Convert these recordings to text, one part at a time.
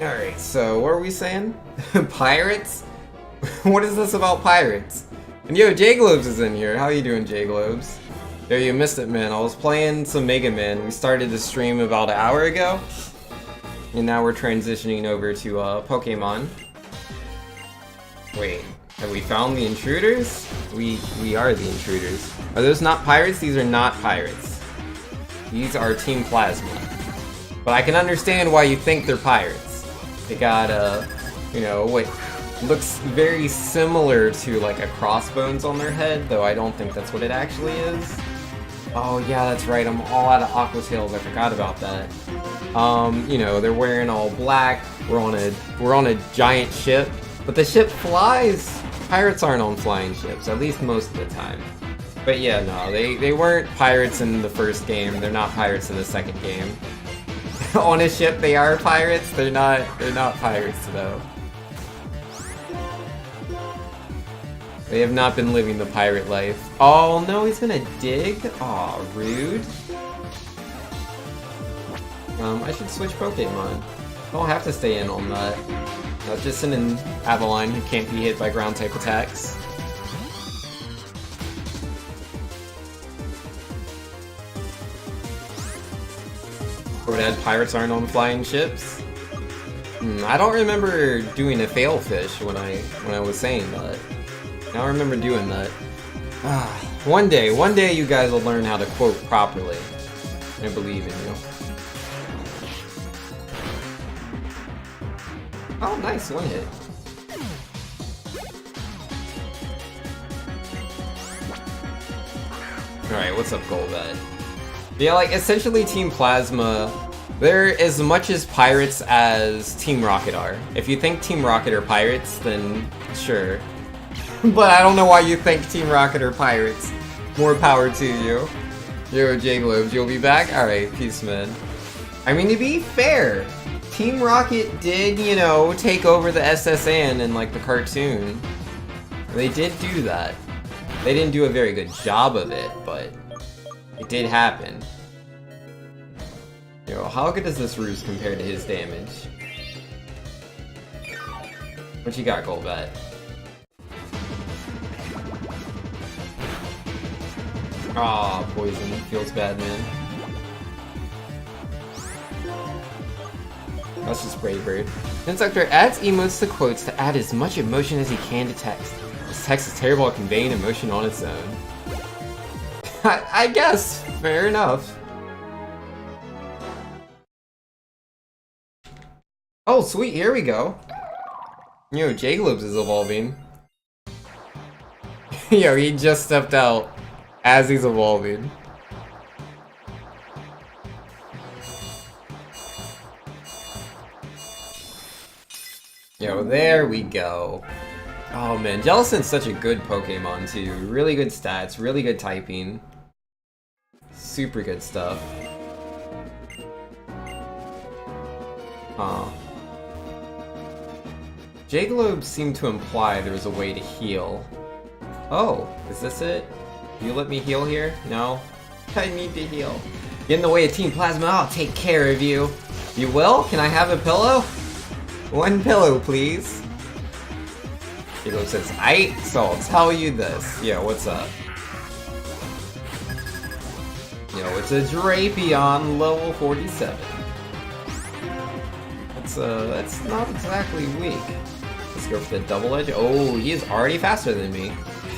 Alright, so what are we saying? Pirates? What is this about pirates? And yo, J-Globes is in here. How you doing, J-Globes? Yo, you missed it, man. I was playing some Mega Man. We started the stream about an hour ago. And now we're transitioning over to Pokemon. Wait, have we found the intruders? We are the intruders. Are those not pirates? These are not pirates. These are Team Plasma. But I can understand why you think they're pirates. They got you know, what looks very similar to like a crossbones on their head, though I don't think that's what it actually is. Oh yeah, that's right, I'm all out of Aqua Tails, I forgot about that. You know, they're wearing all black, we're on a giant ship, but the ship flies! Pirates aren't on flying ships, at least most of the time. But yeah, no, they weren't pirates in the first game, they're not pirates in the second game. On a ship they are pirates, they're not pirates though. They have not been living the pirate life. Oh no, he's gonna dig? Aw, rude. I should switch Pokemon. I don't have to stay in on that. That's just an Avaline who can't be hit by ground type attacks. Or that pirates aren't on flying ships? I don't remember doing a fail fish when I was saying that. I don't remember doing that. One day you guys will learn how to quote properly. I believe in you. Oh, nice, one hit. Alright, what's up, Golbat? Yeah, like, essentially Team Plasma, they're as much as pirates as Team Rocket are. If you think Team Rocket are pirates, then sure. But I don't know why you think Team Rocket are pirates. More power to you. Yo, J-Globes, you'll be back? Alright, peace, man. I mean, to be fair, Team Rocket did, you know, take over the SSN in, like, the cartoon. They did do that. They didn't do a very good job of it, but it did happen. Yo, how good is this ruse compared to his damage? What you got, Golbat? Aw, poison. Feels bad, man. That's just Brave Bird. Instructor adds emotes to quotes to add as much emotion as he can to text. This text is terrible at conveying emotion on its own. I guess. Fair enough. Oh, sweet. Here we go. Yo, J-Globes is evolving. Yo, he just stepped out as he's evolving. Yo, there we go. Oh man, Jellicent's such a good Pokemon too. Really good stats, really good typing. Super good stuff. Huh. J-Globe seemed to imply there was a way to heal. Oh, is this it? You let me heal here? No? I need to heal. Get in the way of Team Plasma, I'll take care of you. You will? Can I have a pillow? One pillow, please. J-Globe says, aight, so I'll tell you this. Yo, what's up? Yo, it's a Drapion level 47. That's not exactly weak. Let's go for the double edge. Oh, he is already faster than me.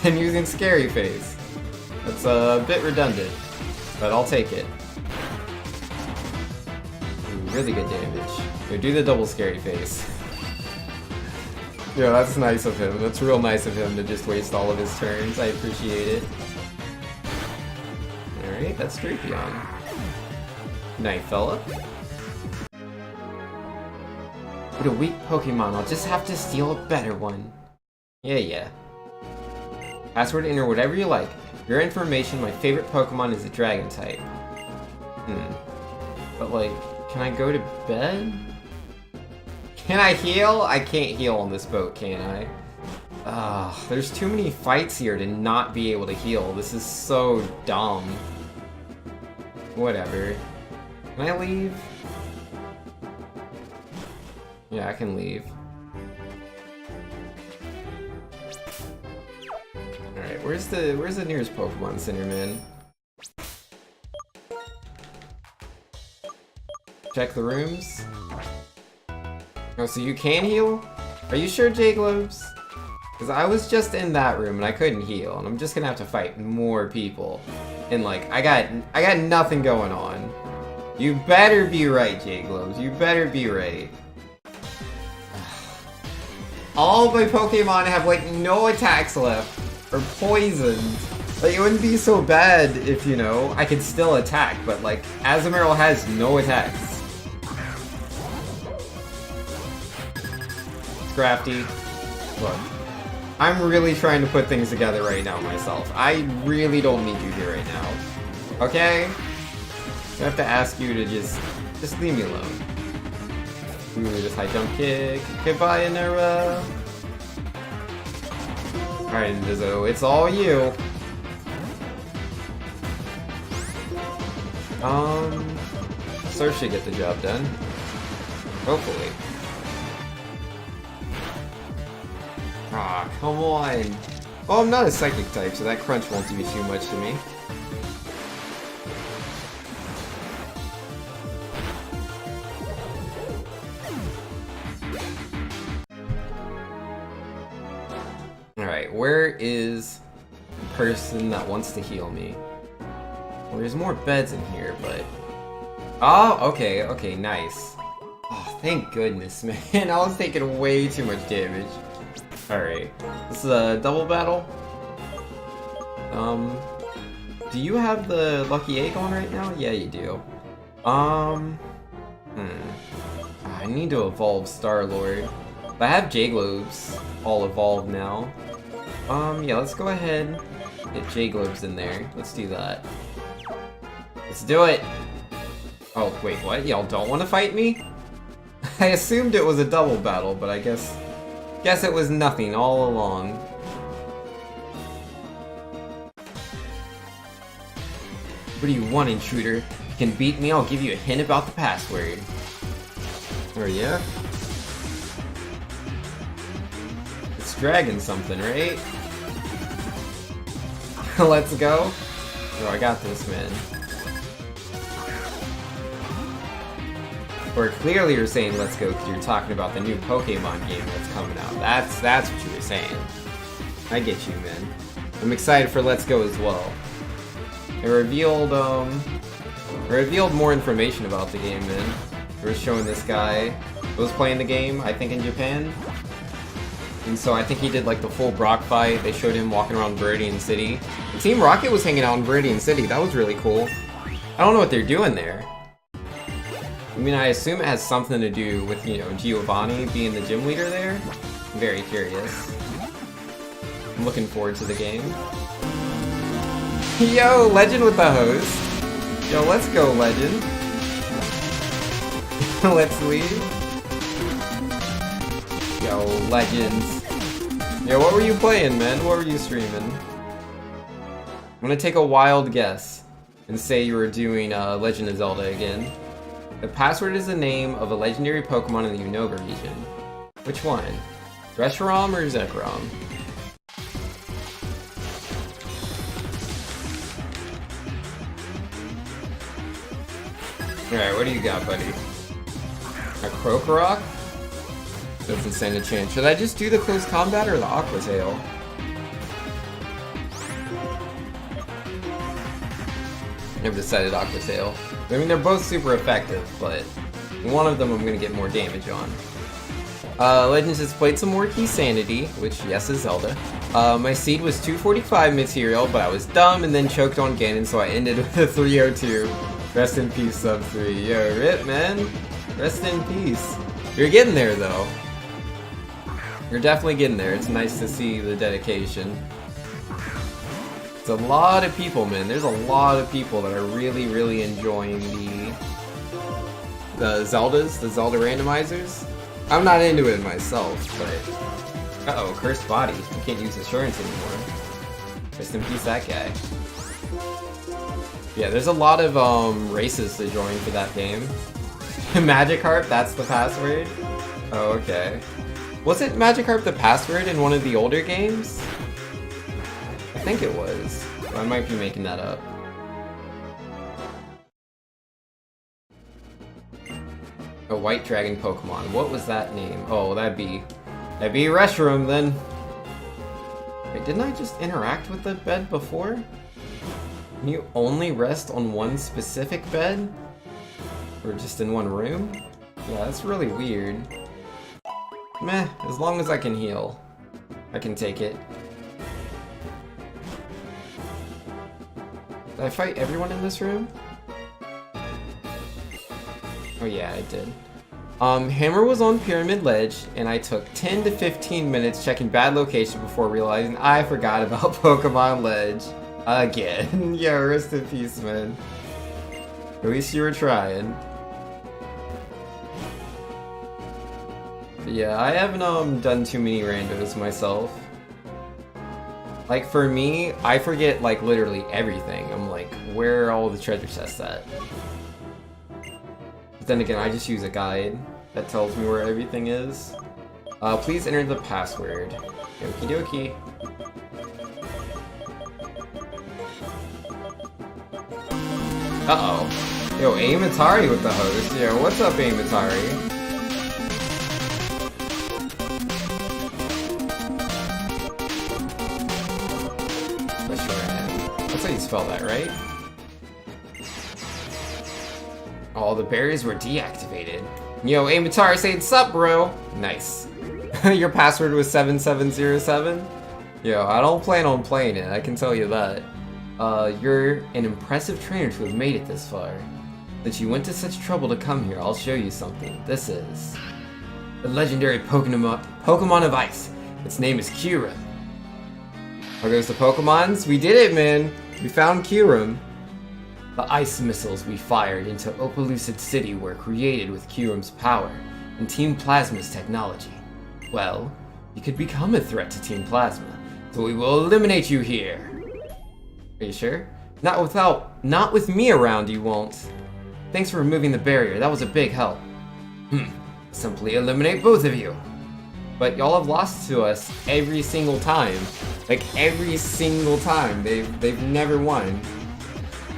And using Scary Face. That's a bit redundant, but I'll take it. Ooh, really good damage. Yo, do the double Scary Face. Yo, that's nice of him. That's real nice of him to just waste all of his turns. I appreciate it. Alright, that's Drapion. Night fella. With a weak Pokemon, I'll just have to steal a better one. Yeah. Password, enter whatever you like. For your information, my favorite Pokemon is a Dragon type. But like, can I go to bed? Can I heal? I can't heal on this boat, can I? There's too many fights here to not be able to heal. This is so dumb. Whatever. Can I leave? Yeah, I can leave. Alright, where's the nearest Pokemon Center, man? Check the rooms. Oh, so you can heal? Are you sure, J-Globes? Because I was just in that room and I couldn't heal, and I'm just gonna have to fight more people. And like, I got nothing going on. You better be right, J-Globes. You better be right. All of my Pokemon have like no attacks left, or poisoned. Like, it wouldn't be so bad if, you know, I could still attack, but like, Azumarill has no attacks. Scrafty. Look, I'm really trying to put things together right now myself. I really don't need you here right now. Okay? I have to ask you to just leave me alone. Ooh, this high jump kick. Goodbye, Anura. Alright, Lizzo, it's all you. Surf should get the job done. Hopefully. Ah, come on. Oh, I'm not a psychic type, so that crunch won't do too much to me. Alright, where is the person that wants to heal me? Well, there's more beds in here, but... Oh, okay, nice. Oh, thank goodness, man. I was taking way too much damage. Alright, this is a double battle. Do you have the lucky egg on right now? Yeah, you do. I need to evolve Star-Lord. But I have J-Globes all evolved now. Yeah, let's go ahead and get J-Globes in there. Let's do that. Let's do it! Oh, wait, what? Y'all don't want to fight me? I assumed it was a double battle, but I guess it was nothing all along. What do you want, intruder? You can beat me, I'll give you a hint about the password. Oh yeah? It's dragon something, right? Let's go. Oh, I got this, man. Or clearly you're saying let's go because you're talking about the new Pokemon game that's coming out. That's what you were saying. I get you, man. I'm excited for Let's Go as well. It revealed more information about the game, man. They were showing this guy who was playing the game, I think in Japan. And so I think he did like the full Brock fight. They showed him walking around Viridian City. And Team Rocket was hanging out in Viridian City. That was really cool. I don't know what they're doing there. I mean, I assume it has something to do with, you know, Giovanni being the gym leader there. I'm very curious. I'm looking forward to the game. Yo, Legend with the host. Yo, let's go, Legend. Let's leave. Yo, Legends. Yo, what were you playing, man? What were you streaming? I'm gonna take a wild guess and say you were doing Legend of Zelda again. The password is the name of a legendary Pokemon in the Unova region. Which one? Reshiram or Zekrom? Alright, what do you got, buddy? A Krokorok? Doesn't stand a chance. Should I just do the close combat or the Aqua Tail? Never decided Aqua Tail. I mean, they're both super effective, but one of them I'm gonna get more damage on. Legends has played some more Key Sanity, which, yes, is Zelda. My seed was 245 material, but I was dumb and then choked on Ganon, so I ended with a 302. Rest in peace, sub 3. Yo, rip, man. Rest in peace. You're getting there, though. You're definitely getting there. It's nice to see the dedication. It's a lot of people, man. There's a lot of people that are really, really enjoying the Zeldas, the Zelda randomizers. I'm not into it myself, but... Uh-oh, cursed body. You can't use insurance anymore. Rest in peace, that guy. Yeah, there's a lot of races to join for that game. Magikarp, that's the password. Oh, okay. Wasn't Magikarp the password in one of the older games? I think it was. I might be making that up. A white dragon Pokemon. What was that name? Oh, that'd be Reshiram then. Wait, didn't I just interact with the bed before? Can you only rest on one specific bed? Or just in one room? Yeah, that's really weird. Meh, as long as I can heal, I can take it. Did I fight everyone in this room? Oh yeah, I did. Hammer was on Pyramid Ledge, and I took 10 to 15 minutes checking bad location before realizing I forgot about Pokemon Ledge. Again. Yeah, rest in peace, man. At least you were trying. But yeah, I haven't done too many randos myself. Like, for me, I forget, like, literally everything. I'm like, where are all the treasure chests at? But then again, I just use a guide that tells me where everything is. Please enter the password. Okie dokie. Uh-oh. Yo, Amatari with the host. Yo, what's up, Amatari? That's how you spell that, right? All the berries were deactivated. Yo, Amatari saying sup, bro? Nice. Your password was 7707? Yo, I don't plan on playing it, I can tell you that. You're an impressive trainer to have made it this far. That you went to such trouble to come here, I'll show you something. This is the legendary Pokemon of Ice. Its name is Kyurem. There goes the Pokemons. We did it, man. We found Kyurem. The ice missiles we fired into Opelucid City were created with Kyurem's power and Team Plasma's technology. Well, you could become a threat to Team Plasma, so we will eliminate you here. Are you sure? Not with me around, you won't. Thanks for removing the barrier, that was a big help. Simply eliminate both of you. But y'all have lost to us every single time. Like, every single time. They've never won.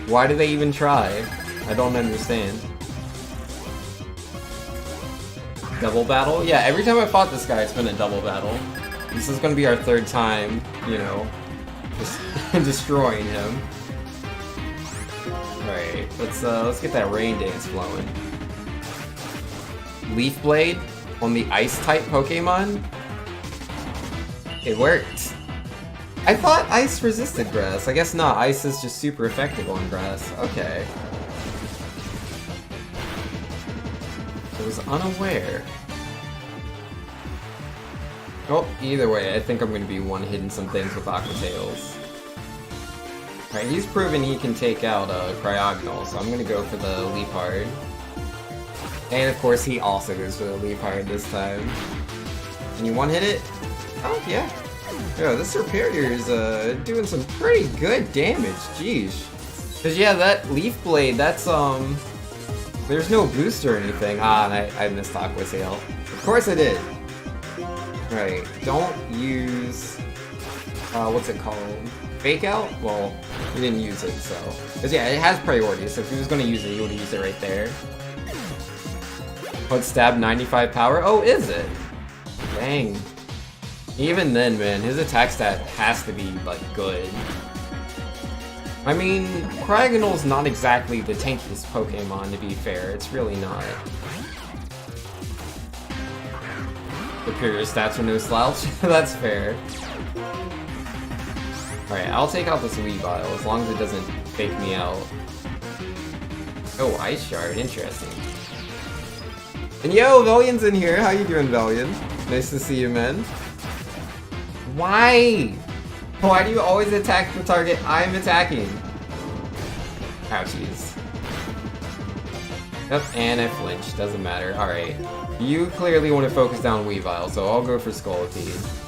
Why do they even try? I don't understand. Double battle? Yeah, every time I fought this guy, it's been a double battle. This is gonna be our third time, you know, just destroying him. Alright, let's get that rain dance flowing. Leaf Blade on the ice-type Pokemon? It worked. I thought ice resisted grass. I guess not. Ice is just super effective on grass. Okay. I was unaware. Oh, either way, I think I'm going to be one-hitting some things with Aqua Tails. Alright, he's proven he can take out Cryogonal, so I'm going to go for the Leafard. And of course, he also goes for the Leafard this time. Can you one-hit it? Oh, yeah. Yo, this Serperior is doing some pretty good damage, jeez. Cause yeah, that Leaf Blade, that's there's no boost or anything. Ah, and I missed Aqua Tail. Of course I did. Right, don't use what's it called? Fake Out? Well, he didn't use it, so. Cause yeah, it has priority, so if he was gonna use it, he would have used it right there. But stab 95 power? Oh, is it? Dang. Even then, man, his attack stat has to be, like, good. I mean, Cryogonal's not exactly the tankiest Pokemon, to be fair. It's really not. Superior stats are no slouch? That's fair. Alright, I'll take out this Weavile, as long as it doesn't fake me out. Oh, Ice Shard, interesting. And yo, Valiant's in here. How you doing, Valiant? Nice to see you, man. Why? Why do you always attack the target I'm attacking? Ouchies. Yep, and I flinch. Doesn't matter. Alright. You clearly want to focus down Weavile, so I'll go for Scolipede.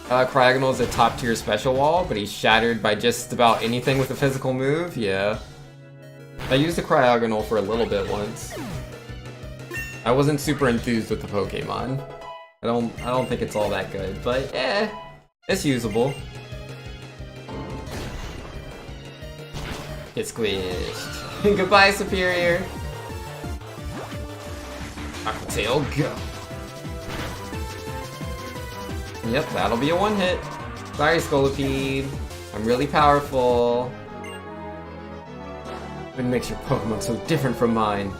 Cryogonal is a top tier special wall, but he's shattered by just about anything with a physical move. Yeah. I used the Cryogonal for a little bit once. I wasn't super enthused with the Pokemon. I don't think it's all that good, but it's usable. Get squished. Goodbye, Superior. Aqua Tail, go. Yep, that'll be a one-hit. Sorry, Scolipede. I'm really powerful. What makes your Pokemon so different from mine?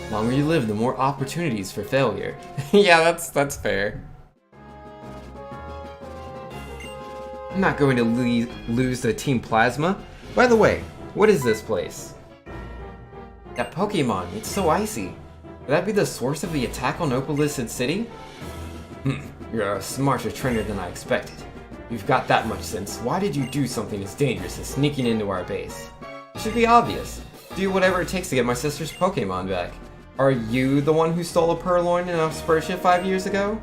The longer you live, the more opportunities for failure. Yeah, that's fair. I'm not going to lose to Team Plasma. By the way, what is this place? That Pokemon, it's so icy. Would that be the source of the attack on Opaliscid City? You're a smarter trainer than I expected. You've got that much sense. Why did you do something as dangerous as sneaking into our base? It should be obvious. Do whatever it takes to get my sister's Pokemon back. Are you the one who stole a Purloin in Aspertia 5 years ago?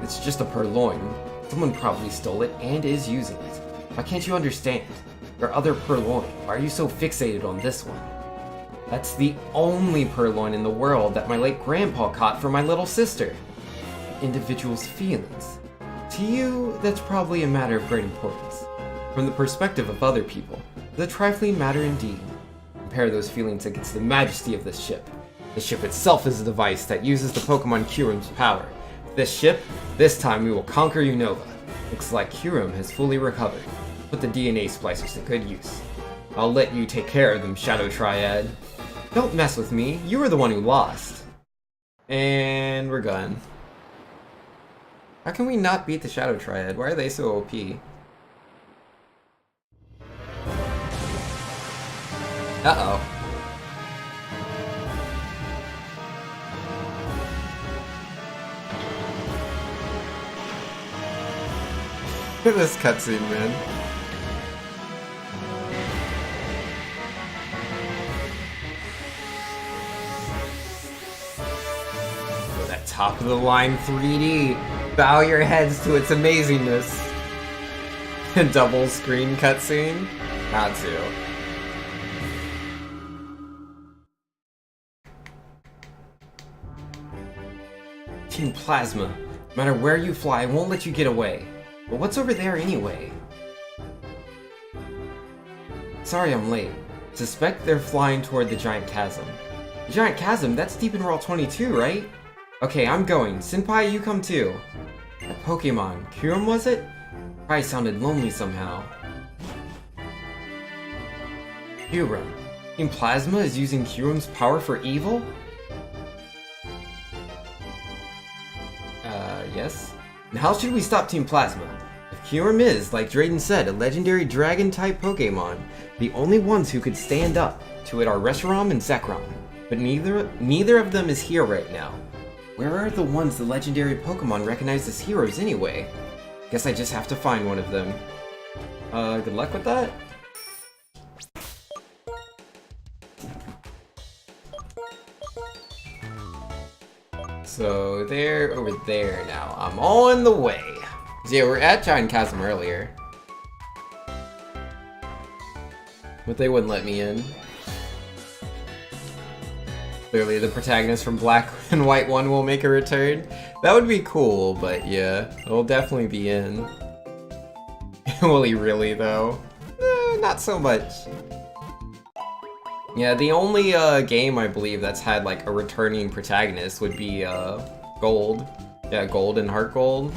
It's just a Purloin. Someone probably stole it and is using it. Why can't you understand? There are other Purloin. Why are you so fixated on this one? That's the only Purloin in the world that my late grandpa caught for my little sister. Individual's feelings. To you, that's probably a matter of great importance. From the perspective of other people, it's a trifling matter indeed. Compare those feelings against the majesty of this ship. The ship itself is a device that uses the Pokemon Kyurem's power. This ship, this time we will conquer Unova. Looks like Kyurem has fully recovered. Put the DNA splicers to good use. I'll let you take care of them, Shadow Triad. Don't mess with me, you were the one who lost. And we're gone. How can we not beat the Shadow Triad? Why are they so OP? Uh-oh. Look at this cutscene, man. Oh, that top of the line 3D. Bow your heads to its amazingness. Double screen cutscene? Not to. Team Plasma. No matter where you fly, I won't let you get away. But what's over there anyway? Sorry I'm late. Suspect they're flying toward the Giant Chasm. The Giant Chasm? That's deep in Route 22, right? Okay, I'm going. Senpai, you come too. That Pokemon. Kyurem, was it? Probably sounded lonely somehow. Kyurem. Team Plasma is using Kyurem's power for evil? Yes? And how should we stop Team Plasma? If Kyurem is, like Drayden said, a legendary dragon-type Pokemon, the only ones who could stand up to it are Reshiram and Zekrom. But neither of them is here right now. Where are the ones the legendary Pokemon recognize as heroes anyway? Guess I just have to find one of them. Good luck with that? So they're over there now. I'm on the way. So yeah, we're at Giant Chasm earlier. But they wouldn't let me in. Clearly the protagonist from Black and White 1 will make a return. That would be cool, but yeah, it'll definitely be in. Will he really though? Not so much. Yeah, the only game I believe that's had like a returning protagonist would be Gold. Yeah, Gold and Heart Gold.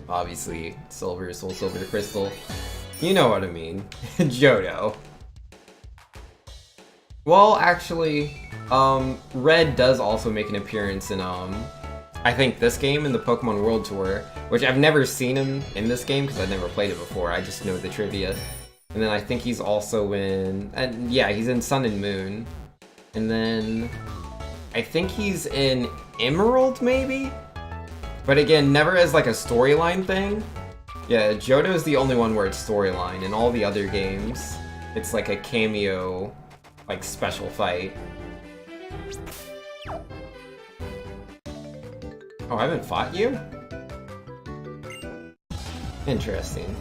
Obviously, Silver, Soul Silver, Crystal. You know what I mean. Johto. Well, actually, Red does also make an appearance in I think this game in the Pokemon World Tour, which I've never seen him in this game because I've never played it before. I just know the trivia. And then I think he's also in, and yeah, he's in Sun and Moon. And then I think he's in Emerald, maybe? But again, never as like a storyline thing. Yeah, Johto's the only one where it's storyline. In all the other games, it's like a cameo, like special fight. Oh, I haven't fought you? Interesting.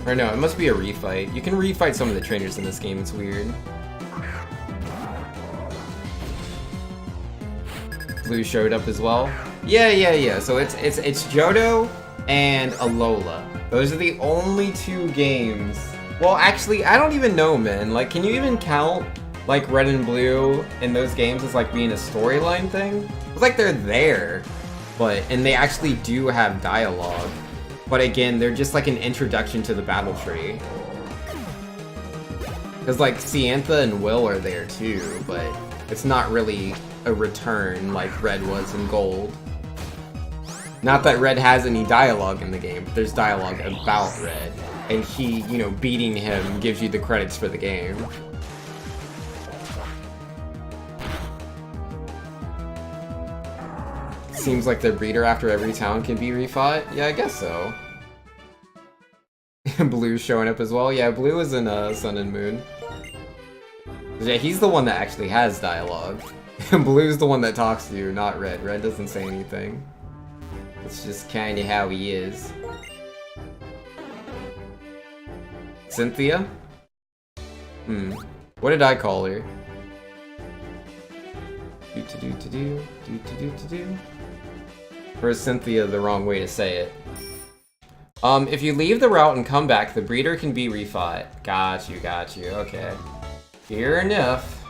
Or no, it must be a refight. You can refight some of the trainers in this game, it's weird. Blue showed up as well. Yeah. So it's Johto and Alola. Those are the only two games. Well, actually, I don't even know, man. Like, can you even count like Red and Blue in those games as like being a storyline thing? It's like they're there, and they actually do have dialogue. But again, they're just like an introduction to the battle tree. Because like Ciantha and Will are there too, but it's not really a return like Red was in Gold. Not that Red has any dialogue in the game, but there's dialogue about Red. And he, you know, beating him gives you the credits for the game. Seems like their breeder after every town can be refought. Yeah, I guess so. Blue's showing up as well. Yeah, Blue is in Sun and Moon. Yeah, he's the one that actually has dialogue. Blue's the one that talks to you, not Red. Red doesn't say anything. It's just kinda how he is. Cynthia? What did I call her? Do-to-do-to-do. Or is Cynthia the wrong way to say it? If you leave the route and come back, the breeder can be refought. Got you, okay. Fair enough.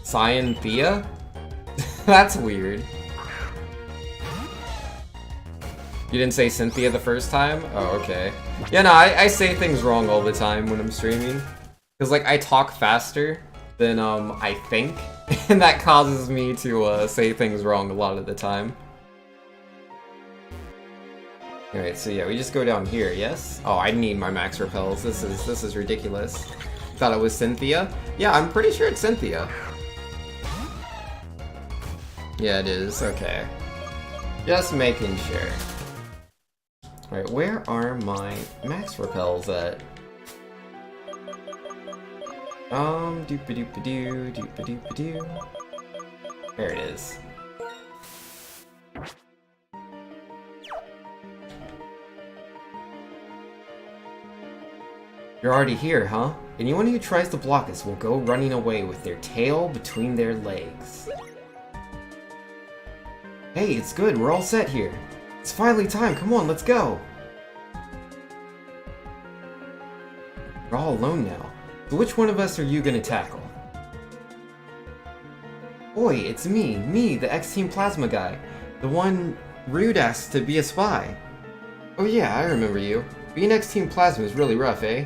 Cynthia? That's weird. You didn't say Cynthia the first time? Oh, okay. Yeah, no, I say things wrong all the time when I'm streaming. Because, like, I talk faster than, I think. And that causes me to, say things wrong a lot of the time. Alright, so yeah, we just go down here, yes? Oh, I need my max repels. This is ridiculous. Thought it was Cynthia? Yeah, I'm pretty sure it's Cynthia. Yeah, it is. Okay. Just making sure. Alright, where are my max repels at? Doop-a-doop-a-doo, doop-a-doop-a-doo. There it is. You're already here, huh? Anyone who tries to block us will go running away with their tail between their legs. Hey, it's good, we're all set here. It's finally time, come on, let's go! We're all alone now. So which one of us are you gonna tackle? Oi, it's me, the X-Team Plasma guy. The one Rude asked to be a spy. Oh yeah, I remember you. Being X-Team Plasma is really rough, eh?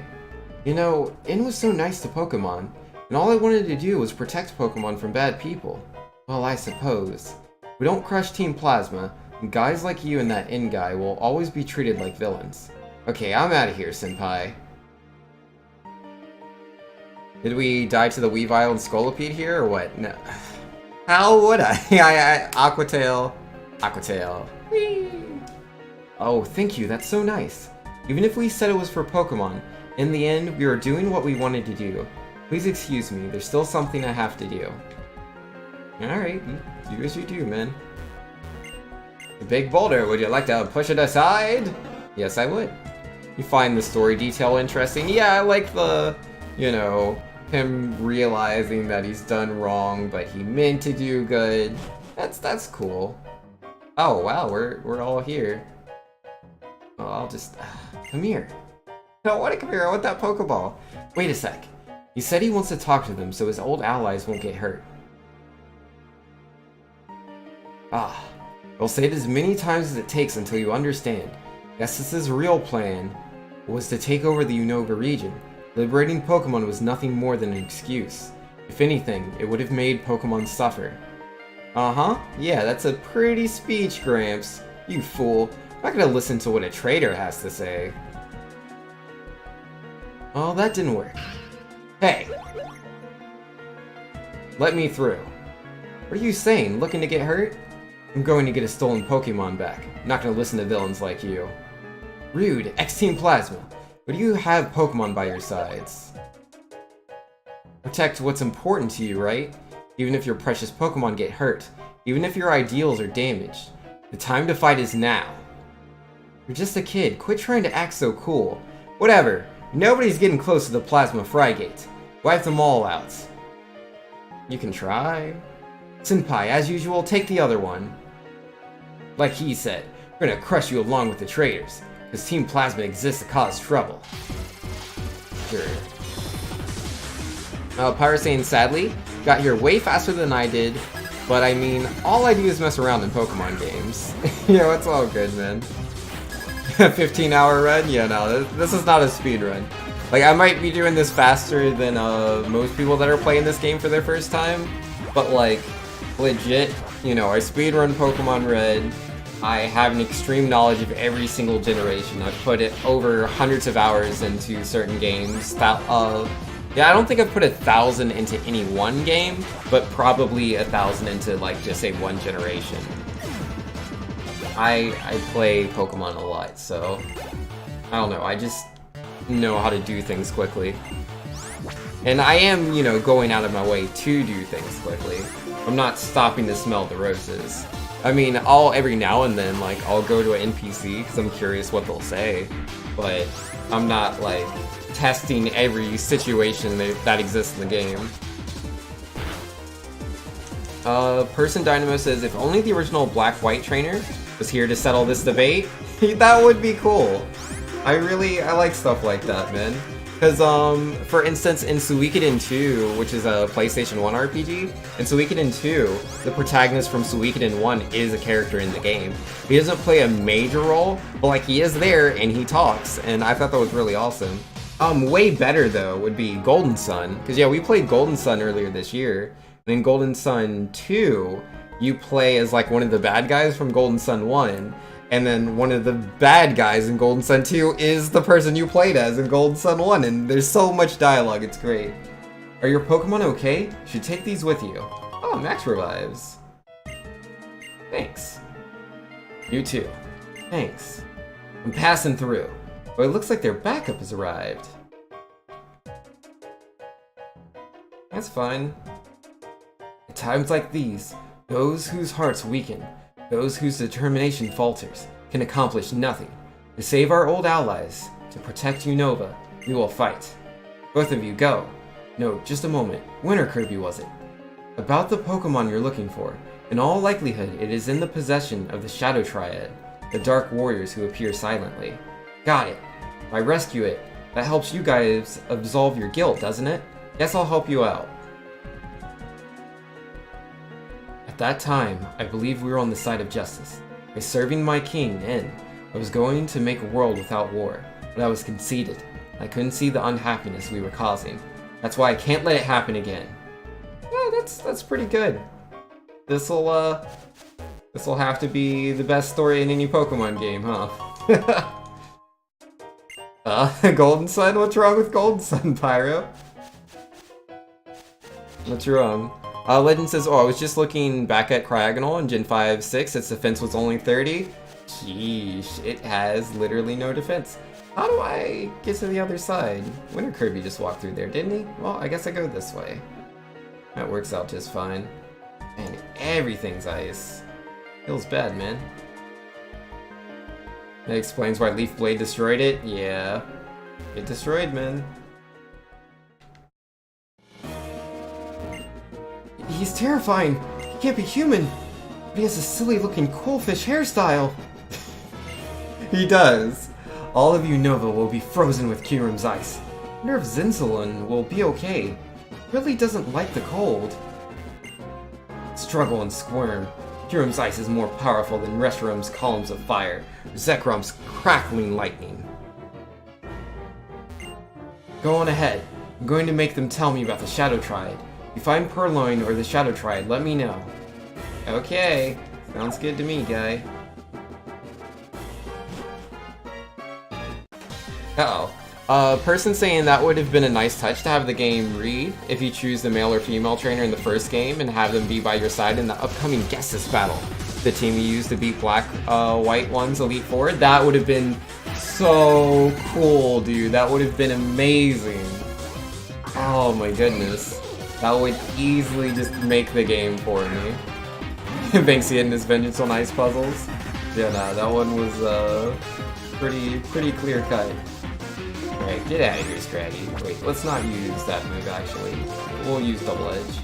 You know, In was so nice to Pokemon, and all I wanted to do was protect Pokemon from bad people. Well, I suppose. We don't crush Team Plasma, and guys like you and that In guy will always be treated like villains. Okay, I'm out of here, senpai. Did we die to the Weavile and Scolipede here, or what? No. How would I? Aquatail. Whee! Oh, thank you, that's so nice. Even if we said it was for Pokemon, in the end, we were doing what we wanted to do. Please excuse me, there's still something I have to do. Alright, do as you do, man. The big boulder, would you like to push it aside? Yes, I would. You find the story detail interesting? Yeah, I like the, you know, him realizing that he's done wrong, but he meant to do good. That's cool. Oh, wow, we're all here. Oh, I'll just... come here. No, I want to come here. I want that Pokeball. Wait a sec. He said he wants to talk to them so his old allies won't get hurt. Ah. I'll say it as many times as it takes until you understand. Gustus's real plan was to take over the Unova region. Liberating Pokemon was nothing more than an excuse. If anything, it would have made Pokemon suffer. Uh-huh. Yeah, that's a pretty speech, Gramps. You fool. I'm not gonna listen to what a traitor has to say. Oh, that didn't work. Hey! Let me through. What are you saying? Looking to get hurt? I'm going to get a stolen Pokemon back. I'm not gonna listen to villains like you. Rude, X-Team Plasma. But you have Pokemon by your sides. Protect what's important to you, right? Even if your precious Pokemon get hurt. Even if your ideals are damaged. The time to fight is now. You're just a kid. Quit trying to act so cool. Whatever. Nobody's getting close to the Plasma Frygate. Wipe them all out. You can try. Senpai, as usual, take the other one. Like he said, we're gonna crush you along with the traitors, because Team Plasma exists to cause trouble. Sure. Pirate saying, sadly, got here way faster than I did, but I mean, all I do is mess around in Pokemon games. You know, it's all good, man. 15-hour run? Yeah, no, this is not a speed run. Like, I might be doing this faster than most people that are playing this game for their first time, but like, legit, you know, I speedrun Pokemon Red. I have an extreme knowledge of every single generation. I've put it over hundreds of hours into certain games. Yeah, I don't think I've put 1,000 into any one game, but probably 1,000 into, like, just say one generation. I play Pokemon a lot, so I don't know. I just know how to do things quickly. And I am, you know, going out of my way to do things quickly. I'm not stopping to smell the roses. I mean, every now and then, like, I'll go to an NPC because I'm curious what they'll say, but I'm not, like, testing every situation that exists in the game. Person Dynamo says, if only the original Black-White trainer was here to settle this debate, that would be cool. I like stuff like that, man. Because, for instance, in Suikoden 2, which is a PlayStation 1 RPG, in Suikoden 2, the protagonist from Suikoden 1 is a character in the game. He doesn't play a major role, but, like, he is there and he talks, and I thought that was really awesome. Way better, though, would be Golden Sun, because, yeah, we played Golden Sun earlier this year, and in Golden Sun 2, you play as, like, one of the bad guys from Golden Sun 1, and then one of the bad guys in Golden Sun 2 is the person you played as in Golden Sun 1, and there's so much dialogue, it's great. Are your Pokemon okay? You should take these with you. Oh, Max revives. Thanks. You too. Thanks. I'm passing through, but it looks like their backup has arrived. That's fine. At times like these, those whose hearts weaken, those whose determination falters, can accomplish nothing. To save our old allies, to protect Unova, we will fight. Both of you, go. No, just a moment. Winter Kirby was it? About the Pokemon you're looking for. In all likelihood, it is in the possession of the Shadow Triad, the Dark Warriors who appear silently. Got it. If I rescue it, that helps you guys absolve your guilt, doesn't it? Guess I'll help you out. At that time, I believed we were on the side of justice. By serving my king, N, I was going to make a world without war, but I was conceited. I couldn't see the unhappiness we were causing. That's why I can't let it happen again. Yeah, that's pretty good. This'll have to be the best story in any Pokemon game, huh? Golden Sun? What's wrong with Golden Sun, Pyro? What's wrong? Legend says, oh, I was just looking back at Cryogonal in Gen 5-6, its defense was only 30. Sheesh, it has literally no defense. How do I get to the other side? Winter Kirby just walked through there, didn't he? Well, I guess I go this way. That works out just fine. And everything's ice. Feels bad, man. That explains why Leaf Blade destroyed it? Yeah. It destroyed, man. He's terrifying. He can't be human. But he has a silly-looking coolfish hairstyle. He does. All of Unova will be frozen with Kyurem's ice. I wonder if Zinzalin will be okay. He really doesn't like the cold. Struggle and squirm. Kyurem's ice is more powerful than Reshiram's columns of fire, or Zekrom's crackling lightning. Go on ahead. I'm going to make them tell me about the Shadow Triad. If you find Purloin or the Shadow Triad, let me know. Okay. Sounds good to me, guy. Uh-oh. Person saying that would have been a nice touch to have the game read if you choose the male or female trainer in the first game and have them be by your side in the upcoming Gessis battle. The team you used to beat White One's Elite Four. That would have been so cool, dude. That would have been amazing. Oh my goodness. That would easily just make the game for me. Banksy and his Vengeance on Ice puzzles. Yeah, nah, that one was pretty clear cut. Alright, get out of here, Scraggy. Wait, let's not use that move actually. We'll use Double Edge.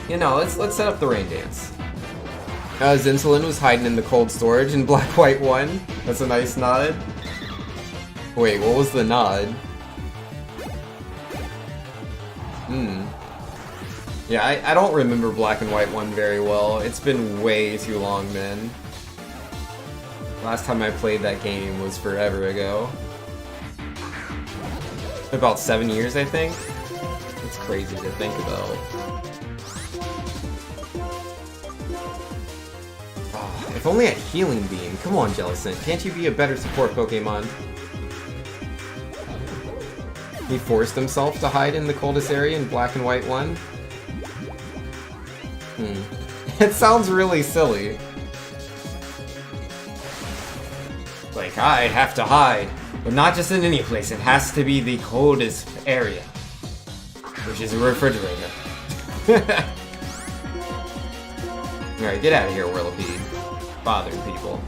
You know, let's set up the rain dance. Zinsulin was hiding in the cold storage in Black White 1. That's a nice nod. Wait, what was the nod? Yeah, I don't remember Black and White 1 very well. It's been way too long, man. Last time I played that game was forever ago. About 7 years, I think. It's crazy to think about. Oh, if only a healing beam. Come on, Jellicent. Can't you be a better support Pokemon? He forced himself to hide in the coldest area in Black and White 1? It sounds really silly. Like, I have to hide. But not just in any place, it has to be the coldest area. Which is a refrigerator. Alright, get out of here, Whirlipede. Bothering people.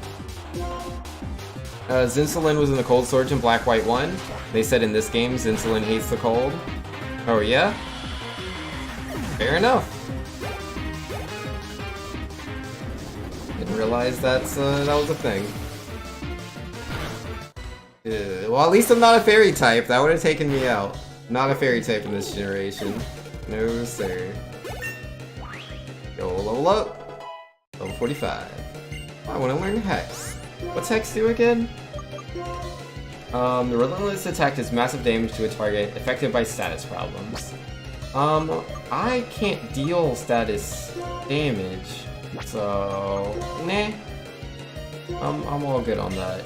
Zinsulin was in the cold storage in Black White 1. They said in this game, Zinsulin hates the cold. Oh yeah? Fair enough. Didn't realize that was a thing. Well, at least I'm not a fairy type. That would have taken me out. Not a fairy type in this generation. No, sir. Go level up. Level 45. I want to learn Hex. What's Hex do again? The relentless attack does massive damage to a target affected by status problems. I can't deal status damage, so nah. I'm all good on that.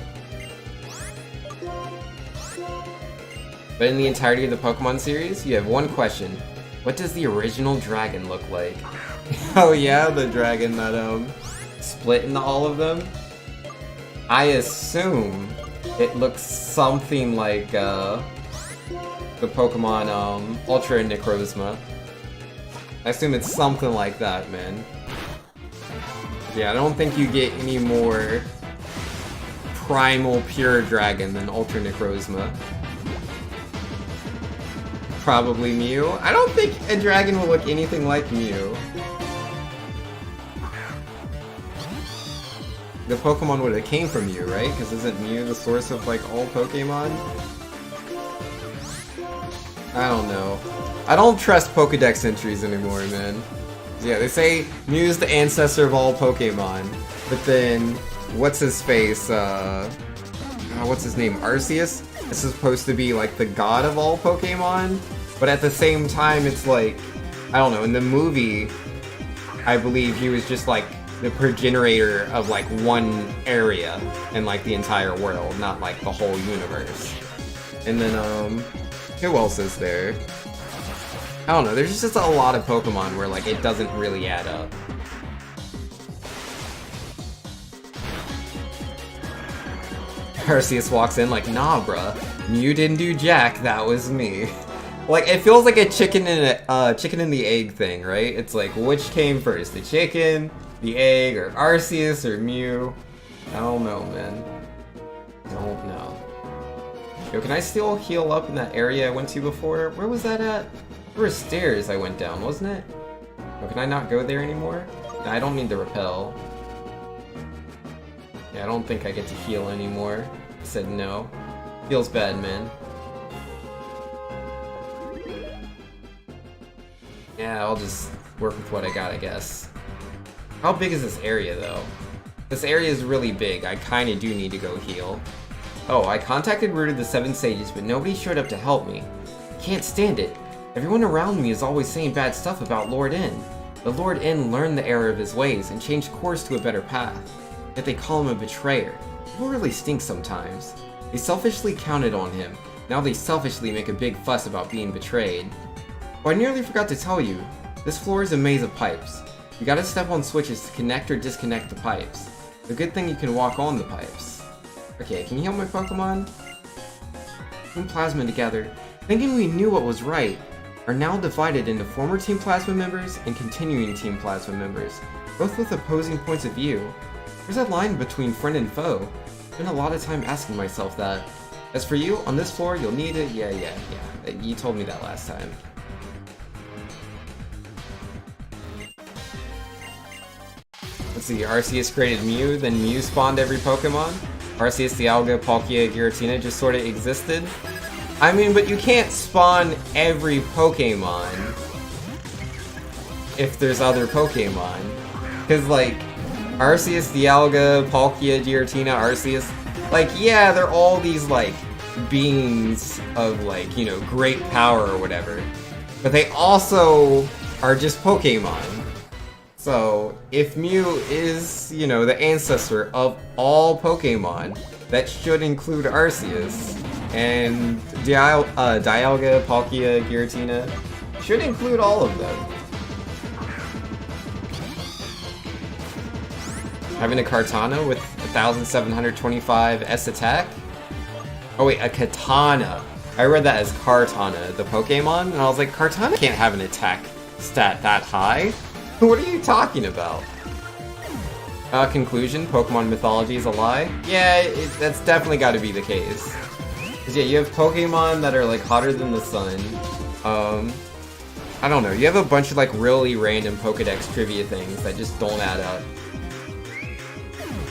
But in the entirety of the Pokemon series, you have one question. What does the original dragon look like? Oh yeah, the dragon that split into all of them? I assume it looks something like the Pokemon Ultra Necrozma. I assume it's something like that, man. Yeah, I don't think you get any more primal pure dragon than Ultra Necrozma. Probably Mew. I don't think a dragon will look anything like Mew. The Pokemon would have came from Mew, right? Because isn't Mew the source of like all Pokemon? I don't know. I don't trust Pokedex entries anymore, man. Yeah, they say Mew's the ancestor of all Pokemon, but then what's his face? What's his name? Arceus? This is supposed to be like the god of all Pokemon, but at the same time, it's like, I don't know. In the movie, I believe he was just like the progenitor of like one area in like the entire world, not like the whole universe. And then who else is there? I don't know, there's just a lot of Pokemon where like it doesn't really add up. Arceus walks in like, nah bruh, you didn't do jack, that was me. Like, it feels like a chicken in the egg thing, right? It's like, which came first, the chicken, the egg, or Arceus, or Mew? I don't know, man. I don't know. Yo, can I still heal up in that area I went to before? Where was that at? There were stairs I went down, wasn't it? Yo, can I not go there anymore? I don't need to repel. Yeah, I don't think I get to heal anymore. I said no. Feels bad, man. Yeah, I'll just work with what I got, I guess. How big is this area, though? This area is really big. I kinda do need to go heal. Oh, I contacted Root of the Seven Sages, but nobody showed up to help me. Can't stand it. Everyone around me is always saying bad stuff about Lord N. But Lord N learned the error of his ways and changed course to a better path. Yet they call him a betrayer. People really stink sometimes. They selfishly counted on him. Now they selfishly make a big fuss about being betrayed. Oh, I nearly forgot to tell you. This floor is a maze of pipes. You gotta step on switches to connect or disconnect the pipes. The good thing you can walk on the pipes. Okay, can you heal my Pokemon? Team Plasma together, thinking we knew what was right, are now divided into former Team Plasma members and continuing Team Plasma members, both with opposing points of view. There's a line between friend and foe. Spent a lot of time asking myself that. As for you, on this floor, you'll need it. Yeah. You told me that last time. Let's see, Arceus created Mew, then Mew spawned every Pokemon. Arceus, Dialga, Palkia, Giratina just sort of existed. I mean, but you can't spawn every Pokemon if there's other Pokemon. Because, like, Arceus, Dialga, Palkia, Giratina, Arceus, like, yeah, they're all these, like, beings of, like, you know, great power or whatever. But they also are just Pokemon. So, if Mew is, you know, the ancestor of all Pokemon, that should include Arceus. And Dialga, Palkia, Giratina should include all of them. Having a Kartana with 1,725 S attack? Oh wait, a Katana. I read that as Kartana, the Pokemon, and I was like, Kartana can't have an attack stat that high. What are you talking about? Conclusion, Pokemon mythology is a lie? Yeah, that's definitely got to be the case. Because yeah, you have Pokemon that are like hotter than the sun. I don't know, you have a bunch of like really random Pokedex trivia things that just don't add up.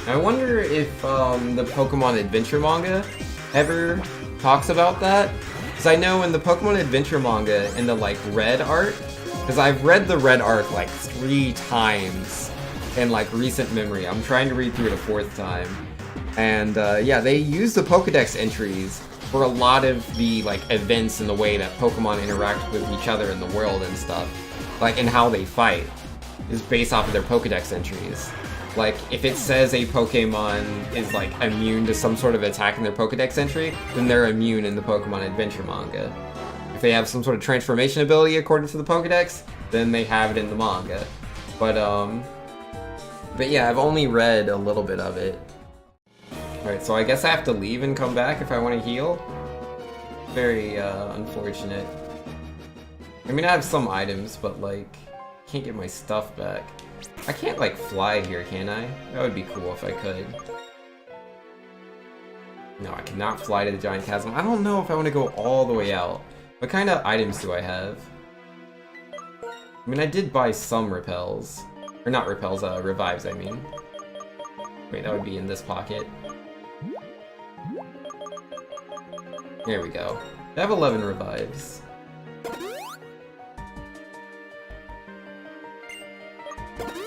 I wonder if the Pokemon Adventure manga ever talks about that? Because I know in the Pokemon Adventure manga, in the like red art, because I've read the red art like 3 times in like recent memory. I'm trying to read through it a 4th time. And yeah, they use the Pokedex entries for a lot of the like events and the way that Pokemon interact with each other in the world and stuff. Like, and how they fight is based off of their Pokedex entries. Like, if it says a Pokemon is like immune to some sort of attack in their Pokedex entry, then they're immune in the Pokemon Adventure manga. If they have some sort of transformation ability according to the Pokedex, then they have it in the manga. But yeah, I've only read a little bit of it. Alright, so I guess I have to leave and come back if I want to heal? Very, unfortunate. I mean, I have some items, but, like, can't get my stuff back. I can't, like, fly here, can I? That would be cool if I could. No, I cannot fly to the Giant Chasm. I don't know if I want to go all the way out. What kind of items do I have? I mean, I did buy some repels. Or not repels, revives, I mean. Wait, that would be in this pocket. There we go. I have 11 revives.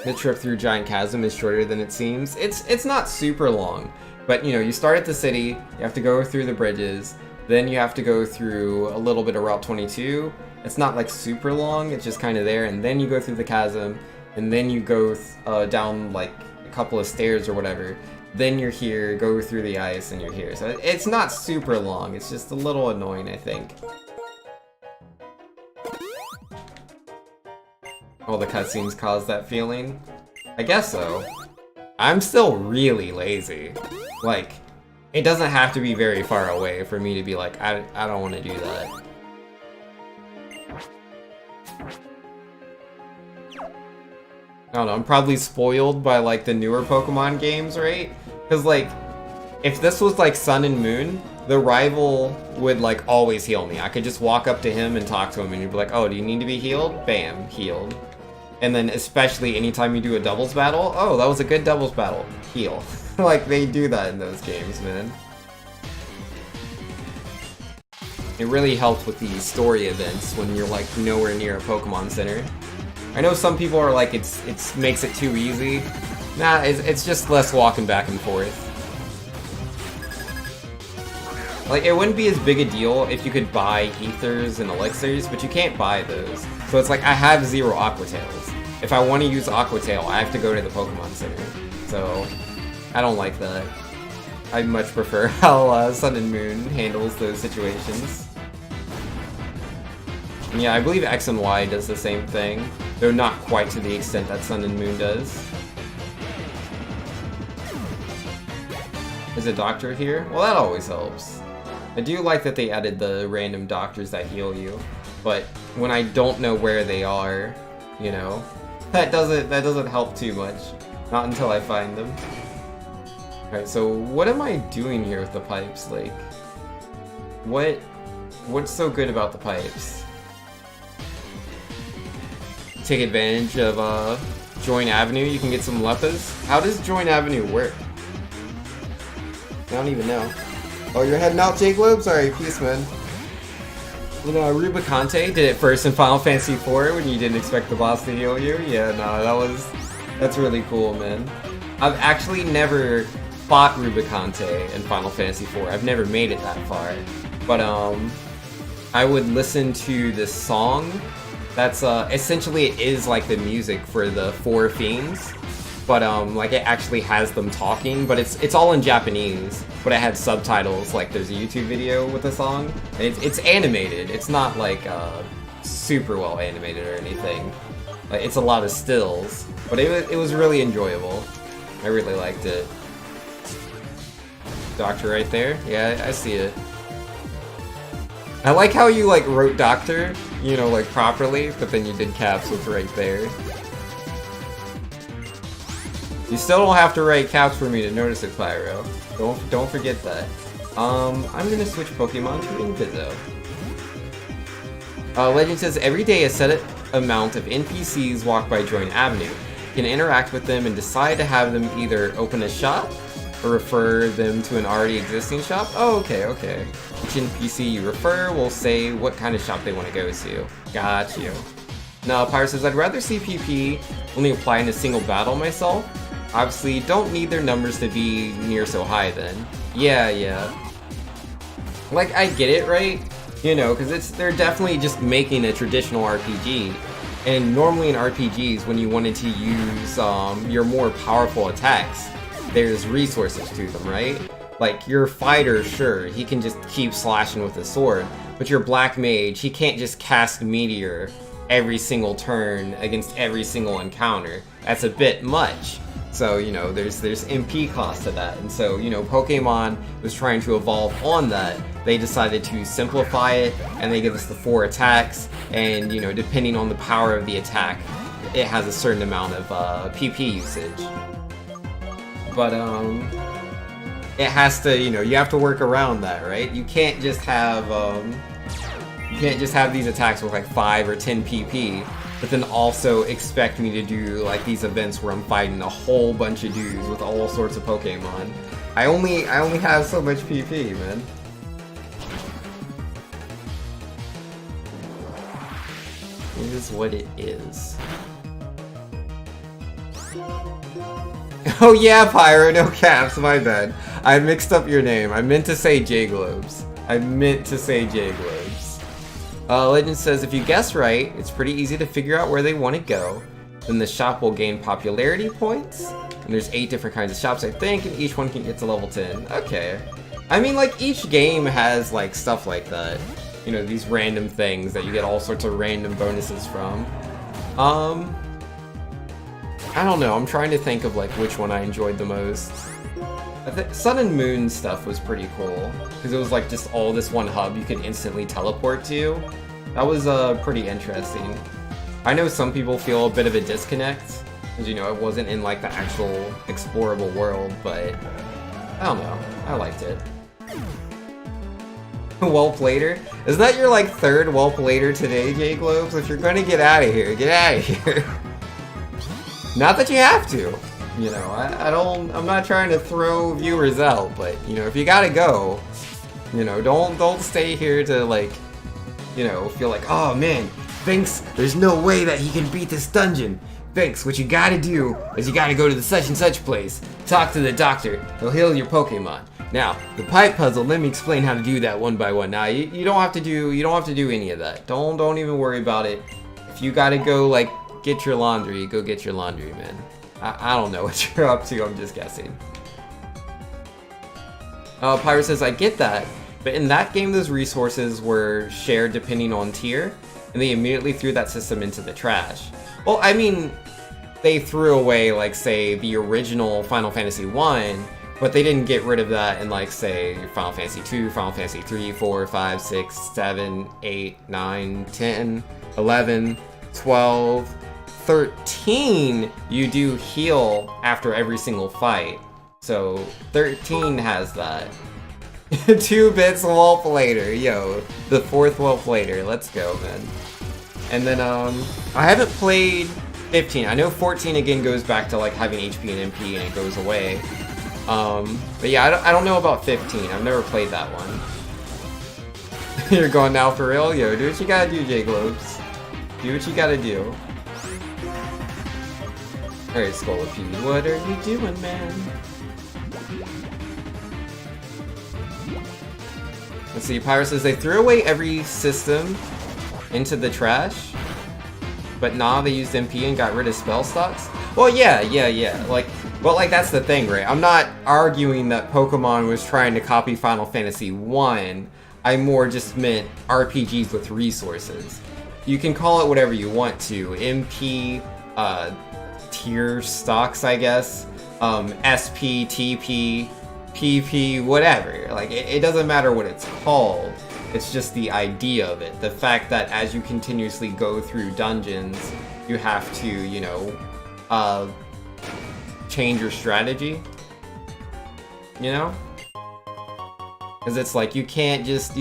The trip through Giant Chasm is shorter than it seems. It's not super long, but you know, you start at the city, you have to go through the bridges, then you have to go through a little bit of Route 22. It's not like super long, it's just kind of there, and then you go through the chasm, and then you go down like a couple of stairs or whatever. Then you're here, go through the ice, and you're here. So it's not super long, it's just a little annoying, I think. All the cutscenes cause that feeling? I guess so. I'm still really lazy. Like, it doesn't have to be very far away for me to be like, I don't want to do that. I don't know, I'm probably spoiled by like the newer Pokemon games, right? Because like, if this was like Sun and Moon, the rival would like always heal me. I could just walk up to him and talk to him and he'd be like, oh, do you need to be healed? Bam, healed. And then especially anytime you do a doubles battle, oh, that was a good doubles battle, heal. Like, they do that in those games, man. It really helped with the story events when you're like nowhere near a Pokemon Center. I know some people are like, it makes it too easy. Nah, it's just less walking back and forth. Like, it wouldn't be as big a deal if you could buy ethers and elixirs, but you can't buy those. So it's like, I have 0 Aqua Tails. If I want to use Aqua Tail, I have to go to the Pokemon Center. So, I don't like that. I much prefer how Sun and Moon handles those situations. And yeah, I believe X and Y does the same thing, though not quite to the extent that Sun and Moon does. Is a doctor here? Well, that always helps. I do like that they added the random doctors that heal you, but when I don't know where they are, you know, that doesn't help too much. Not until I find them. Alright, so what am I doing here with the pipes? Like, what's so good about the pipes? Take advantage of Join Avenue, you can get some leppas. How does Join Avenue work? I don't even know. Oh, you're heading out, Jake Lopes? Alright, peace, man. You know, Rubicante did it first in Final Fantasy IV when you didn't expect the boss to heal you. Yeah, no, that's really cool, man. I've actually never fought Rubicante in Final Fantasy IV. I've never made it that far. But, I would listen to this song. That's, essentially it is like the music for the 4 Fiends. But, like, it actually has them talking, but it's all in Japanese. But it had subtitles, like, there's a YouTube video with the song. And it's animated. It's not, like, super well animated or anything. Like, it's a lot of stills. But it was really enjoyable. I really liked it. Doctor right there? Yeah, I see it. I like how you, like, wrote Doctor, you know, like, properly, but then you did caps with right there. You still don't have to write caps for me to notice it, Pyro. Don't forget that. I'm gonna switch Pokemon to Inviso. Legend says, every day a set amount of NPCs walk by Join Avenue. You can interact with them and decide to have them either open a shop or refer them to an already existing shop. Oh, okay. Each NPC you refer will say what kind of shop they want to go to. Got you. Now, Pyro says, I'd rather see PP only apply in a single battle myself. Obviously, don't need their numbers to be near so high then. Yeah. Like, I get it, right? You know, because they're definitely just making a traditional RPG. And normally in RPGs, when you wanted to use your more powerful attacks, there's resources to them, right? Like, your fighter, sure, he can just keep slashing with a sword. But your black mage, he can't just cast Meteor every single turn against every single encounter. That's a bit much. So, you know, there's MP cost to that. And so, you know, Pokemon was trying to evolve on that. They decided to simplify it, and they give us the 4 attacks, and, you know, depending on the power of the attack, it has a certain amount of PP usage. But, it has to, you know, you have to work around that, right? You can't just have these attacks with like 5 or 10 PP, but then also expect me to do like these events where I'm fighting a whole bunch of dudes with all sorts of Pokemon. I only have so much PP, man. It is what it is. Oh yeah, Pyro, no caps, my bad. I mixed up your name. I meant to say J-Globes. Legend says, if you guess right, it's pretty easy to figure out where they want to go. Then the shop will gain popularity points. And there's 8 different kinds of shops, I think, and each one can get to level 10. Okay. I mean, like, each game has, like, stuff like that. You know, these random things that you get all sorts of random bonuses from. I don't know, I'm trying to think of, like, which one I enjoyed the most. I think Sun and Moon stuff was pretty cool, because it was, like, just all this one hub you could instantly teleport to. That was, pretty interesting. I know some people feel a bit of a disconnect, because, you know, it wasn't in, like, the actual explorable world, but I don't know, I liked it. Whelplater? Is that your, like, 3rd Whelplater today, J-Globes? If you're gonna get out of here, get out of here. Not that you have to, you know, I'm not trying to throw viewers out, but, you know, if you gotta go, you know, don't stay here to, like, you know, feel like, oh man, Vinx, there's no way that he can beat this dungeon. Vinx, what you gotta do is you gotta go to the such and such place, talk to the doctor, he'll heal your Pokemon. Now, the pipe puzzle, let me explain how to do that one by one. Now, you don't have to do any of that. Don't even worry about it. If you gotta go, like, get your laundry, go get your laundry, man. I don't know what you're up to, I'm just guessing. Pyro says, I get that, but in that game those resources were shared depending on tier, and they immediately threw that system into the trash. Well, I mean, they threw away, like, say, the original Final Fantasy 1, but they didn't get rid of that in, like, say, Final Fantasy 2, Final Fantasy 3, 4, 5, 6, 7, 8, 9, 10, 11, 12... 13, you do heal after every single fight. So 13 has that. 2 bits Whelplater, yo, the 4th Whelplater. Let's go, man. And then I haven't played 15. I know 14 again goes back to like having HP and MP and it goes away. But yeah, I don't know about 15. I've never played that one. You're going now for real? Yo, do what you gotta do, J-Globes. Do what you gotta do. Alright, Scolipede, what are you doing, man? Let's see, Pyro says they threw away every system into the trash, but nah, they used MP and got rid of spell stocks? Well, yeah. Like, well, like, that's the thing, right? I'm not arguing that Pokemon was trying to copy Final Fantasy 1. I more just meant RPGs with resources. You can call it whatever you want to. MP, tier stocks, I guess. SP, TP, PP, whatever. Like, it doesn't matter what it's called. It's just the idea of it. The fact that as you continuously go through dungeons, you have to, you know, change your strategy. You know? Because it's like, you can't just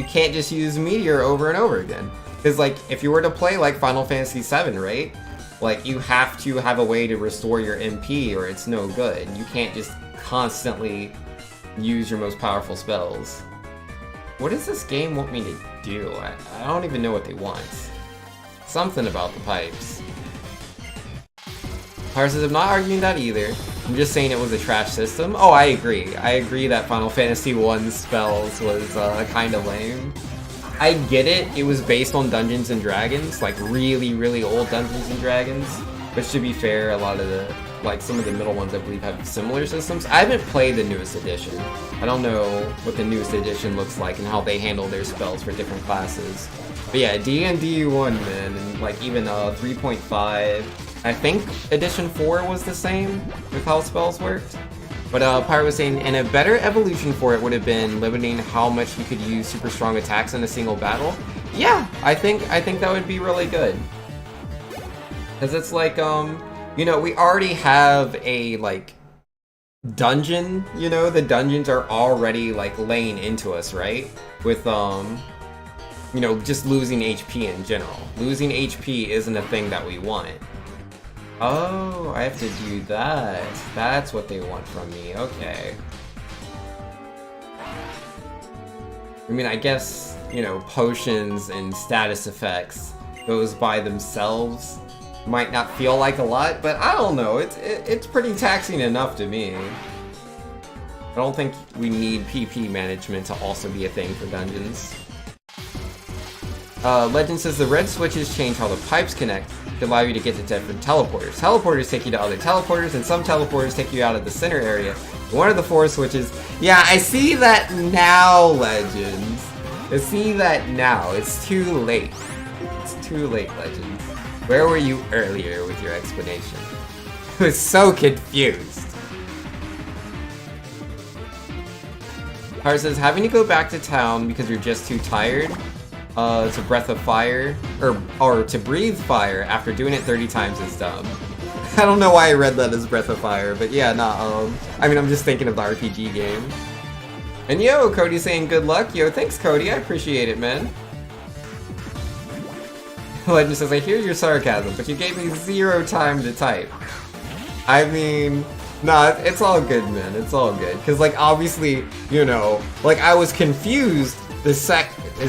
use Meteor over and over again. Because, like, if you were to play, like, Final Fantasy VII, right? Like, you have to have a way to restore your MP or it's no good. You can't just constantly use your most powerful spells. What does this game want me to do? I don't even know what they want. Something about the pipes. Pyro says, I'm not arguing that either. I'm just saying it was a trash system. Oh, I agree. I agree that Final Fantasy 1's spells was kind of lame. I get it. It was based on Dungeons and Dragons, like really, really old Dungeons and Dragons. Which, to be fair, a lot of the, like, some of the middle ones I believe have similar systems. I haven't played the newest edition. I don't know what the newest edition looks like and how they handle their spells for different classes. But yeah, D&D 1, man, and like even 3.5. I think Edition 4 was the same with how spells worked. But Pyro was saying, and a better evolution for it would have been limiting how much you could use super strong attacks in a single battle. Yeah, I think that would be really good. Because it's like, you know, we already have a, like, dungeon, you know? The dungeons are already, like, laying into us, right? With, you know, just losing HP in general. Losing HP isn't a thing that we want. Oh, I have to do that. That's what they want from me. Okay. I mean, I guess, you know, potions and status effects, those by themselves might not feel like a lot, but I don't know. It's pretty taxing enough to me. I don't think we need PP management to also be a thing for dungeons. Legend says the red switches change how the pipes connect to allow you to get to different teleporters. Teleporters take you to other teleporters, and some teleporters take you out of the center area. One of the four switches... Yeah, I see that now, Legends. I see that now. It's too late. It's too late, Legends. Where were you earlier with your explanation? I was so confused. Pyro says, having to go back to town because you're just too tired to breath of fire, or to breathe fire after doing it 30 times is dumb. I don't know why I read that as breath of fire, but yeah, nah, I mean, I'm just thinking of the RPG game. And yo, Cody's saying good luck. Yo, thanks, Cody. I appreciate it, man. Legend says, I hear your sarcasm, but you gave me 0 time to type. I mean, nah, it's all good, man. It's all good. Because, like, obviously, you know, like, I was confused as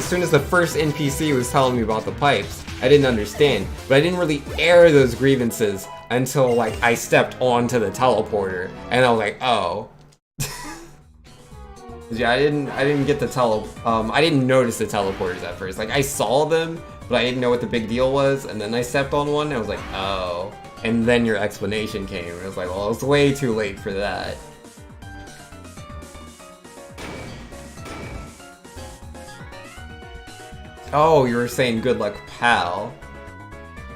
soon as the first NPC was telling me about the pipes. I didn't understand, but I didn't really air those grievances until, like, I stepped onto the teleporter, and I was like, oh. Yeah, I didn't get the I didn't notice the teleporters at first. Like, I saw them, but I didn't know what the big deal was, and then I stepped on one, and I was like, oh. And then your explanation came, and I was like, well, it's way too late for that. Oh, you were saying good luck, pal.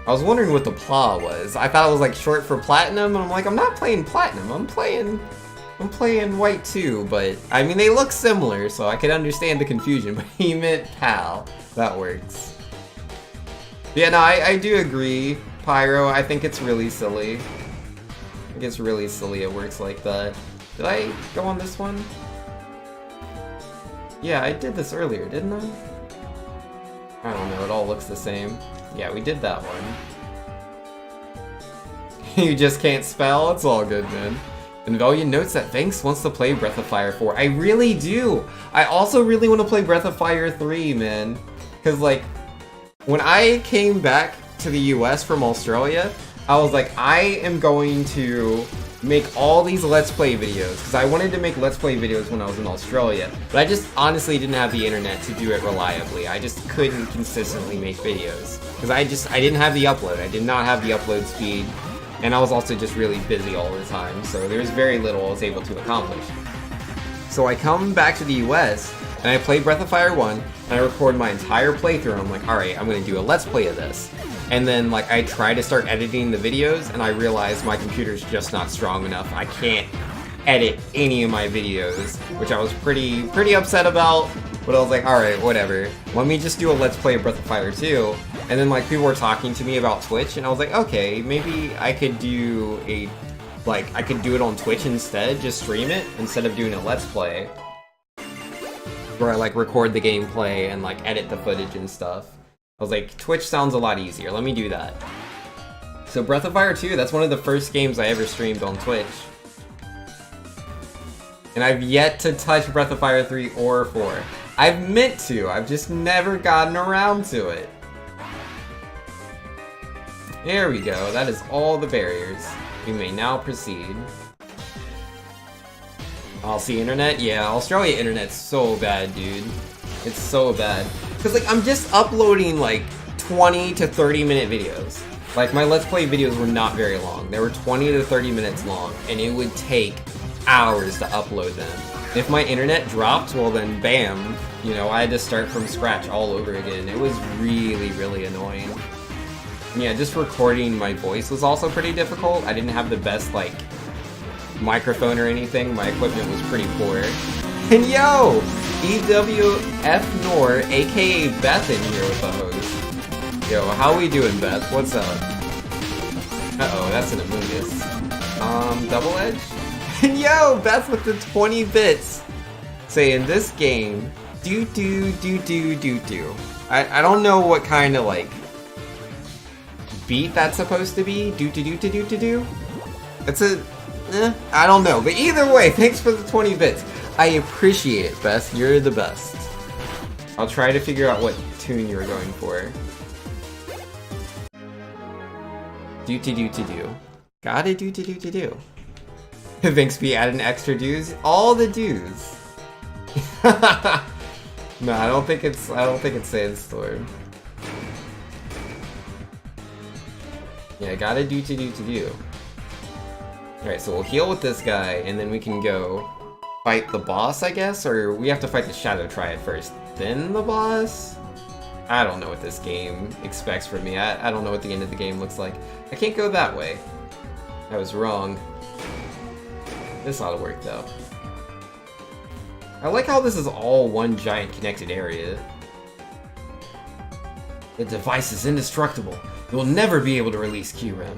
I was wondering what the pla was. I thought it was like short for platinum, and I'm like, I'm not playing platinum, I'm playing white too, but I mean, they look similar, so I could understand the confusion, but he meant pal. That works. Yeah, no, I do agree, Pyro. I think it's really silly. I think it's really silly it works like that. Did I go on this one? Yeah, I did this earlier, didn't I? I don't know, it all looks the same. Yeah, we did that one. You just can't spell? It's all good, man. And Valiant notes that Vanks wants to play Breath of Fire 4. I really do! I also really want to play Breath of Fire 3, man. Because, like, when I came back to the US from Australia, I was like, I am going to make all these Let's Play videos. Because I wanted to make Let's Play videos when I was in Australia. But I just honestly didn't have the internet to do it reliably. I just couldn't consistently make videos. Because I didn't have the upload. I did not have the upload speed. And I was also just really busy all the time, so there's very little I was able to accomplish. So I come back to the US, and I play Breath of Fire 1, and I record my entire playthrough, and I'm like, alright, I'm gonna do a Let's Play of this. And then, like, I try to start editing the videos, and I realize my computer's just not strong enough. I can't edit any of my videos, which I was pretty upset about, but I was like, alright, whatever. Let me just do a Let's Play of Breath of Fire 2. And then, like, people were talking to me about Twitch, and I was like, okay, maybe I could do I could do it on Twitch instead, just stream it, instead of doing a Let's Play. Where I, like, record the gameplay and, like, edit the footage and stuff. I was like, Twitch sounds a lot easier, let me do that. So Breath of Fire 2, that's one of the first games I ever streamed on Twitch. And I've yet to touch Breath of Fire 3 or 4. I've meant to, I've just never gotten around to it. There we go, that is all the barriers. We may now proceed. Aussie internet? Yeah, Australia internet's so bad, dude. It's so bad. Cause like, I'm just uploading like 20 to 30 minute videos. Like, my Let's Play videos were not very long. They were 20 to 30 minutes long, and it would take hours to upload them. If my internet dropped, well then bam, you know, I had to start from scratch all over again. It was really, really annoying. Yeah, just recording my voice was also pretty difficult. I didn't have the best, like, microphone or anything. My equipment was pretty poor. And yo! EWF Nor, aka Beth, in here with the host. Yo, how we doing, Beth? What's up? Uh-oh, that's an Amoongus. Double Edge? And yo, Beth with the 20 bits! Saying this game, do. I don't know what kind of, like, beat that's supposed to be. Do. It's a... I don't know. But either way, thanks for the 20 bits. I appreciate it, Beth. You're the best. I'll try to figure out what tune you were going for. Do. Gotta do. Vinxby added extra dues. All the dues. No, I don't think it's Sandstorm. Yeah, gotta do. Alright, so we'll heal with this guy, and then we can go fight the boss, I guess? Or we have to fight the Shadow Triad first, then the boss? I don't know what this game expects from me. I don't know what the end of the game looks like. I can't go that way. I was wrong. This ought to work, though. I like how this is all one giant connected area. The device is indestructible. You will never be able to release QREM.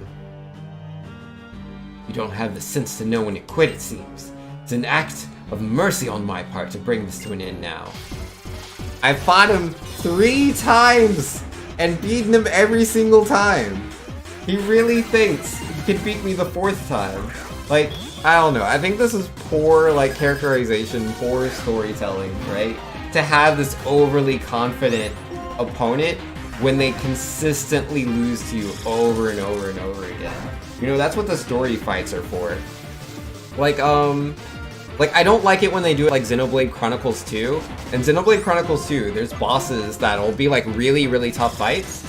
You don't have the sense to know when to quit, it seems. It's an act of mercy on my part to bring this to an end now. I fought him 3 times and beaten him every single time. He really thinks he can beat me the 4th time. Like, I don't know. I think this is poor, like, characterization, poor storytelling, right? To have this overly confident opponent when they consistently lose to you over and over and over again. You know, that's what the story fights are for. Like, I don't like it when they do it like Xenoblade Chronicles 2. In Xenoblade Chronicles 2, there's bosses that'll be like really, really tough fights.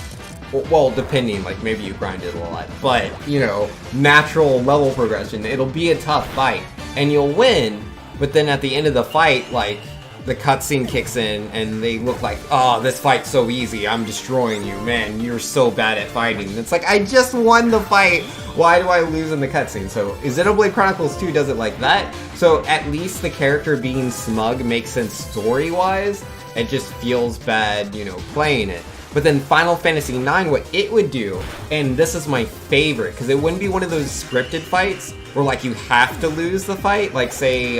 Well, depending, like maybe you grind it a lot. But, you know, natural level progression, it'll be a tough fight. And you'll win, but then at the end of the fight, like, the cutscene kicks in and they look like, oh, this fight's so easy, I'm destroying you, man, you're so bad at fighting. And it's like, I just won the fight, why do I lose in the cutscene? So Xenoblade Chronicles 2 does it like that, so at least the character being smug makes sense story-wise, it just feels bad, you know, playing it. But then Final Fantasy IX, what it would do, and this is my favorite, because it wouldn't be one of those scripted fights where like you have to lose the fight, like say,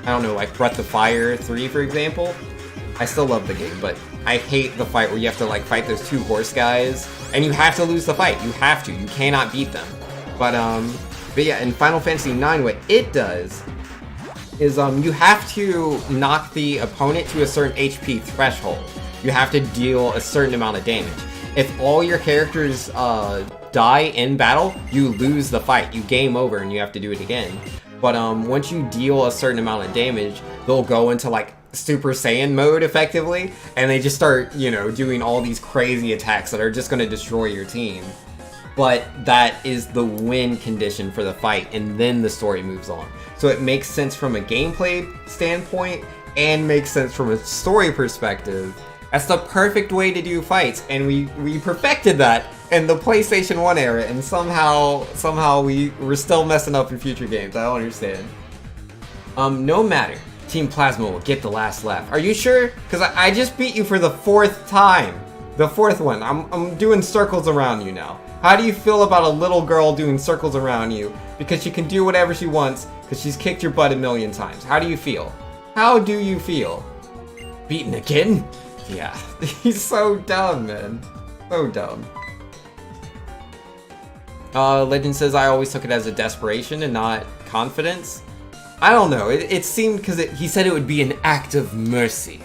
I don't know, like Breath of Fire 3, for example. I still love the game, but I hate the fight where you have to like fight those 2 horse guys, and you have to lose the fight. You have to. You cannot beat them. But yeah, in Final Fantasy IX, what it does is you have to knock the opponent to a certain HP threshold. You have to deal a certain amount of damage. If all your characters die in battle, you lose the fight. You game over and you have to do it again. But once you deal a certain amount of damage, they'll go into like Super Saiyan mode effectively, and they just start, you know, doing all these crazy attacks that are just going to destroy your team. But that is the win condition for the fight, and then the story moves on. So it makes sense from a gameplay standpoint, and makes sense from a story perspective. That's the perfect way to do fights, and we perfected that in the PlayStation 1 era, and somehow we're still messing up in future games. I don't understand. No matter. Team Plasma will get the last laugh. Are you sure? Because I just beat you for the 4th time. The 4th one. I'm doing circles around you now. How do you feel about a little girl doing circles around you? Because she can do whatever she wants, because she's kicked your butt a million times. How do you feel? How do you feel? Beaten again? Yeah. He's so dumb, man. So dumb. Legend says I always took it as a desperation and not confidence. I don't know. It seemed because he said it would be an act of mercy.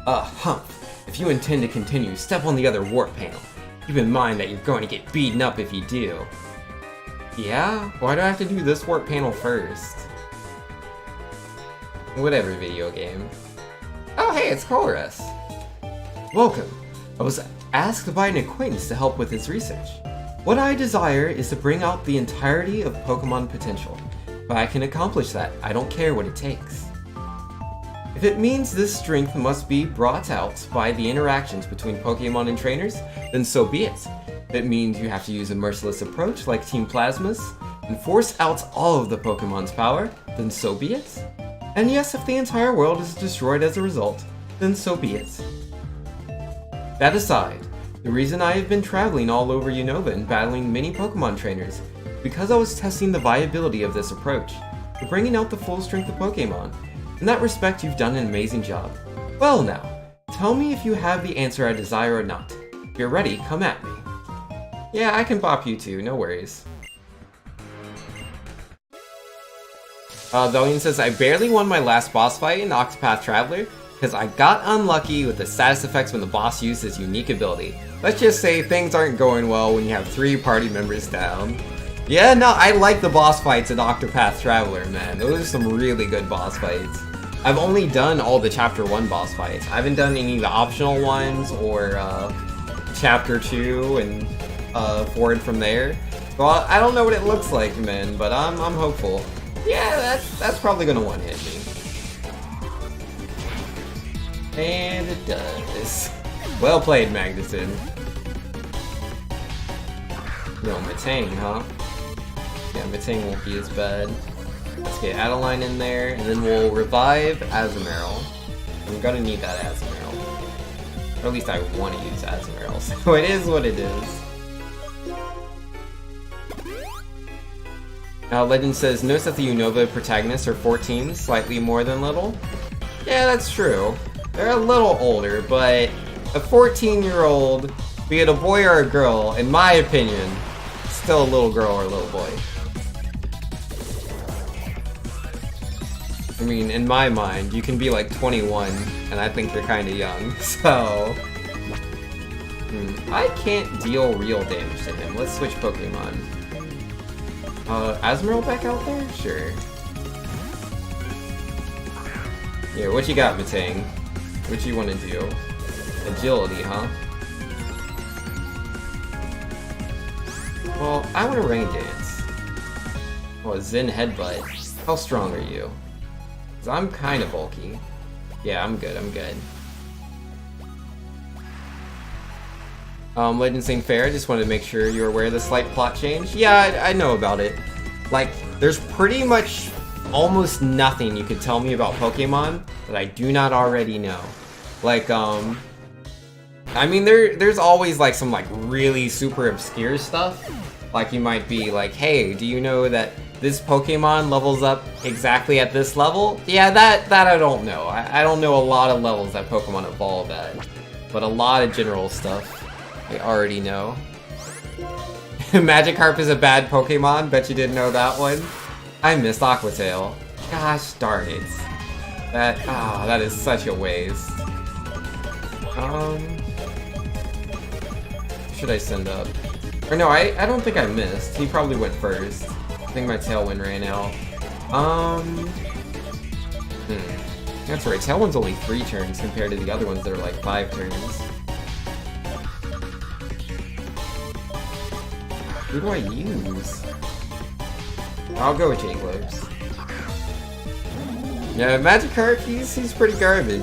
Humph. If you intend to continue, step on the other warp panel. Keep in mind that you're going to get beaten up if you do. Yeah? Why do I have to do this warp panel first? Whatever, video game. Oh, hey, it's Chorus. Welcome. I was asked by an acquaintance to help with his research. What I desire is to bring out the entirety of Pokemon potential. If I can accomplish that, I don't care what it takes. If it means this strength must be brought out by the interactions between Pokemon and trainers, then so be it. If it means you have to use a merciless approach like Team Plasma's, and force out all of the Pokemon's power, then so be it. And yes, if the entire world is destroyed as a result, then so be it. That aside, the reason I have been traveling all over Unova and battling many Pokemon trainers is because I was testing the viability of this approach, to bringing out the full strength of Pokemon. In that respect, you've done an amazing job. Well now, tell me if you have the answer I desire or not. If you're ready, come at me. Yeah, I can bop you too, no worries. Valiant says, I barely won my last boss fight in Octopath Traveler, because I got unlucky with the status effects when the boss used his unique ability. Let's just say things aren't going well when you have 3 party members down. Yeah, no, I like the boss fights in Octopath Traveler, man. Those are some really good boss fights. I've only done all the Chapter 1 boss fights. I haven't done any of the optional ones or Chapter 2 and forward from there. Well, I don't know what it looks like, man, but I'm hopeful. Yeah, that's probably gonna one-hit me. And it does. Well played, Magnuson. No, Matang, huh? Yeah, Matang won't be as bad. Let's get Adeline in there, and then we'll revive Azumarill. I'm gonna need that Azumarill. Or at least I want to use Azumarill, so it is what it is. Legend says, notice that the Unova protagonists are 14, slightly more than little. Yeah, that's true. They're a little older, but a 14-year-old, be it a boy or a girl, in my opinion, still a little girl or a little boy. I mean, in my mind, you can be like 21, and I think you're kinda young, so... I can't deal real damage to him. Let's switch Pokemon. Azumarill back out there? Sure. Yeah, what you got, Matang? What you wanna do? Agility, huh? Well, I wanna Rain Dance. Oh, Zen Headbutt. How strong are you? Cause I'm kinda bulky. Yeah, I'm good, I'm good. Legend St. Fair, I just wanted to make sure you're aware of the slight plot change. Yeah, I know about it. Like, there's pretty much almost nothing you could tell me about Pokemon that I do not already know. Like, I mean, there's always, like, some, like, really super obscure stuff. Like, you might be like, hey, do you know that this Pokemon levels up exactly at this level? Yeah, that I don't know. I don't know a lot of levels that Pokemon evolve at. But a lot of general stuff I already know. Magikarp is a bad Pokemon. Bet you didn't know that one. I missed Aquatail. Gosh darn it. That is such a waste. Should I send up? Or no, I don't think I missed. He probably went first. I think my Tailwind ran out. That's right, Tailwind's only 3 turns compared to the other ones that are like 5 turns. Who do I use? I'll go with Jacobs. Yeah, Magikarp, he's pretty garbage.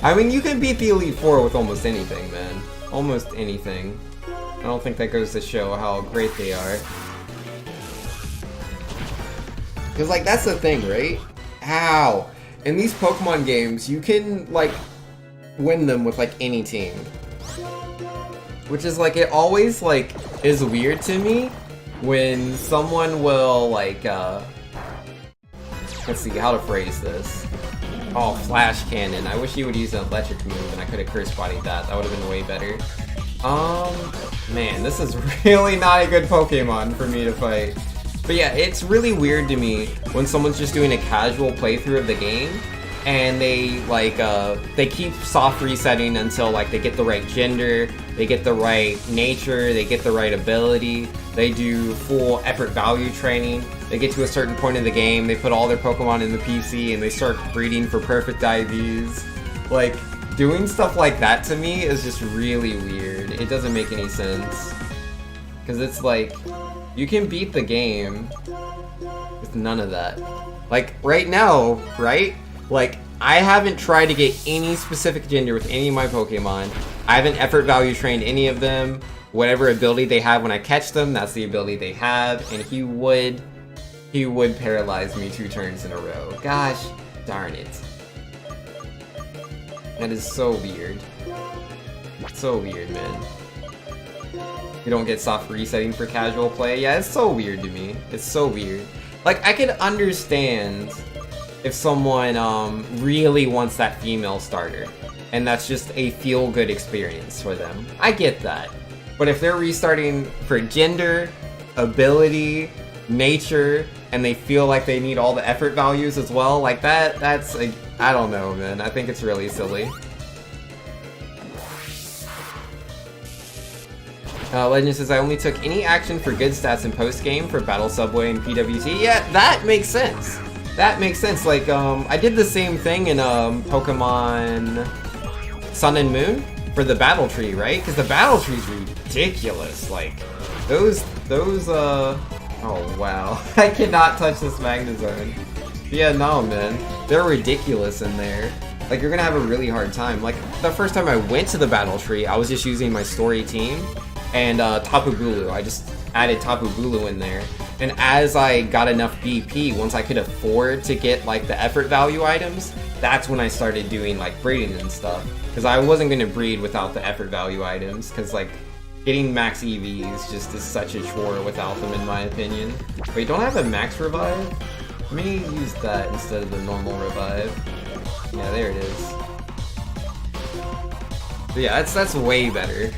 I mean, you can beat the Elite Four with almost anything, man. Almost anything. I don't think that goes to show how great they are. Because, like, that's the thing, right? How? In these Pokemon games, you can, like, win them with, like, any team. Which is, like, it always, like, is weird to me when someone will, like, let's see how to phrase this. Oh, Flash Cannon. I wish you would use an electric move and I could have curse bodied that. That would have been way better. Man, this is really not a good Pokemon for me to fight. But yeah, it's really weird to me when someone's just doing a casual playthrough of the game and they like they keep soft resetting until like they get the right gender, they get the right nature, they get the right ability, they do full effort value training, they get to a certain point in the game, they put all their Pokemon in the PC and they start breeding for perfect IVs. Like, doing stuff like that to me is just really weird. It doesn't make any sense. Because it's like, you can beat the game with none of that. Like, right now, right? Like, I haven't tried to get any specific gender with any of my Pokemon. I haven't effort value trained any of them. Whatever ability they have when I catch them, that's the ability they have. And he would paralyze me 2 turns in a row. Gosh darn it. That is so weird. So weird, man. You don't get soft resetting for casual play? Yeah, it's so weird to me. It's so weird. Like, I could understand if someone really wants that female starter, and that's just a feel-good experience for them. I get that. But if they're restarting for gender, ability, nature, and they feel like they need all the effort values as well, like that's like, I don't know, man. I think it's really silly. Legend says, I only took any action for good stats in post-game for Battle Subway and PWT. Yeah, that makes sense. That makes sense. Like, I did the same thing in Pokemon Sun and Moon for the Battle Tree, right? Because the Battle Tree's ridiculous. Like, those, oh wow. I cannot touch this Magnezone. Yeah, no, man. They're ridiculous in there. Like, you're gonna have a really hard time. Like, the first time I went to the Battle Tree, I was just using my story team and Tapu Bulu. I just added Tapu Bulu in there. And as I got enough BP, once I could afford to get, like, the effort value items, that's when I started doing, like, breeding and stuff. Because I wasn't gonna breed without the effort value items, because, like, getting max EVs just is such a chore without them, in my opinion. Wait, don't I have a max revive? Let me use that instead of the normal revive. Yeah, there it is. But yeah, that's way better.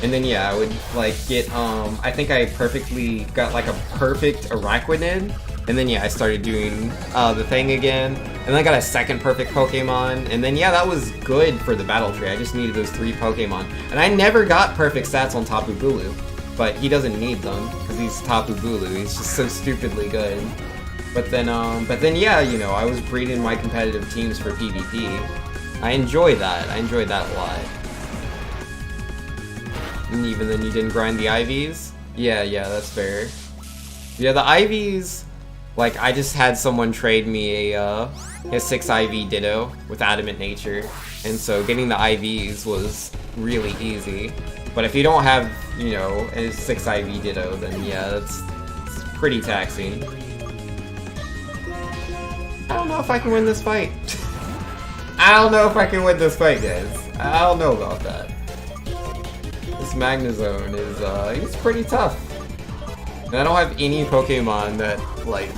And then yeah, I would like get I think I perfectly got like a perfect Araquanid. And then yeah, I started doing the thing again. And then I got a second perfect Pokemon. And then yeah, that was good for the Battle Tree. I just needed those 3 Pokemon. And I never got perfect stats on Tapu Bulu. But he doesn't need them, because he's Tapu Bulu. He's just so stupidly good. But then yeah, you know, I was breeding my competitive teams for PvP. I enjoy that. I enjoyed that a lot. And even then you didn't grind the IVs? Yeah, that's fair. Yeah, the IVs, like, I just had someone trade me a 6 IV Ditto with Adamant Nature, and so getting the IVs was really easy. But if you don't have, you know, a 6 IV Ditto, then yeah, it's pretty taxing. I don't know if I can win this fight. I don't know if I can win this fight, guys. I don't know about that. This Magnezone is, he's pretty tough. And I don't have any Pokemon that, like,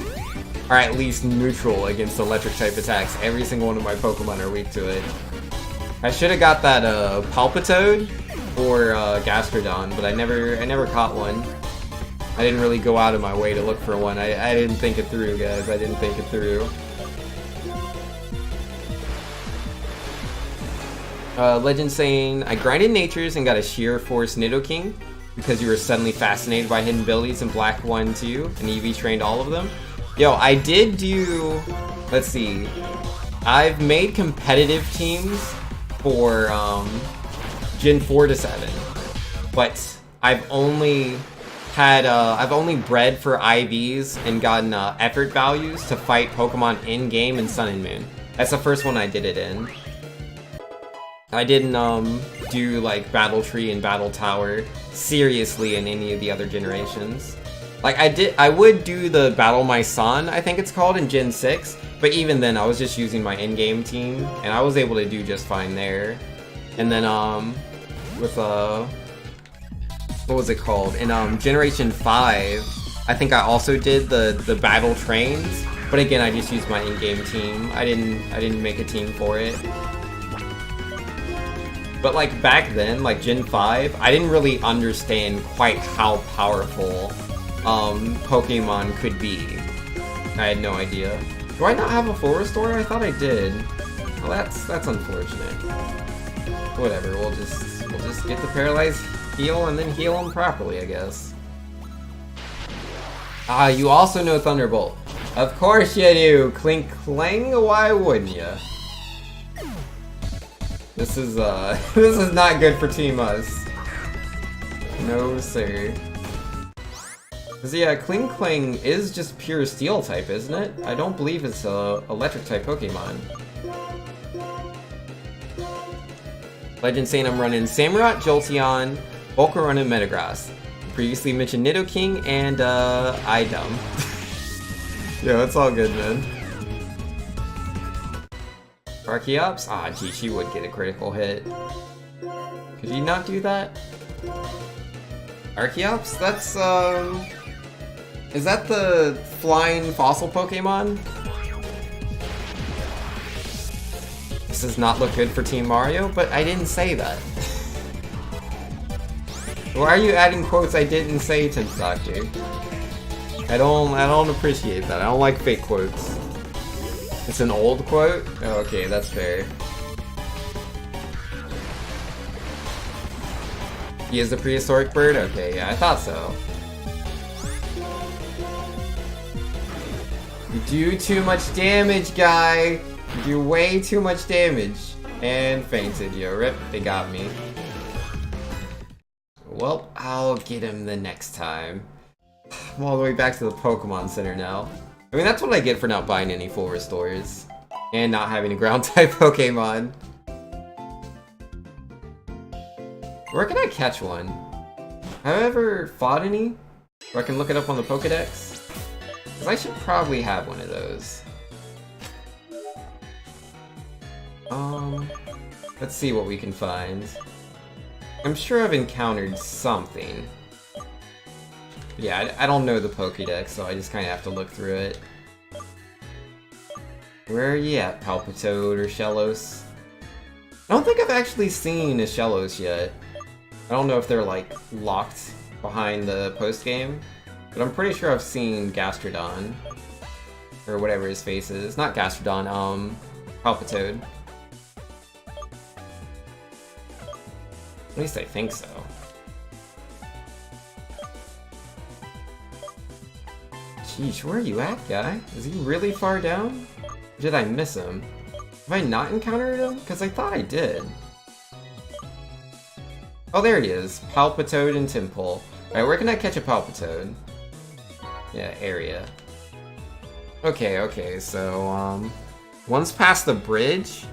are at least neutral against electric type attacks. Every single one of my Pokemon are weak to it. I should have got that, Palpitoad or, Gastrodon, but I never caught one. I didn't really go out of my way to look for one. I didn't think it through, guys. I didn't think it through. Legend saying, I grinded natures and got a sheer force Nidoking because you were suddenly fascinated by hidden abilities in Black 1 2 and EV trained all of them. Yo, I did do, let's see, I've made competitive teams for Gen 4 to 7, but I've only bred for IVs and gotten effort values to fight Pokemon in-game in Sun and Moon. That's the first one I did it in. I didn't do like Battle Tree and Battle Tower seriously in any of the other generations. Like I would do the Battle My Son, I think it's called, in Gen 6, but even then I was just using my in-game team and I was able to do just fine there. And then with what was it called? In Generation 5, I think I also did the Battle Trains, but again I just used my in-game team. I didn't make a team for it. But like back then, like Gen 5, I didn't really understand quite how powerful Pokemon could be. I had no idea. Do I not have a full restore? I thought I did. Well, that's unfortunate. Whatever, we'll just get the paralyzed heal and then heal him properly, I guess. Ah, you also know Thunderbolt. Of course you do. Clink clang. Why wouldn't you? This is this is not good for Team Us. No sir. Cause yeah, Kling Kling is just pure Steel type, isn't it? I don't believe it's a Electric type Pokemon. Legend saying I'm running Samurott, Jolteon, Volcarona, and Metagross. Previously mentioned Nidoking and Idum. Yeah, it's all good, man. Archeops? Ah, gee, she would get a critical hit. Could you not do that? Archeops? That's, is that the flying fossil Pokemon? This does not look good for Team Mario, but I didn't say that. Why are you adding quotes I didn't say, Tim Doctor? I don't appreciate that. I don't like fake quotes. It's an old quote? Oh, okay, that's fair. He is a prehistoric bird? Okay, yeah, I thought so. You do too much damage, guy! You do way too much damage. And fainted, yo. Rip, they got me. Well, I'll get him the next time. I'm all the way back to the Pokemon Center now. I mean, that's what I get for not buying any full restores. And not having a ground-type Pokemon. Where can I catch one? Have I ever fought any? Or I can look it up on the Pokedex? Because I should probably have one of those. Let's see what we can find. I'm sure I've encountered something. Yeah, I don't know the Pokédex, so I just kind of have to look through it. Where are you at, Palpitoad or Shellos? I don't think I've actually seen a Shellos yet. I don't know if they're, like, locked behind the post-game, but I'm pretty sure I've seen Gastrodon. Or whatever his face is. Not Gastrodon, Palpitoad. At least I think so. Sheesh, where are you at, guy? Is he really far down? Or did I miss him? Have I not encountered him? Because I thought I did. Oh, there he is. Palpitoad and Tympole. Alright, where can I catch a Palpitoad? Yeah, area. Okay, so, one's past the bridge,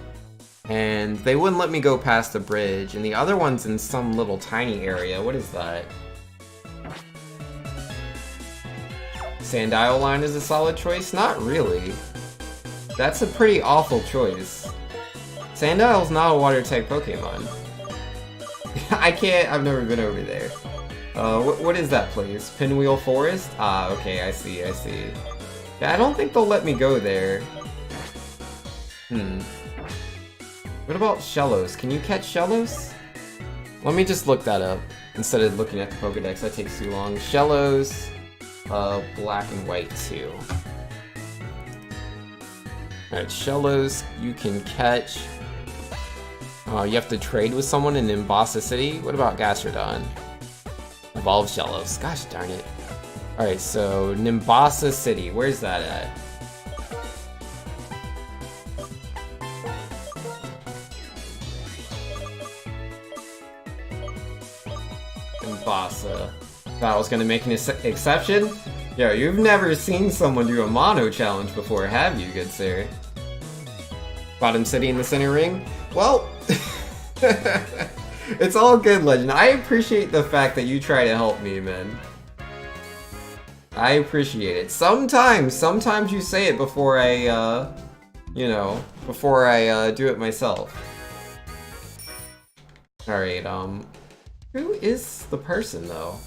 and they wouldn't let me go past the bridge, and the other one's in some little tiny area. What is that? Sandile line is a solid choice? Not really. That's a pretty awful choice. Sandile's not a water-type Pokemon. I've never been over there. What is that place? Pinwheel Forest? Ah, okay, I see. Yeah, I don't think they'll let me go there. What about Shellos? Can you catch Shellos? Let me just look that up. Instead of looking at the Pokedex, that takes too long. Shellos... black and white too. Alright, Shellos you can catch. You have to trade with someone in Nimbasa City? What about Gastrodon? Evolve Shellos. Gosh darn it. Alright, so Nimbasa City. Where's that at? Nimbasa. Thought I was gonna make an exception? Yo, you've never seen someone do a mono challenge before, have you, good sir? Bottom City in the center ring? Well, it's all good, Legend. I appreciate the fact that you try to help me, man. I appreciate it. Sometimes you say it before I, you know, before I do it myself. Alright, who is the person, though?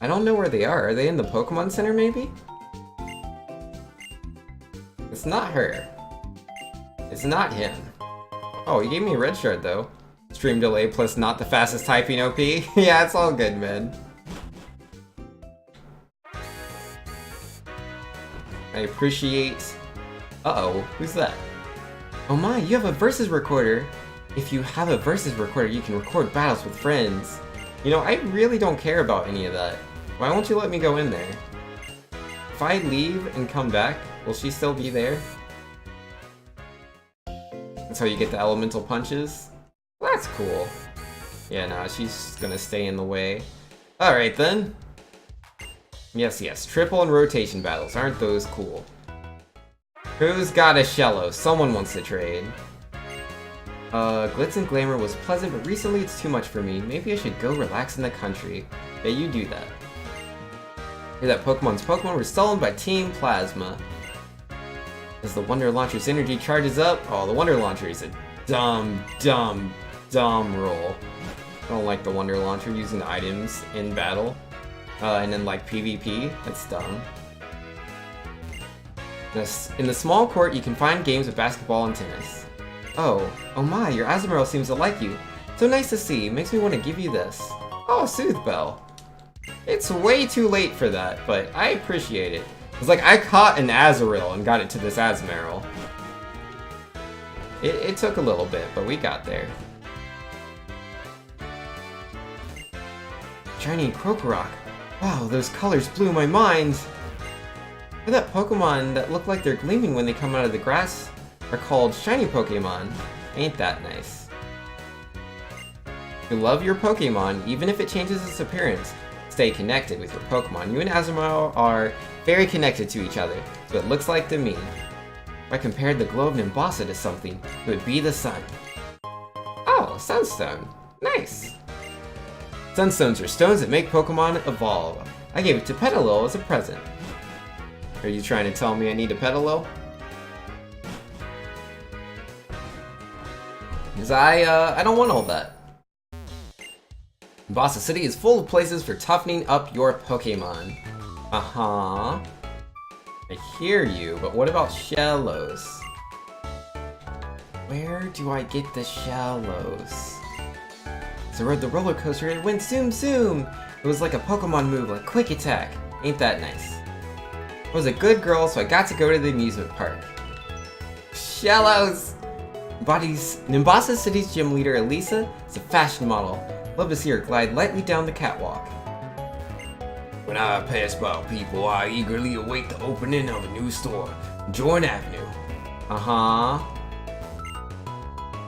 I don't know where they are. Are they in the Pokemon Center, maybe? It's not her. It's not him. Oh, he gave me a red shard, though. Stream delay plus not the fastest typing OP. Yeah, it's all good, man. I appreciate... Uh-oh, who's that? Oh my, you have a versus recorder. If you have a versus recorder, you can record battles with friends. You know, I really don't care about any of that. Why won't you let me go in there? If I leave and come back, will she still be there? That's how you get the elemental punches? Well, that's cool. Yeah, nah, she's gonna stay in the way. Alright then. Yes, triple and rotation battles. Aren't those cool? Who's got a Shello? Someone wants to trade. Glitz and Glamour was pleasant, but recently it's too much for me. Maybe I should go relax in the country. Yeah, you do that. Hear that Pokemon's Pokemon were stolen by Team Plasma. As the Wonder Launcher's energy charges up, oh, the Wonder Launcher is a dumb roll. I don't like the Wonder Launcher using items in battle. And then like PvP, that's dumb. In the small court, you can find games of basketball and tennis. Oh my, your Azumarill seems to like you. So nice to see, makes me want to give you this. Oh, Soothe Bell. It's way too late for that, but I appreciate it. It's like I caught an Azurill and got it to this Azumarill. It took a little bit, but we got there. Shiny Krokorok. Wow, those colors blew my mind. For that Pokemon that look like they're gleaming when they come out of the grass are called shiny Pokemon. Ain't that nice? You love your Pokemon, even if it changes its appearance. Stay connected with your Pokemon. You and Azumarill are very connected to each other, so it looks like to me. If I compared the glow of Nimbasa to something, it would be the sun. Oh, Sunstone. Nice. Sunstones are stones that make Pokemon evolve. I gave it to Petalil as a present. Are you trying to tell me I need a Petalil? Because I don't want all that. Nimbasa City is full of places for toughening up your Pokemon. Uh-huh. I hear you, but what about Shellos? Where do I get the Shellos? As I rode the roller coaster, it went zoom zoom! It was like a Pokemon move, like Quick Attack. Ain't that nice? I was a good girl, so I got to go to the amusement park. Shellos! Nimbasa City's gym leader, Elisa, is a fashion model. Love to see her glide lightly down the catwalk. When I pass by people, I eagerly await the opening of a new store. Jordan Avenue. Uh-huh.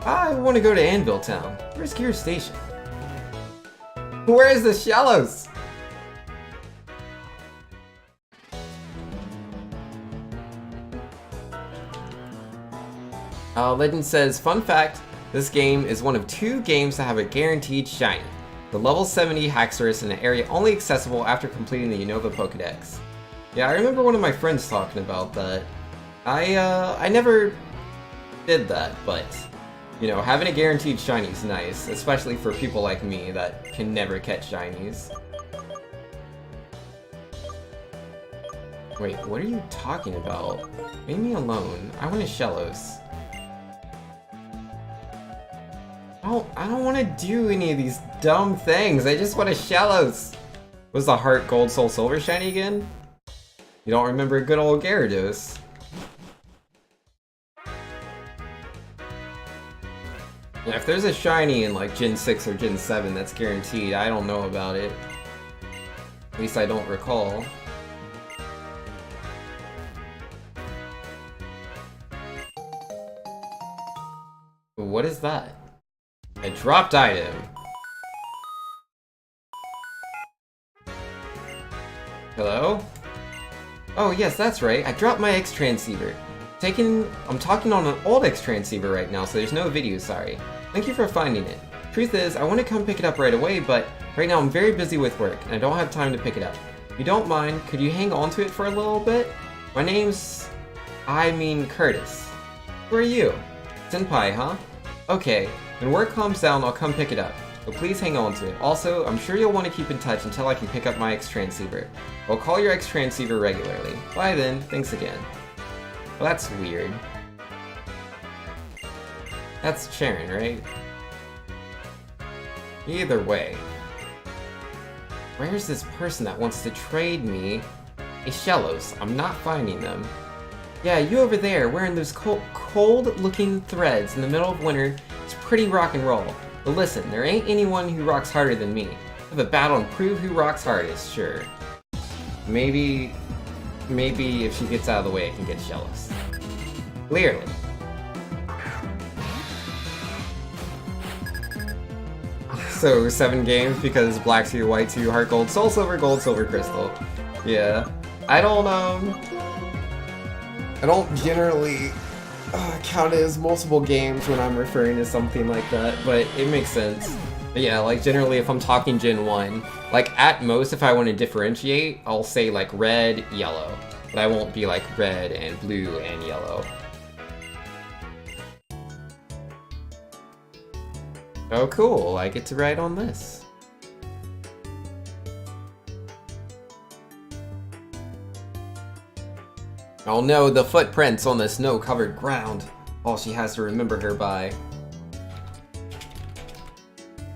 I want to go to Anvil Town. Where's Gear Station? Where's the Shellos? Legend says, fun fact, this game is one of 2 games to have a guaranteed shiny. The level 70 Haxorus in an area only accessible after completing the Unova Pokedex. Yeah, I remember one of my friends talking about that. I never did that, but, you know, having a guaranteed shiny is nice, especially for people like me that can never catch shinies. Wait, what are you talking about? Leave me alone. I want a Shellos. I don't want to do any of these dumb things. I just want a Shellos. Was the Heart Gold Soul Silver shiny again? You don't remember good old Gyarados. Yeah, if there's a shiny in like Gen 6 or Gen 7, that's guaranteed. I don't know about it. At least I don't recall. What is that? A dropped item. Hello? Oh yes, that's right. I dropped my X transceiver. I'm talking on an old X transceiver right now, so there's no video, sorry. Thank you for finding it. Truth is, I want to come pick it up right away, but right now I'm very busy with work, and I don't have time to pick it up. If you don't mind, could you hang on to it for a little bit? My name's... Curtis. Who are you? Senpai, huh? Okay, when work calms down, I'll come pick it up. So please hang on to it. Also, I'm sure you'll want to keep in touch until I can pick up my X transceiver. I'll call your X transceiver regularly. Bye then, thanks again. Well, that's weird. That's Sharon, right? Either way. Where's this person that wants to trade me a Shellos? I'm not finding them. Yeah, you over there, wearing those cold-looking threads in the middle of winter, is pretty rock and roll. But listen, there ain't anyone who rocks harder than me. Have a battle and prove who rocks hardest, sure. Maybe if she gets out of the way, I can get Shellos. Clearly. So, 7 games because Black 2, White 2, Heart Gold, Soul Silver, Gold, Silver, Crystal. Yeah. I don't generally count it as multiple games when I'm referring to something like that, but it makes sense. But yeah, like generally if I'm talking Gen 1, like at most if I want to differentiate, I'll say like red, yellow. But I won't be like red and blue and yellow. Oh cool, I get to ride on this. Oh no, the footprints on the snow-covered ground. All she has to remember her by.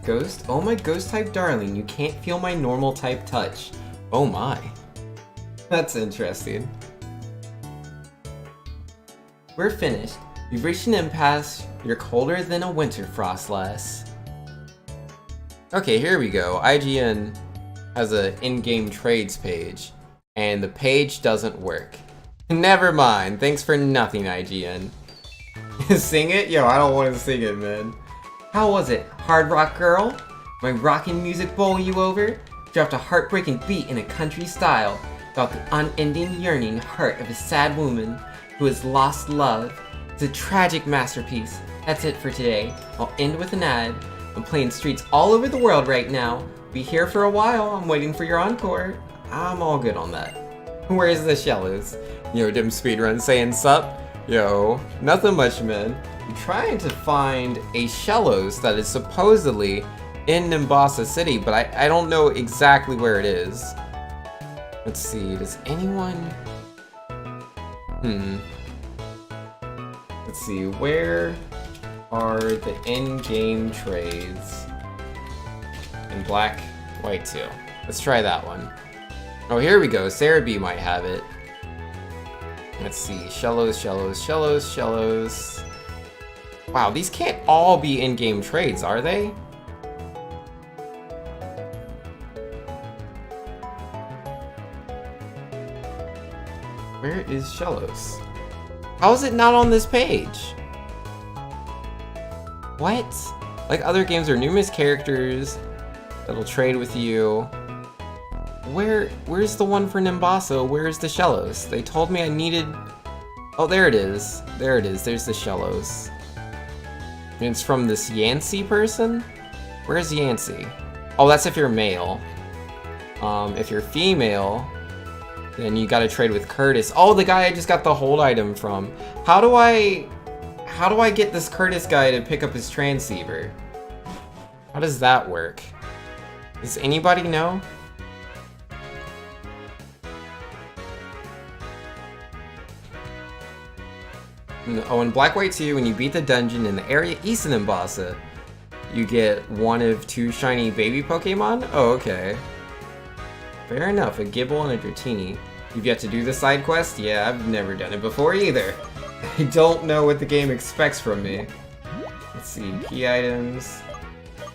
Ghost? Oh my ghost-type darling, you can't feel my normal-type touch. Oh my. That's interesting. We're finished. You've reached an impasse. You're colder than a winter frost lass. Okay, here we go. IGN has an in-game trades page, and the page doesn't work. Never mind. Thanks for nothing, IGN. Sing it? Yo, I don't want to sing it, man. How was it? Hard rock girl? My rockin' music bowl you over? Dropped a heartbreaking beat in a country style about the unending yearning heart of a sad woman who has lost love. It's a tragic masterpiece. That's it for today. I'll end with an ad. I'm playing streets all over the world right now. Be here for a while. I'm waiting for your encore. I'm all good on that. Where's the Shellos? Yo, dim speedrun saying sup? Yo, nothing much, man. I'm trying to find a Shellos that is supposedly in Nimbasa City, but I don't know exactly where it is. Let's see, does anyone... Let's see, where are the in-game trades in Black, White 2? Let's try that one. Oh, here we go. Sarah B might have it. Let's see. Shellos. Wow, these can't all be in-game trades, are they? Where is Shellos? How is it not on this page? What? Like other games are numerous characters that'll trade with you. Where's the one for Nimbasa? Where's the Shellos? They told me I needed... Oh, there it is. There it is. There's the Shellos. And it's from this Yancey person? Where's Yancey? Oh, that's if you're male. If you're female, then you gotta trade with Curtis. Oh, the guy I just got the hold item from. How do I get this Curtis guy to pick up his transceiver? How does that work? Does anybody know? Oh, in Black White 2, when you beat the dungeon in the area east of Nimbasa, you get one of 2 shiny baby Pokemon? Oh, okay. Fair enough, a Gible and a Dratini. You've yet to do the side quest? Yeah, I've never done it before either. I don't know what the game expects from me. Let's see, key items.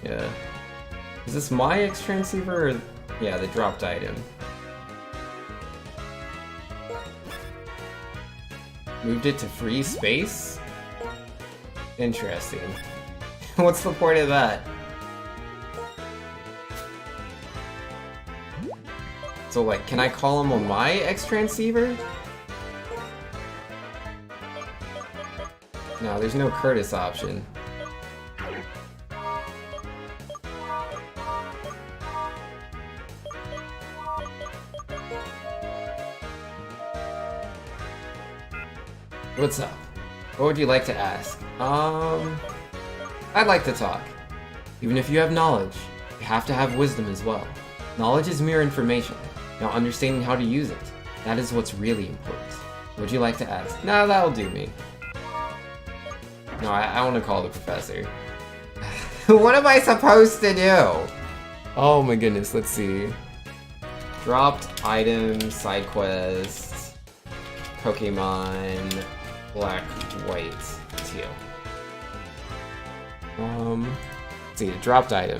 Yeah. Is this my X transceiver or... Yeah, the dropped item. Moved it to free space? Interesting. What's the point of that? So, like, can I call him on my X transceiver? No, there's no Curtis option. What's up? What would you like to ask? I'd like to talk. Even if you have knowledge, you have to have wisdom as well. Knowledge is mere information. Now understanding how to use it, that is what's really important. Would you like to ask? No, that'll do me. No, I want to call the professor. What am I supposed to do? Oh my goodness, let's see. Dropped items, side quests, Pokemon, black, white, teal. Let's see, dropped item.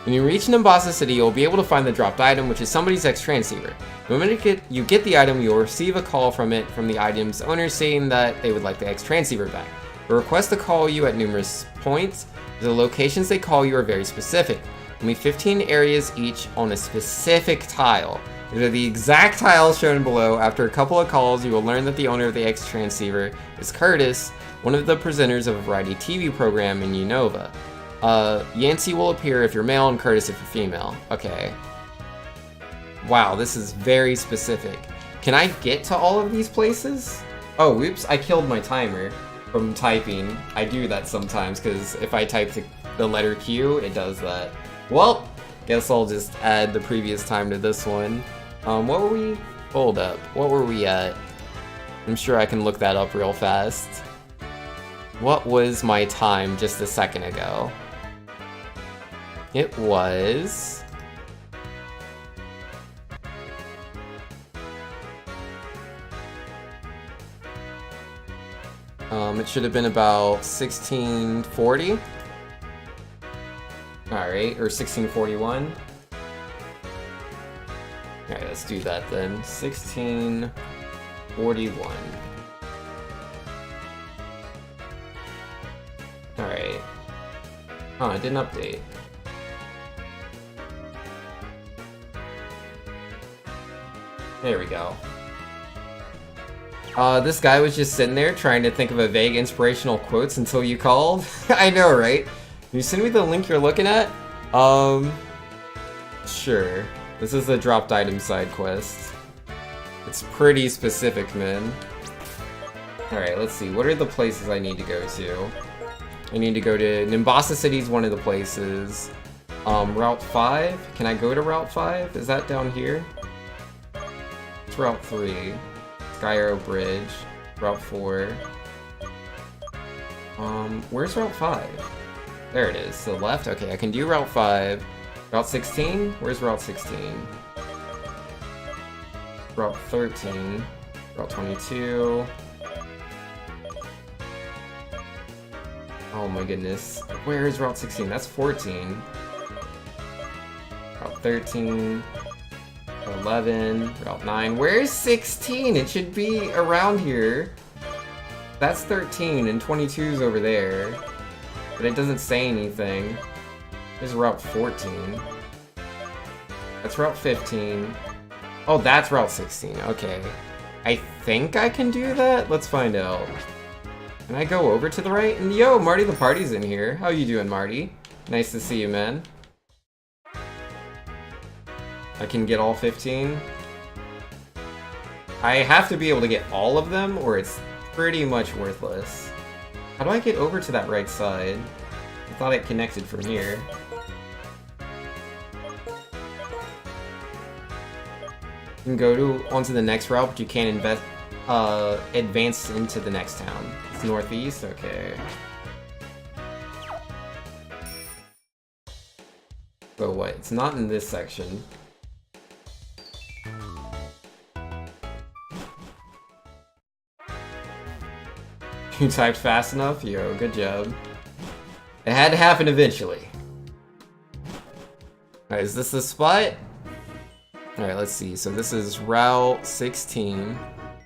When you reach Nimbasa City, you'll be able to find the dropped item, which is somebody's X transceiver. The moment you get the item, you'll receive a call from the item's owner saying that they would like the X transceiver back. A request to call you at numerous points. The locations they call you are very specific. Only 15 areas each on a specific tile. These are the exact tiles shown below. After a couple of calls, you will learn that the owner of the X transceiver is Curtis, one of the presenters of a variety TV program in Unova. Yancy will appear if you're male and Curtis if you're female. Okay. Wow, this is very specific. Can I get to all of these places? Oh, whoops, I killed my timer from typing. I do that sometimes, because if I type the letter Q, it does that. Well, guess I'll just add the previous time to this one. What were we? Hold up. What were we at? I'm sure I can look that up real fast. What was my time just a second ago? It was... it should have been about 1640. Alright, or 1641. Alright, let's do that then. 1641. Alright. Oh, it didn't update. There we go. This guy was just sitting there trying to think of a vague inspirational quotes until you called. I know, right? Can you send me the link you're looking at? Sure. This is the dropped item side quest. It's pretty specific, man. Alright, let's see. What are the places I need to go to? I need to go to... Nimbasa City's one of the places. Route 5? Can I go to Route 5? Is that down here? It's Route 3. Sky Arrow Bridge. Route 4. Where's Route 5? There it is. To the left? Okay, I can do Route 5. Route 16? Where's Route 16? Route 13. Route 22. Oh my goodness. Where is Route 16? That's 14. Route 13. 11. Route 9. Where's 16? It should be around here. That's 13 and 22's over there. But it doesn't say anything. There's Route 14. That's Route 15. Oh, that's Route 16. Okay. I think I can do that? Let's find out. Can I go over to the right? And yo, Marty the Party's in here. How you doing, Marty? Nice to see you, man. I can get all 15. I have to be able to get all of them, or it's pretty much worthless. How do I get over to that right side? I thought it connected from here. You can go onto the next route, but you can't advance into the next town. It's northeast? Okay. So what? It's not in this section. You typed fast enough? Yo, good job. It had to happen eventually. Alright, is this the spot? Alright, let's see. So this is Route 16.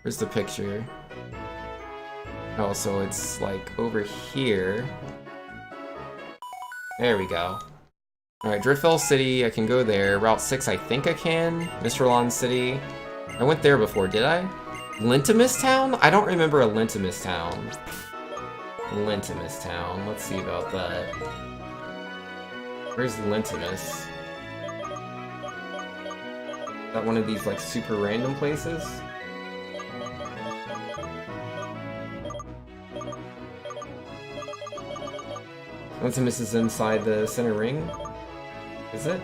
Where's the picture? Oh, so it's like over here. There we go. Alright, Driftville City, I can go there. Route 6, I think I can. Mr. Lawn City. I went there before, did I? Lentimus Town? I don't remember a Lentimus Town. Lentimus Town. Let's see about that. Where's Lentimus? Is that one of these, like, super random places? Lentimus is inside the center ring? Is it?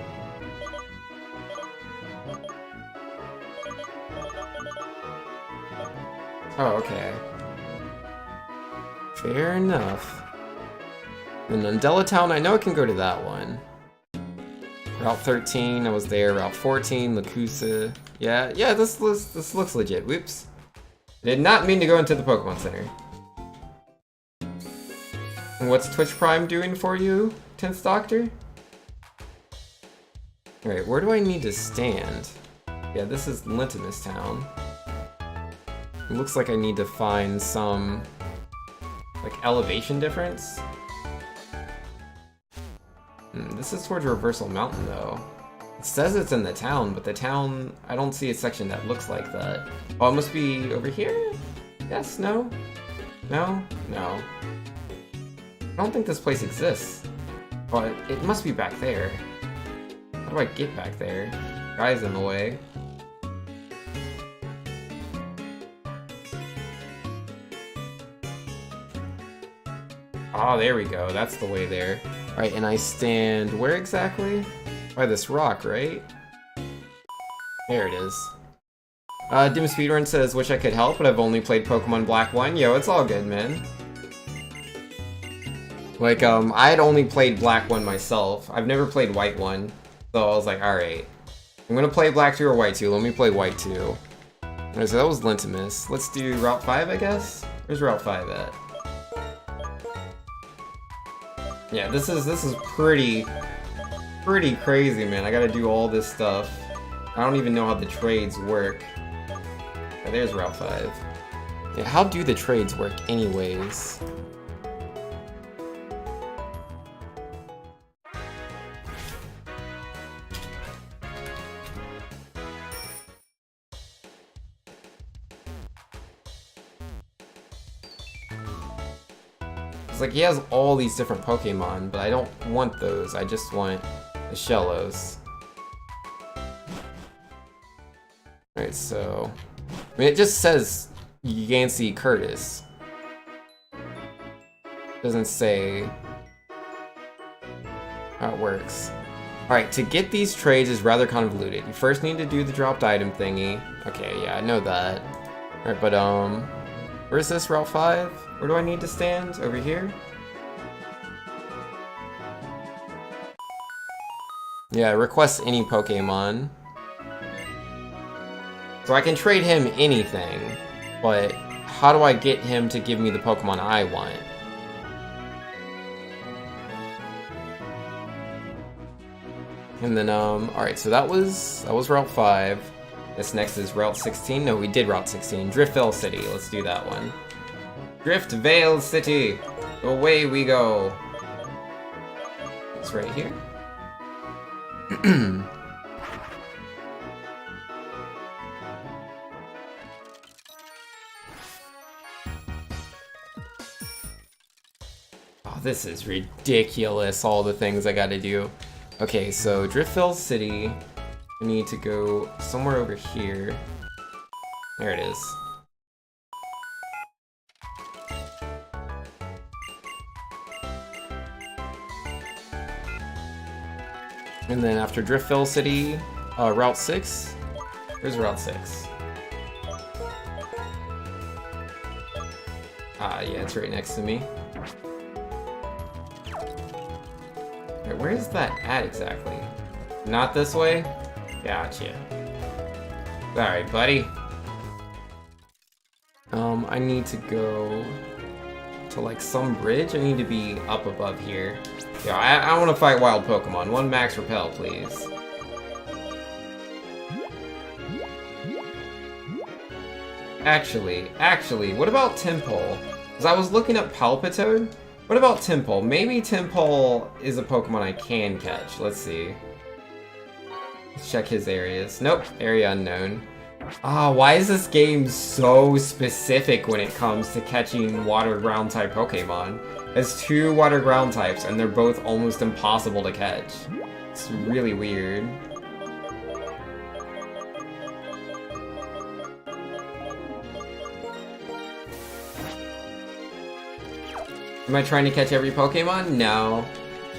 Oh, okay. Fair enough. And Undella Town, I know I can go to that one. Route 13, I was there. Route 14, Lakusa. Yeah, this looks legit. Whoops. I did not mean to go into the Pokemon Center. And what's Twitch Prime doing for you, 10th Doctor? Alright, where do I need to stand? Yeah, this is Lentimus Town. It looks like I need to find some, like, elevation difference. This is towards Reversal Mountain, though. It says it's in the town, but the town, I don't see a section that looks like that. Oh, it must be over here? Yes, no? No? No. I don't think this place exists. But it must be back there. How do I get back there? Guy's in the way. Oh, there we go. That's the way there. Alright, and I stand where exactly? By this rock, right? There it is. Dim Speedrun says, wish I could help, but I've only played Pokemon Black 1. Yo, it's all good, man. Like, I had only played Black 1 myself. I've never played White 1. So I was like, alright. I'm gonna play Black 2 or White 2. Let me play White 2. Alright, so that was Lentimus. Let's do Route 5, I guess? Where's Route 5 at? Yeah, this is pretty crazy, man. I gotta do all this stuff. I don't even know how the trades work. Oh, there's Route 5. Yeah, how do the trades work anyways? It's like he has all these different Pokemon, but I don't want those. I just want the Shellos. Alright, so... I mean, it just says Yancey Curtis. It doesn't say how it works. Alright, to get these trades is rather convoluted. You first need to do the dropped item thingy. Okay, yeah, I know that. Alright, but where's this Route 5? Where do I need to stand? Over here? Yeah, request any Pokemon. So I can trade him anything, but how do I get him to give me the Pokemon I want? And then, alright, so that was Route 5. This next is Route 16. No, we did Route 16. Driftvale City. Let's do that one. Driftvale City. Away we go. It's right here. Oh, this is ridiculous, all the things I gotta do. Okay, so Driftvale City. I need to go somewhere over here. There it is. And then after Driftvale City, Route 6. Where's Route 6? Ah, yeah, it's right next to me. Wait, where is that at exactly? Not this way? Gotcha. Alright, buddy. I need to go to like some bridge? I need to be up above here. Yeah, I want to fight wild Pokemon. One max repel, please. Actually, what about Tympole? Because I was looking up Palpitoad. What about Tympole? Maybe Tympole is a Pokemon I can catch. Let's see. Let's check his areas. Nope, area unknown. Ah, why is this game so specific when it comes to catching water ground type Pokemon? It has 2 water ground types and they're both almost impossible to catch. It's really weird. Am I trying to catch every Pokemon? No.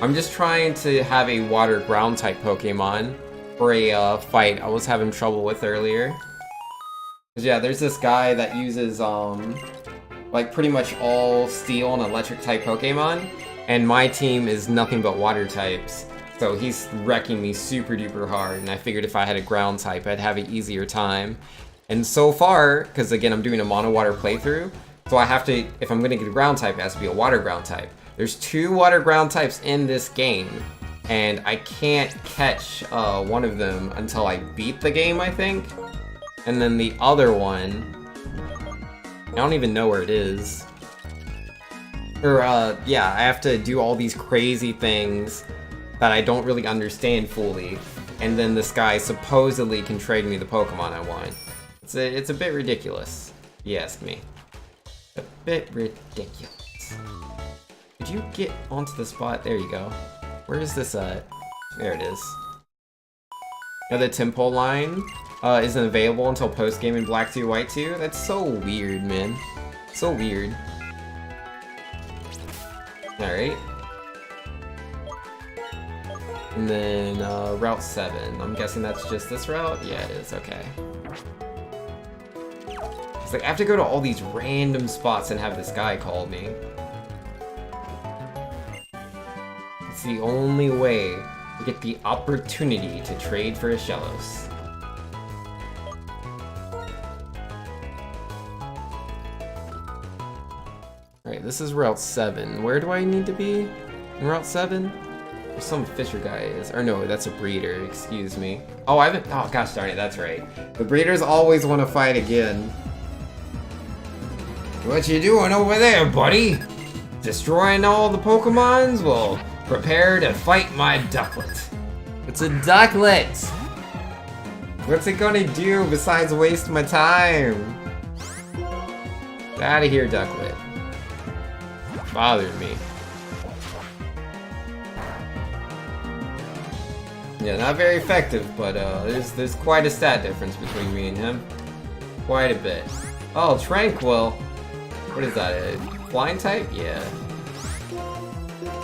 I'm just trying to have a water ground type Pokemon for a fight I was having trouble with earlier. Cause yeah, there's this guy that uses like pretty much all steel and electric type Pokemon, and my team is nothing but water types. So he's wrecking me super duper hard, and I figured if I had a ground type, I'd have an easier time. And so far, because again, I'm doing a mono water playthrough, so I have to, if I'm gonna get a ground type, it has to be a water ground type. There's 2 water ground types in this game, and I can't catch one of them until I beat the game, I think. And then the other one, I don't even know where it is. Or, yeah, I have to do all these crazy things that I don't really understand fully, and then this guy supposedly can trade me the Pokemon I want. It's a bit ridiculous, if you ask me. A bit ridiculous. Could you get onto the spot? There you go. Where is this at? There it is. Now the Tympole line isn't available until post-game in Black 2, White 2. That's so weird, man. So weird. Alright. And then Route 7. I'm guessing that's just this route? Yeah, it is. Okay. It's like I have to go to all these random spots and have this guy call me. It's the only way to get the opportunity to trade for a Shellos. Alright, this is Route 7. Where do I need to be in Route 7? There's some fisher guy is. Or no, that's a breeder, excuse me. Oh, I haven't. Oh, gosh darn it, that's right. The breeders always want to fight again. What you doing over there, buddy? Destroying all the Pokemons? Well, prepare to fight my Ducklet. It's a Ducklet! What's it gonna do besides waste my time? Get out of here, Ducklet. Bothered me. Yeah, not very effective, but there's quite a stat difference between me and him. Quite a bit. Oh, Tranquil. What is that, a flying type? Yeah.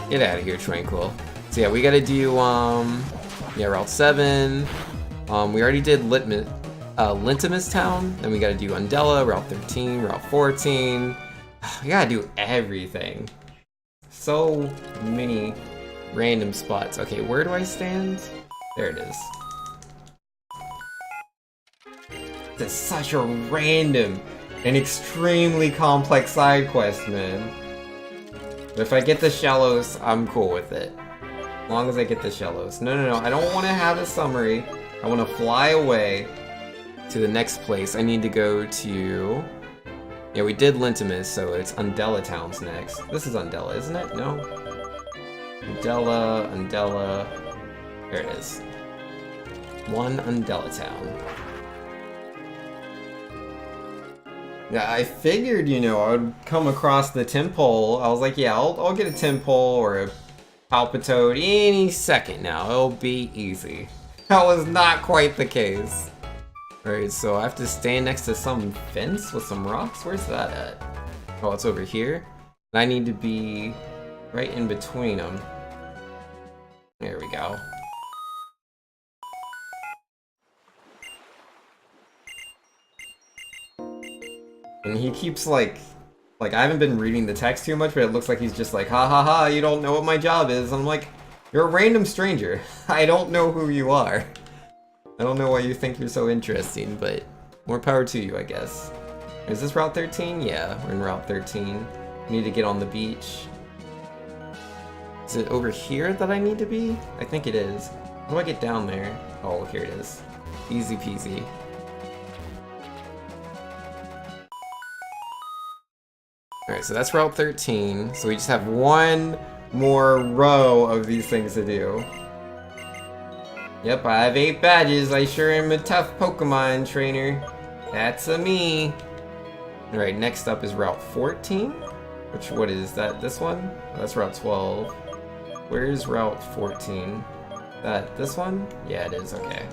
Get out of here, Tranquil. So yeah, we gotta do, yeah, Route 7. We already did Lintimus Town. Then we gotta do Undella, Route 13, Route 14. We gotta do everything. So many random spots. Okay, where do I stand? There it is. It's such a random and extremely complex side quest, man. But if I get the Shellos, I'm cool with it. As long as I get the Shellos. No, I don't want to have a summary. I want to fly away to the next place. I need to go to... Yeah, we did Lintimus, so it's Undella Town's next. This is Undella, isn't it? No? Undella... There it is. One Undella Town. Yeah, I figured, you know, I would come across the Tympole. I was like, yeah, I'll get a Tympole or a Palpitoad any second now. It'll be easy. That was not quite the case. Alright, so I have to stand next to some fence with some rocks? Where's that at? Oh, it's over here. And I need to be right in between them. There we go. And he keeps like I haven't been reading the text too much, but it looks like he's just like, ha ha ha, you don't know what my job is. And I'm like, you're a random stranger. I don't know who you are. I don't know why you think you're so interesting, but more power to you, I guess. Is this Route 13? Yeah, we're in Route 13. Need to get on the beach. Is it over here that I need to be? I think it is. How do I get down there? Oh, here it is. Easy peasy. Alright, so that's Route 13. So we just have one more row of these things to do. Yep, I have 8 badges. I sure am a tough Pokemon trainer. That's a me. Alright, next up is Route 14. What is that? This one? Oh, that's Route 12. Where's Route 14? This one? Yeah, it is. Okay.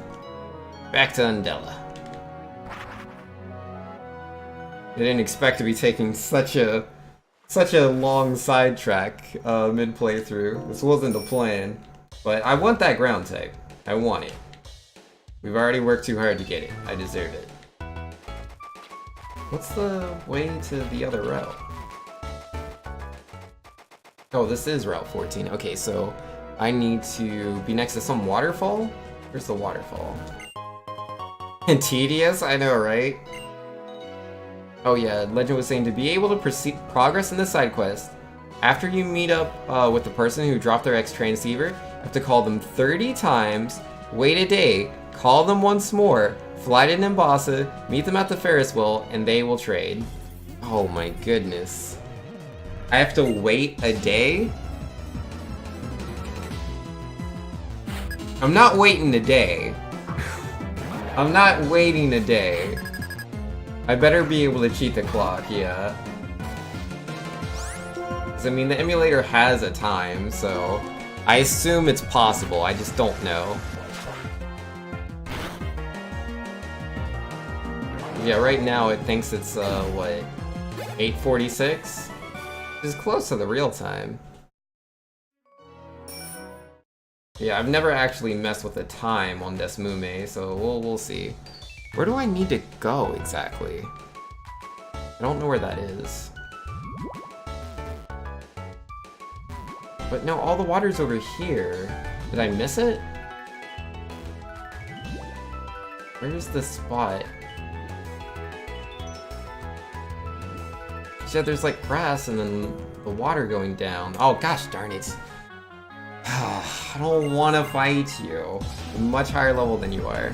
Back to Undella. I didn't expect to be taking such a long sidetrack mid playthrough. This wasn't the plan, but I want that ground type. I want it. We've already worked too hard to get it. I deserve it. What's the way to the other route? Oh, this is Route 14. Okay, so I need to be next to some waterfall? Where's the waterfall? And tedious? I know, right? Oh yeah, Legend was saying to be able to progress in the side quest, after you meet up with the person who dropped their X transceiver, you have to call them 30 times, wait a day, call them once more, fly to Nimbasa, meet them at the Ferris wheel, and they will trade. Oh my goodness. I have to wait a day? I'm not waiting a day. I'm not waiting a day. I better be able to cheat the clock, yeah. 'Cause I mean, the emulator has a time, so I assume it's possible, I just don't know. Yeah, right now it thinks it's, what, 8:46? Which is close to the real time. Yeah, I've never actually messed with the time on Desmume, so we'll see. Where do I need to go exactly? I don't know where that is. But no, all the water's over here. Did I miss it? Where's the spot? Yeah, there's like grass and then the water going down. Oh gosh darn it. I don't want to fight you. I'm much higher level than you are.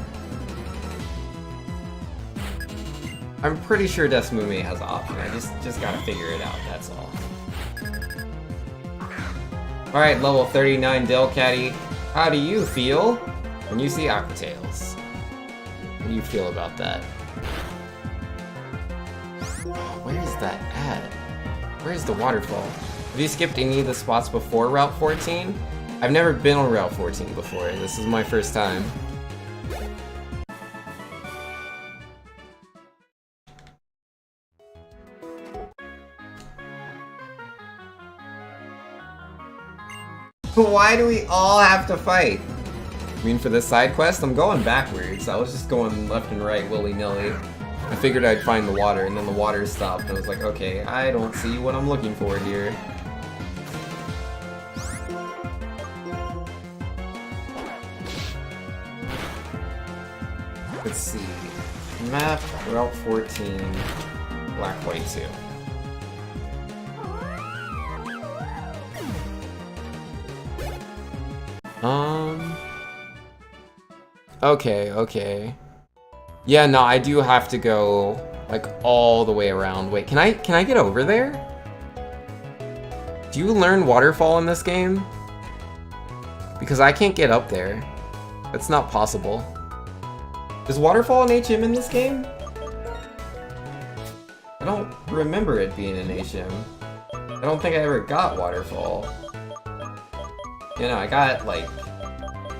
I'm pretty sure Desmume has an option. I just gotta figure it out, that's all. Alright, level 39 Delcatty. How do you feel when you see Aquatails? How do you feel about that? Where is that at? Where is the waterfall? Have you skipped any of the spots before Route 14? I've never been on Route 14 before. This is my first time. Why do we all have to fight? I mean, for this side quest, I'm going backwards. I was just going left and right willy-nilly. I figured I'd find the water, and then the water stopped, and I was like, okay, I don't see what I'm looking for here. Let's see. Map, Route 14, Black, White 2. Okay. Yeah, no, I do have to go, like, all the way around. Wait, can I get over there? Do you learn waterfall in this game? Because I can't get up there. That's not possible. Is waterfall an HM in this game? I don't remember it being an HM. I don't think I ever got waterfall. You know, I got, like...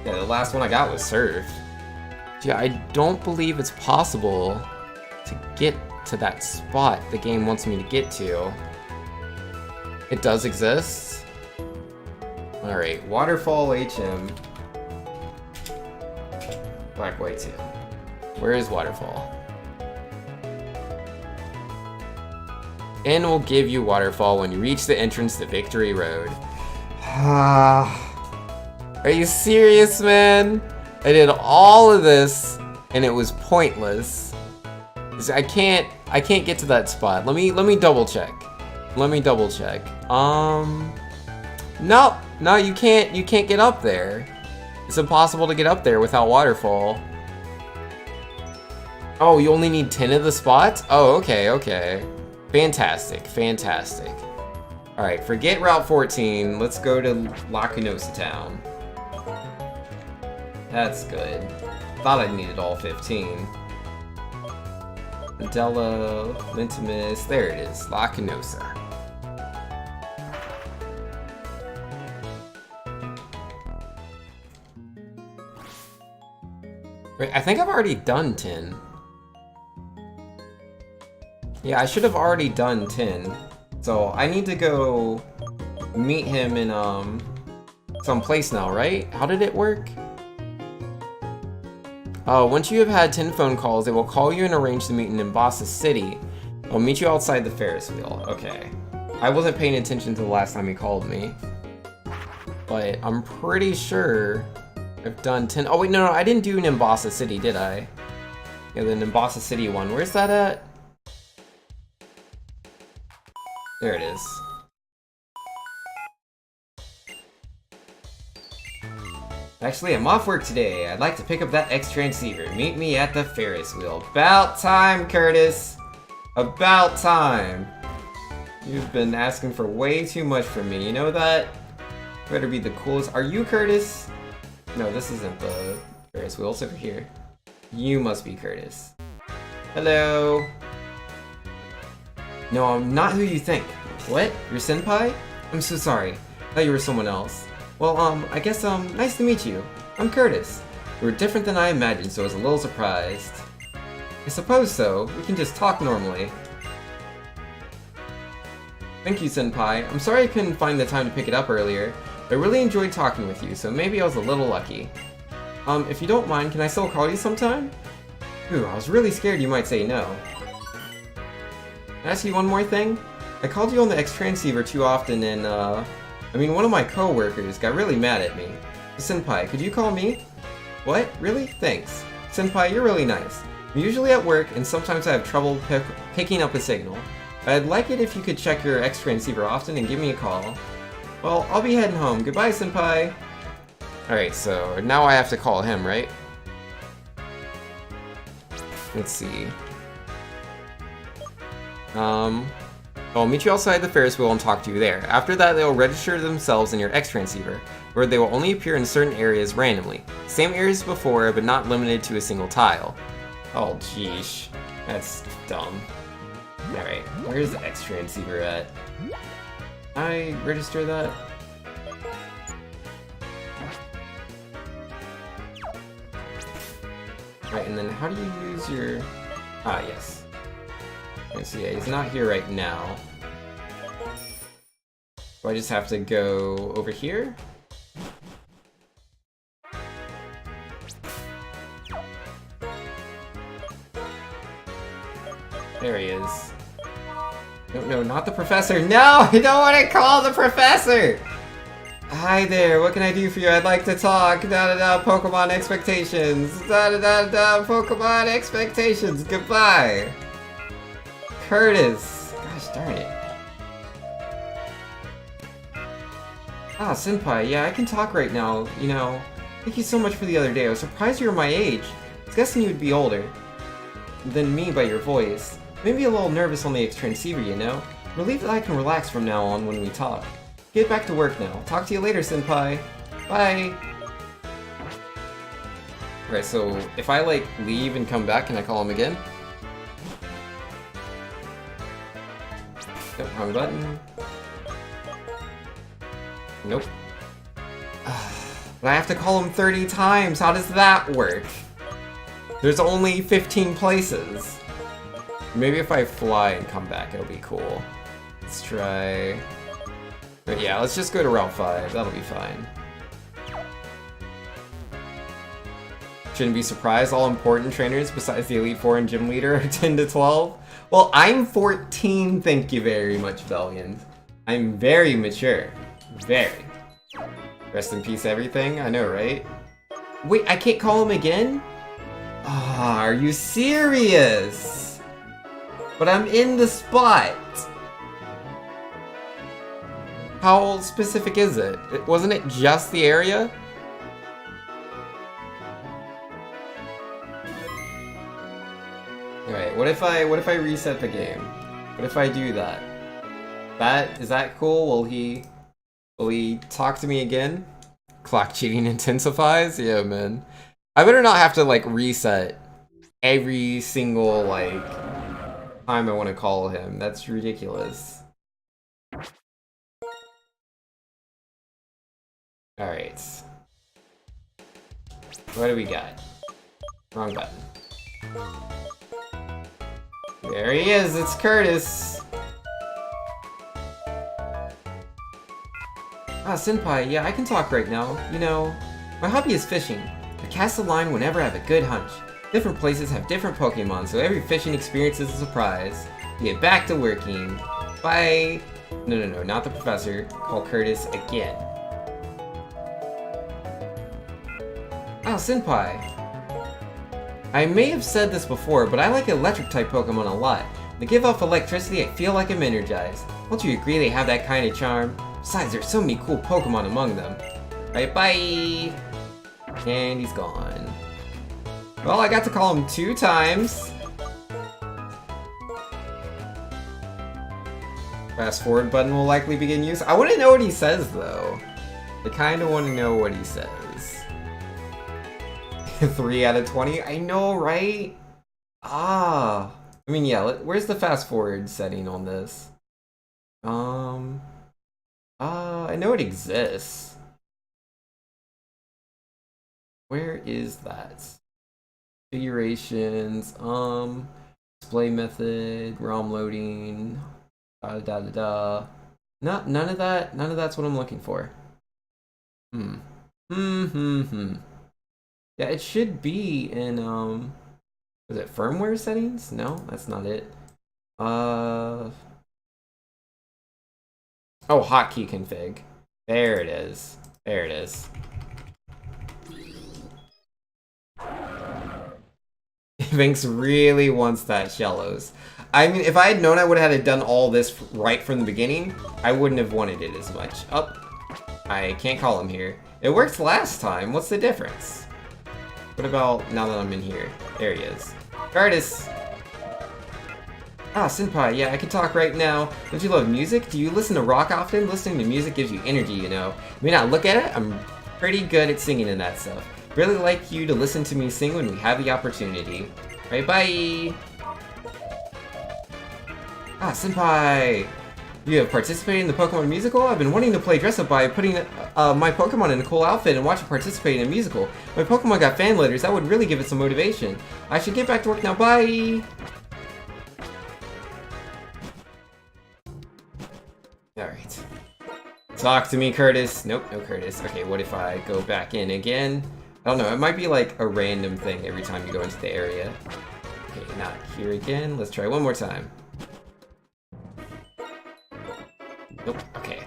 Yeah, the last one I got was Surf. Yeah, I don't believe it's possible to get to that spot the game wants me to get to. It does exist? Alright, Waterfall HM. Black, White 2. Where is Waterfall? N will give you Waterfall when you reach the entrance to Victory Road. Are you serious, man? I did all of this and it was pointless. I can't get to that spot. Let me double check. Let me double check. No, you can't get up there. It's impossible to get up there without waterfall. Oh, you only need 10 of the spots? Oh, okay. Fantastic. Alright, forget Route 14. Let's go to Lacunosa Town. That's good. Thought I needed all 15. Adela, Lentimus, there it is, Lacunosa. Wait, I think I've already done 10. Yeah, I should have already done 10. So I need to go meet him in some place now, right? How did it work? Oh, once you have had 10 phone calls, they will call you and arrange to meet in Nimbasa City. I'll meet you outside the Ferris wheel. Okay. I wasn't paying attention to the last time he called me. But I'm pretty sure I've done 10. Oh wait, no, I didn't do Nimbasa City, did I? Yeah, the Nimbasa City one. Where's that at? There it is. Actually, I'm off work today. I'd like to pick up that X transceiver. Meet me at the Ferris wheel. About time, Curtis. About time. You've been asking for way too much from me. You know that? Better be the coolest. Are you Curtis? No, this isn't the Ferris wheel. It's over here. You must be Curtis. Hello. No, I'm not who you think. What? You're Senpai? I'm so sorry. I thought you were someone else. Well, I guess, nice to meet you. I'm Curtis. You were different than I imagined, so I was a little surprised. I suppose so. We can just talk normally. Thank you, Senpai. I'm sorry I couldn't find the time to pick it up earlier. I really enjoyed talking with you, so maybe I was a little lucky. If you don't mind, can I still call you sometime? Ooh, I was really scared you might say no. Can I ask you one more thing? I called you on the X transceiver too often and, one of my co-workers got really mad at me. Senpai, could you call me? What? Really? Thanks. Senpai, you're really nice. I'm usually at work and sometimes I have trouble picking up a signal. I'd like it if you could check your X transceiver often and give me a call. Well, I'll be heading home. Goodbye, Senpai. Alright, so now I have to call him, right? Let's see. I'll meet you outside the Ferris wheel and talk to you there. After that, they'll register themselves in your X transceiver, where they will only appear in certain areas randomly. Same areas as before, but not limited to a single tile. Oh, jeesh. That's dumb. Alright, where's the X transceiver at? Can I register that? Right, and then how do you use your... Ah, yes. Let's see, yeah, he's not here right now. So I just have to go over here? There he is. No, not the professor. No, I don't want to call the professor! Hi there, what can I do for you? I'd like to talk. Da-da-da, Pokemon expectations. Da-da-da-da, Pokemon expectations. Goodbye. Curtis. Gosh darn it. Ah, Senpai, yeah, I can talk right now. You know, thank you so much for the other day. I was surprised you were my age. I was guessing you would be older than me by your voice. Maybe a little nervous on the X transceiver, you know? Relieved that I can relax from now on when we talk. Get back to work now. Talk to you later, Senpai. Bye! Alright, so if I, like, leave and come back, can I call him again? Nope, wrong button. Nope. But I have to call him 30 times! How does that work? There's only 15 places. Maybe if I fly and come back, it'll be cool. Let's try... But yeah, let's just go to Route 5. That'll be fine. Shouldn't be surprised, all important trainers besides the Elite Four and Gym Leader are 10 to 12. Well, I'm 14, thank you very much, Valiant. I'm very mature. Very. Rest in peace, everything. I know, right? Wait, I can't call him again? Ah, are you serious? But I'm in the spot. How specific is it? Wasn't it just the area? Alright, what if I reset the game? What if I do that? Is that cool? Will he talk to me again? Clock cheating intensifies? Yeah, man. I better not have to like reset every single like time I want to call him. That's ridiculous. Alright. What do we got? Wrong button. There he is, it's Curtis! Ah, Senpai, yeah, I can talk right now. You know, my hobby is fishing. I cast the line whenever I have a good hunch. Different places have different Pokemon, so every fishing experience is a surprise. Get back to working. Bye! No, not the professor. Call Curtis again. Ah, Senpai. I may have said this before, but I like electric-type Pokemon a lot. They give off electricity, I feel like I'm energized. Don't you agree they have that kind of charm? Besides, there's so many cool Pokemon among them. Alright, bye! And he's gone. Well, I got to call him 2 times. Fast forward button will likely begin use. I want to know what he says, though. I kind of want to know what he says. 3 out of 20? I know, right? I mean, yeah, where's the fast forward setting on this? I know it exists. Where is that? Configurations, display method, ROM loading, None of that's what I'm looking for. Yeah, it should be in, is it firmware settings? No, that's not it. Oh, hotkey config. There it is. There it is. Vinx really wants that Shellos. I mean, if I had known I would have had done all this right from the beginning, I wouldn't have wanted it as much. Oh, I can't call him here. It worked last time. What's the difference? What about now that I'm in here? There he is. Curtis! Ah, Senpai, yeah, I can talk right now. Don't you love music? Do you listen to rock often? Listening to music gives you energy, you know. You may not look at it, I'm pretty good at singing and that stuff. Really like you to listen to me sing when we have the opportunity. Alright, bye! Ah, Senpai! You have participated in the Pokemon musical? I've been wanting to play dress up by putting my Pokemon in a cool outfit and watch it participate in a musical. My Pokemon got fan letters, that would really give it some motivation. I should get back to work now, bye! Alright. Talk to me, Curtis. Nope, no Curtis. Okay, what if I go back in again? I don't know, it might be like a random thing every time you go into the area. Okay, not here again. Let's try one more time. Nope, okay.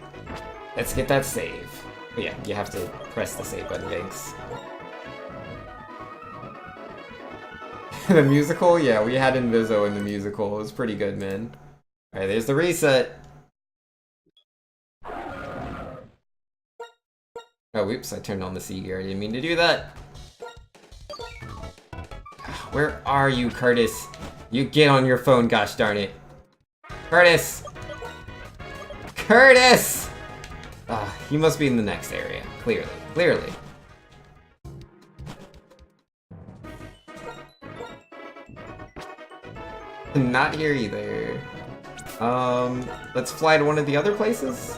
Let's get that save. But yeah, you have to press the save button, thanks. The musical? Yeah, we had Inviso in the musical. It was pretty good, man. Alright, there's the reset. Oh, whoops, I turned on the C gear. I didn't mean to do that. Where are you, Curtis? You get on your phone, gosh darn it. Curtis! Curtis! He must be in the next area. Clearly. Not here either. Let's fly to one of the other places?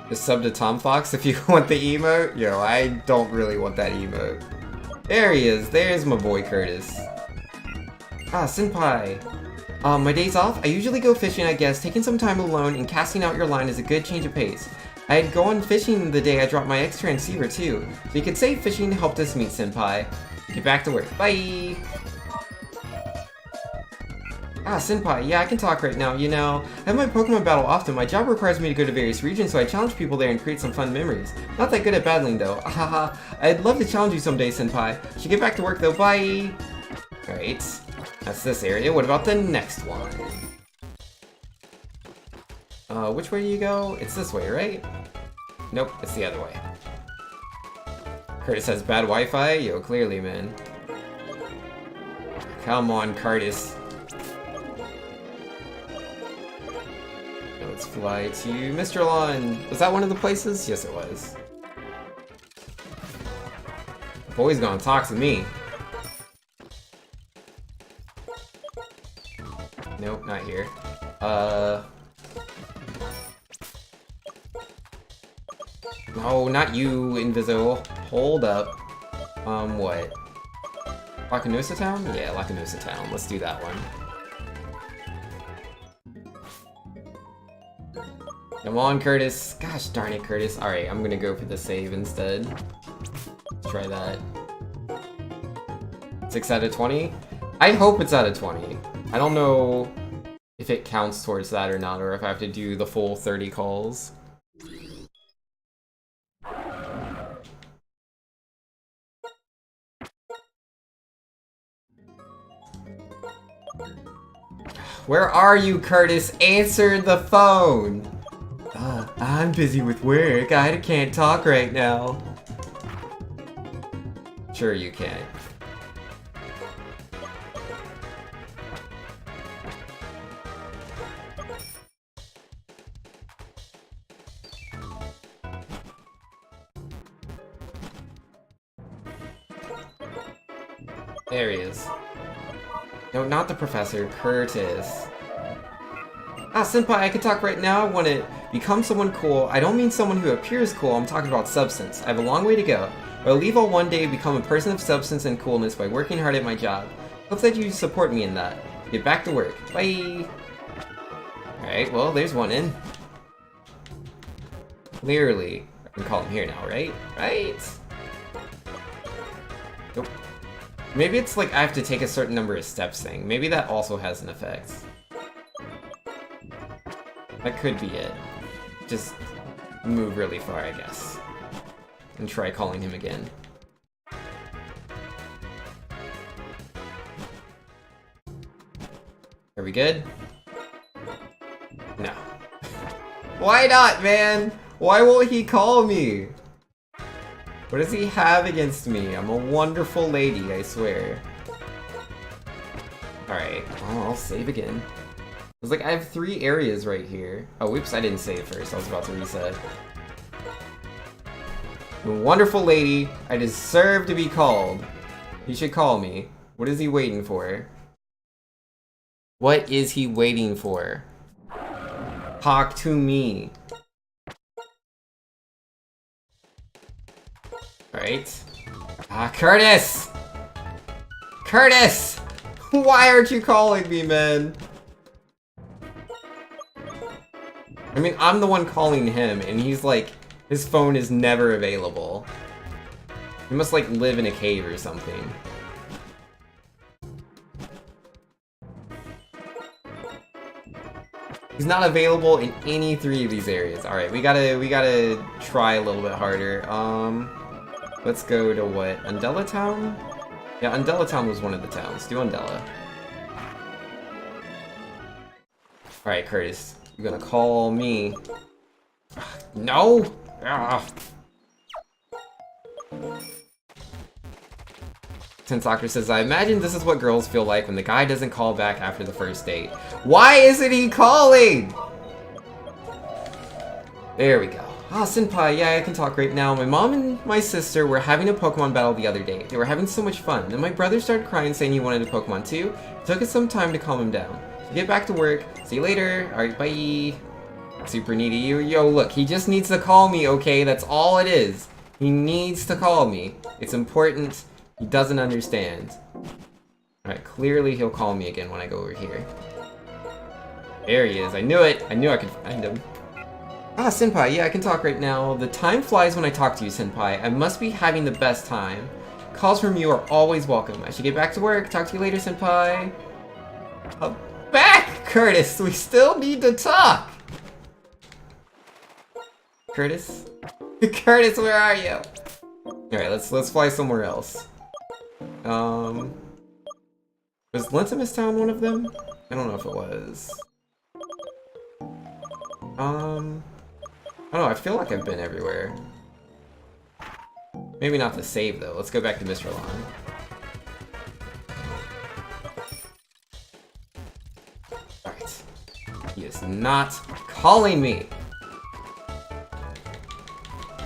Just sub to Tom Fox if you want the emote? Yo, I don't really want that emote. There he is. There's my boy Curtis. Ah, Senpai. My days off? I usually go fishing, I guess. Taking some time alone and casting out your line is a good change of pace. I'd go on fishing the day I dropped my X transceiver too. So you could say fishing helped us meet, Senpai. Get back to work. Bye! Ah, Senpai, yeah, I can talk right now, you know. I have my Pokemon battle often. My job requires me to go to various regions, so I challenge people there and create some fun memories. Not that good at battling, though. Ahaha. I'd love to challenge you someday, Senpai. Should get back to work, though. Bye! Alright. That's this area. What about the next one? Which way do you go? It's this way, right? Nope, it's the other way. Curtis has bad Wi-Fi? Yo, clearly, man. Come on, Curtis. Let's fly to Mr. Lawn. Was that one of the places? Yes, it was. The boy's gonna talk to me. Nope, not here. No, not you, Inviso. Hold up. What? Lakanusa Town? Yeah, Lakanusa Town. Let's do that one. Come on, Curtis. Gosh darn it, Curtis. Alright, I'm gonna go for the save instead. Let's try that. 6 out of 20? I hope it's out of 20. I don't know if it counts towards that or not, or if I have to do the full 30 calls. Where are you, Curtis? Answer the phone! I'm busy with work. I can't talk right now. Sure you can. There he is. No, not the professor, Curtis. Ah, senpai, I can talk right now. I want to become someone cool. I don't mean someone who appears cool, I'm talking about substance. I have a long way to go. But I'll leave all one day and become a person of substance and coolness by working hard at my job. Hope that you support me in that. Get back to work. Bye! Alright, well, there's one in. Clearly. I can call him here now, right? Right? Nope. Maybe it's like I have to take a certain number of steps thing. Maybe that also has an effect. That could be it. Just move really far, I guess. And try calling him again. Are we good? No. Why not, man? Why won't he call me? What does he have against me? I'm a wonderful lady, I swear. Alright, well, I'll save again. It's like I have 3 areas right here. Oh, whoops, I didn't save first. I was about to reset. I'm a wonderful lady. I deserve to be called. He should call me. What is he waiting for? What is he waiting for? Talk to me. Alright. Ah, Curtis! Curtis! Why aren't you calling me, man? I mean, I'm the one calling him, and he's like, his phone is never available. He must like live in a cave or something. He's not available in any 3 of these areas. Alright, we gotta try a little bit harder. Let's go to what? Undella Town? Yeah, Undella Town was one of the towns. Do Undella. Alright, Curtis. You're gonna call me. No! Ah. Tensoccer says, I imagine this is what girls feel like when the guy doesn't call back after the first date. Why isn't he calling? There we go. Ah, senpai, yeah, I can talk right now. My mom and my sister were having a Pokemon battle the other day. They were having so much fun. Then my brother started crying saying he wanted a Pokemon too. It took us some time to calm him down. So get back to work. See you later. Alright, bye. Super needy. Yo, look, he just needs to call me, okay? That's all it is. He needs to call me. It's important. He doesn't understand. Alright, clearly he'll call me again when I go over here. There he is. I knew it. I knew I could find him. Ah, senpai, yeah, I can talk right now. The time flies when I talk to you, senpai. I must be having the best time. Calls from you are always welcome. I should get back to work. Talk to you later, senpai. Back, Curtis! We still need to talk! Curtis? Curtis, where are you? Alright, let's fly somewhere else. Was Lentimus Town one of them? I don't know if it was. I don't know, I feel like I've been everywhere. Maybe not to save, though. Let's go back to Mr. Lawn. Alright. He is not calling me!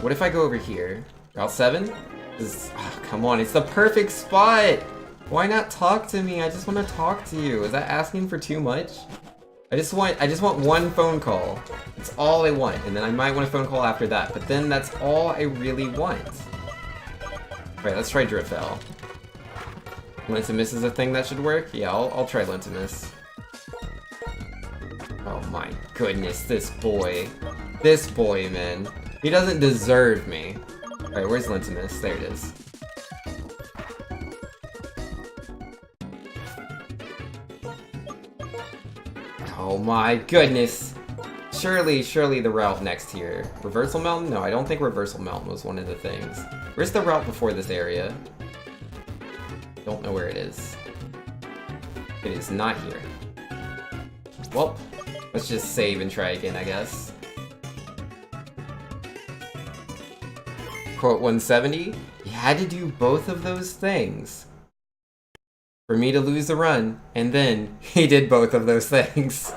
What if I go over here? Route 7? Oh, come on, it's the perfect spot! Why not talk to me? I just want to talk to you. Is that asking for too much? I just want one phone call. That's all I want, and then I might want a phone call after that, but then that's all I really want. Alright, let's try Drifell. Lentimus is a thing that should work? Yeah, I'll try Lentimus. Oh my goodness, this boy. This boy, man. He doesn't deserve me. Alright, where's Lentimus? There it is. Oh my goodness. Surely the route next here. Reversal Mountain? No, I don't think Reversal Mountain was one of the things. Where's the route before this area? Don't know where it is. It is not here. Well, let's just save and try again, I guess. Quote 170? You had to do both of those things for me to lose the run, and then he did both of those things.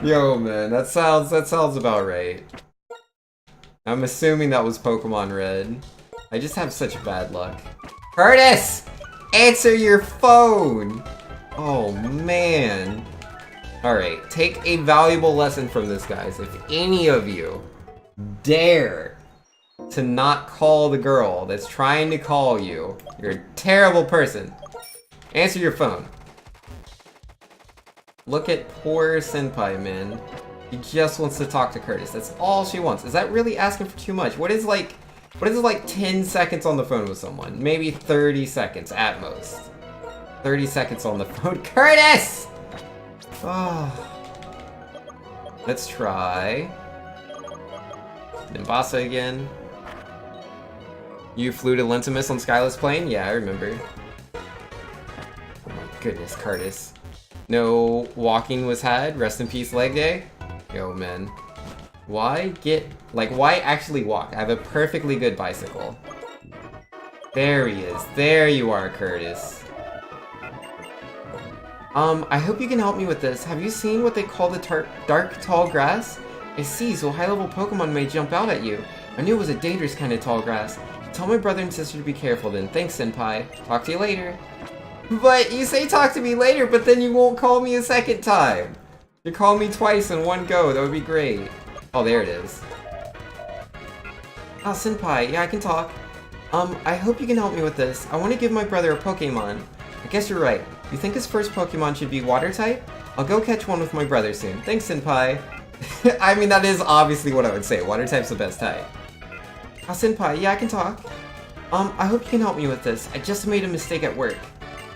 Yo, man, that sounds about right. I'm assuming that was Pokemon Red. I just have such bad luck. Curtis! Answer your phone! Oh, man. Alright, take a valuable lesson from this, guys. If any of you dare to not call the girl that's trying to call you, you're a terrible person. Answer your phone. Look at poor Senpai, man. She just wants to talk to Curtis. That's all she wants. Is that really asking for too much? What is like 10 seconds on the phone with someone? Maybe 30 seconds at most. 30 seconds on the phone. Curtis! Oh. Let's try Nimbasa again. You flew to Lentimus on Skyless Plane? Yeah, I remember. Oh my goodness, Curtis. No walking was had. Rest in peace, leg day. Yo, man. Why actually walk? I have a perfectly good bicycle. There he is. There you are, Curtis. I hope you can help me with this. Have you seen what they call the dark tall grass? I see, so high-level Pokemon may jump out at you. I knew it was a dangerous kind of tall grass. Tell my brother and sister to be careful then. Thanks, Senpai. Talk to you later. But you say talk to me later, but then you won't call me a second time. You call me twice in one go. That would be great. Oh, there it is. Oh, Senpai. Yeah, I can talk. I hope you can help me with this. I want to give my brother a Pokemon. I guess you're right. You think his first Pokemon should be water type? I'll go catch one with my brother soon. Thanks, Senpai. I mean, that is obviously what I would say. Water type's the best type. Oh, Senpai. Yeah, I can talk. I hope you can help me with this. I just made a mistake at work.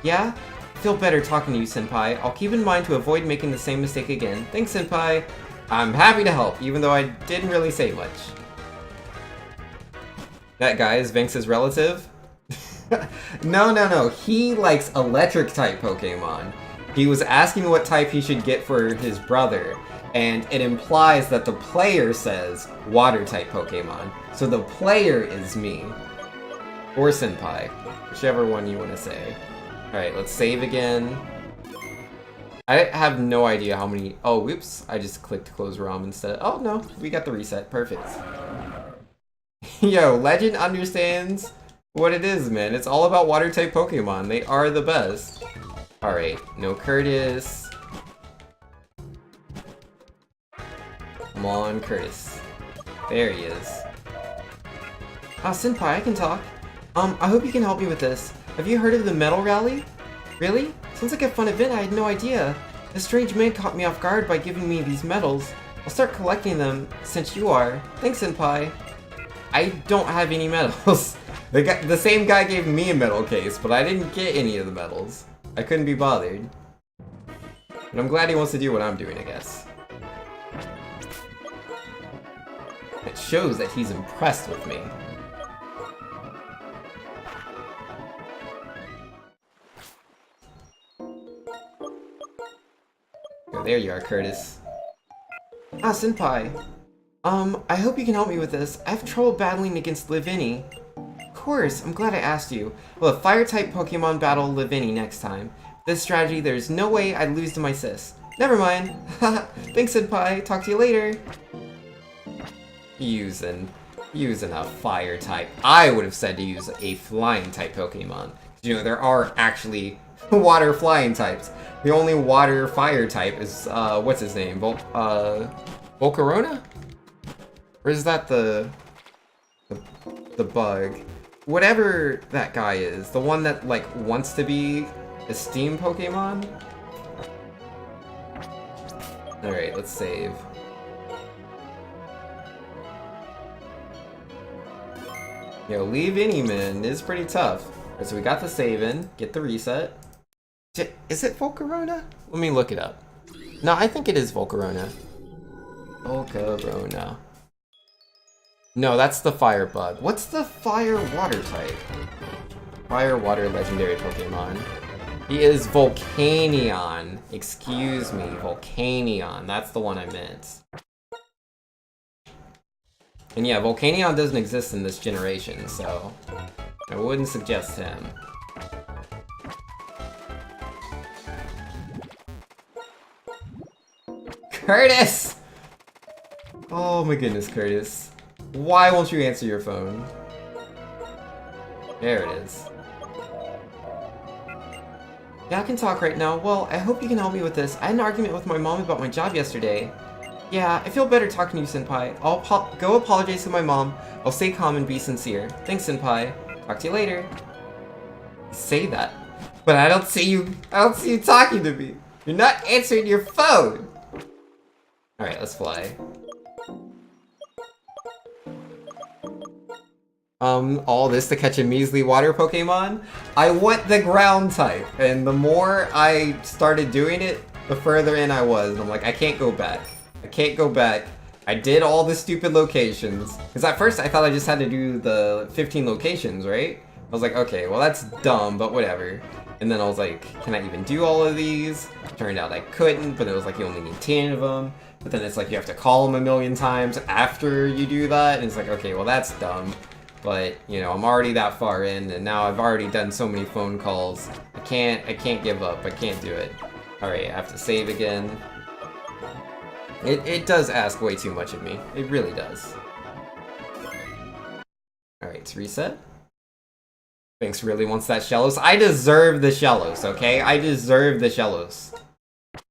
Yeah? I feel better talking to you, Senpai. I'll keep in mind to avoid making the same mistake again. Thanks, Senpai. I'm happy to help, even though I didn't really say much. That guy is Vince's relative? No. He likes electric-type Pokemon. He was asking what type he should get for his brother, and it implies that the player says water-type Pokemon. So the player is me. Or Senpai. Whichever one you want to say. Alright, let's save again. I have no idea how many... Oh, whoops. I just clicked close ROM instead. Oh, no. We got the reset. Perfect. Yo, Legend understands what it is, man. It's all about water-type Pokemon. They are the best. Alright, no Curtis. Come on, Curtis. There he is. Ah, Senpai, I can talk. I hope you can help me with this. Have you heard of the Medal Rally? Really? Sounds like a fun event, I had no idea. A strange man caught me off guard by giving me these medals. I'll start collecting them since you are. Thanks, Senpai. I don't have any medals. The same guy gave me a medal case, but I didn't get any of the medals. I couldn't be bothered. But I'm glad he wants to do what I'm doing, I guess. It shows that he's impressed with me. there you are, Curtis. Ah, Senpai. I hope you can help me with this. I have trouble battling against Livini. Of course, I'm glad I asked you. We'll have Fire-type Pokemon battle Livini next time. With this strategy, there's no way I'd lose to my sis. Never mind. Haha. Thanks, Senpai. Talk to you later. Using a Fire-type. I would have said to use a Flying-type Pokemon. You know, there are actually water flying types. The only water fire type is, what's his name? Volcarona? Or is that the bug? Whatever that guy is. The one that, like, wants to be a steam Pokemon? Alright, let's save. Yo, Leave Anyman is pretty tough. Alright, so we got the save in, get the reset. Is it Volcarona? Let me look it up. No, I think it is Volcarona. Volcarona. No, that's the fire bug. What's the fire water type? Fire water legendary Pokemon. He is Volcanion. Excuse me, Volcanion. That's the one I meant. And yeah, Volcanion doesn't exist in this generation, so I wouldn't suggest him. Curtis! Oh my goodness, Curtis. Why won't you answer your phone? There it is. Yeah, I can talk right now. Well, I hope you can help me with this. I had an argument with my mom about my job yesterday. Yeah, I feel better talking to you, Senpai. I'll go apologize to my mom. I'll stay calm and be sincere. Thanks, Senpai. Talk to you later. Say that. But I don't see you talking to me. You're not answering your phone. Alright, let's fly. All this to catch a measly water Pokemon? I want the ground type, and the more I started doing it, the further in I was. And I'm like, I can't go back. I can't go back. I did all the stupid locations. Because at first I thought I just had to do the 15 locations, right? I was like, okay, well that's dumb, but whatever. And then I was like, can I even do all of these? Turned out I couldn't, but it was like you only need 10 of them. But then it's like you have to call them a million times after you do that. And it's like, okay, well that's dumb. But, you know, I'm already that far in, and now I've already done so many phone calls. I can't give up. I can't do it. Alright, I have to save again. It does ask way too much of me. It really does. Alright, it's reset. Binks really wants that Shellos. I deserve the Shellos, okay? I deserve the Shellos.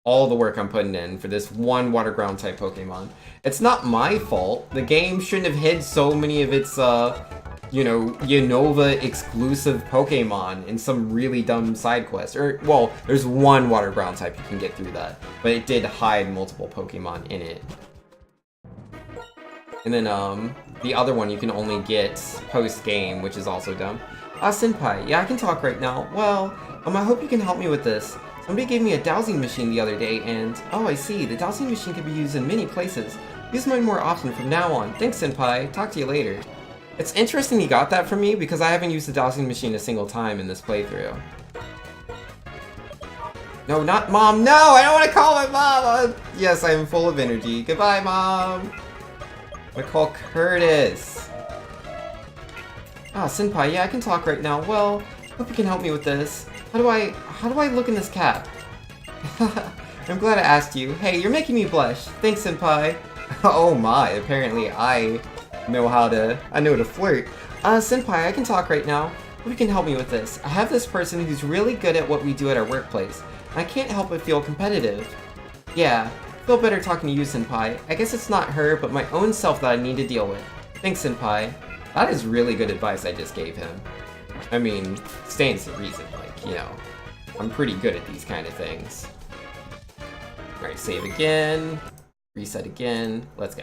All the work I'm putting in for this one water ground type Pokemon. It's not my fault. The game shouldn't have hid so many of its, you know, Unova exclusive Pokemon in some really dumb side quest. Or, well, there's one water ground type you can get through that. But it did hide multiple Pokemon in it. And then, the other one you can only get post-game, which is also dumb. Ah, Senpai, yeah, I can talk right now. Well, I hope you can help me with this. Somebody gave me a dowsing machine the other day, and oh, I see. The dowsing machine can be used in many places. Use mine more often from now on. Thanks, Senpai. Talk to you later. It's interesting you got that from me, because I haven't used the dowsing machine a single time in this playthrough. No, not Mom. No, I don't want to call my mom. Yes, I am full of energy. Goodbye, Mom. I'm gonna call Curtis. Ah, Senpai, yeah, I can talk right now. Well, hope you can help me with this. How do I look in this cap? I'm glad I asked you. Hey, you're making me blush. Thanks, Senpai. Oh my, apparently I know how to flirt. Senpai, I can talk right now. Hope you can help me with this. I have this person who's really good at what we do at our workplace. And I can't help but feel competitive. Yeah, feel better talking to you, Senpai. I guess it's not her, but my own self that I need to deal with. Thanks, Senpai. That is really good advice I just gave him. I mean, stands to reason, like, you know, I'm pretty good at these kind of things. Alright, save again, reset again, let's go.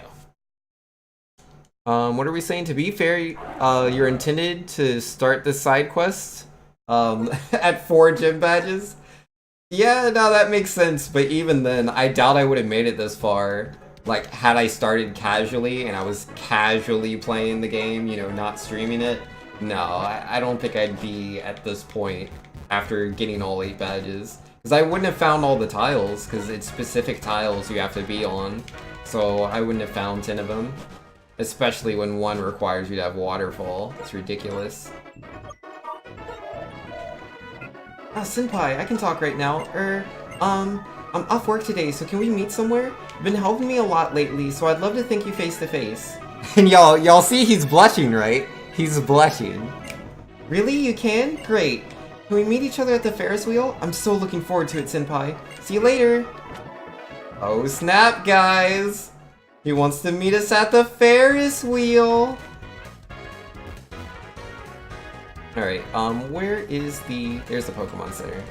What are we saying? To be fair, you're intended to start the side quest, at 4 gym badges? Yeah, no, that makes sense, but even then, I doubt I would have made it this far. Like, had I started casually, and I was casually playing the game, you know, not streaming it. No, I don't think I'd be at this point after getting all 8 badges. Because I wouldn't have found all the tiles, because it's specific tiles you have to be on. So I wouldn't have found 10 of them. Especially when one requires you to have waterfall. It's ridiculous. Senpai, I can talk right now. I'm off work today, so can we meet somewhere? You've been helping me a lot lately, so I'd love to thank you face to face. And y'all see he's blushing, right? He's blushing. Really? You can? Great. Can we meet each other at the Ferris wheel? I'm so looking forward to it, Senpai. See you later. Oh snap, guys. He wants to meet us at the Ferris wheel. Alright, where is there's the Pokemon Center.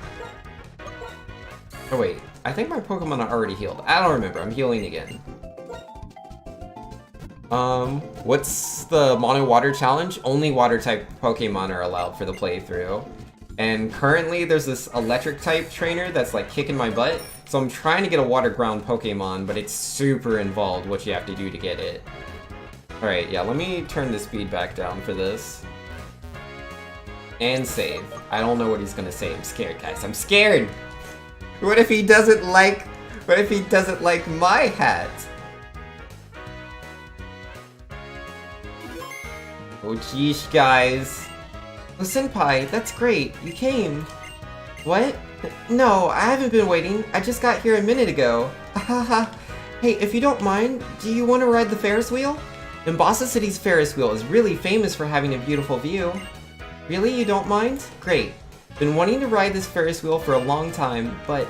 Oh wait, I think my Pokemon are already healed. I don't remember, I'm healing again. What's the Mono Water Challenge? Only Water-type Pokemon are allowed for the playthrough. And currently there's this Electric-type trainer that's like kicking my butt. So I'm trying to get a Water-ground Pokemon, but it's super involved what you have to do to get it. Alright, yeah, let me turn the speed back down for this. And save. I don't know what he's gonna say. I'm scared, guys. I'm scared! What if he doesn't like my hat? Oh geesh, guys. Oh, Senpai, that's great. You came. What? No, I haven't been waiting. I just got here a minute ago. Haha. Hey, if you don't mind, do you want to ride the Ferris wheel? Mombasa City's Ferris wheel is really famous for having a beautiful view. Really? You don't mind? Great. Been wanting to ride this Ferris wheel for a long time, but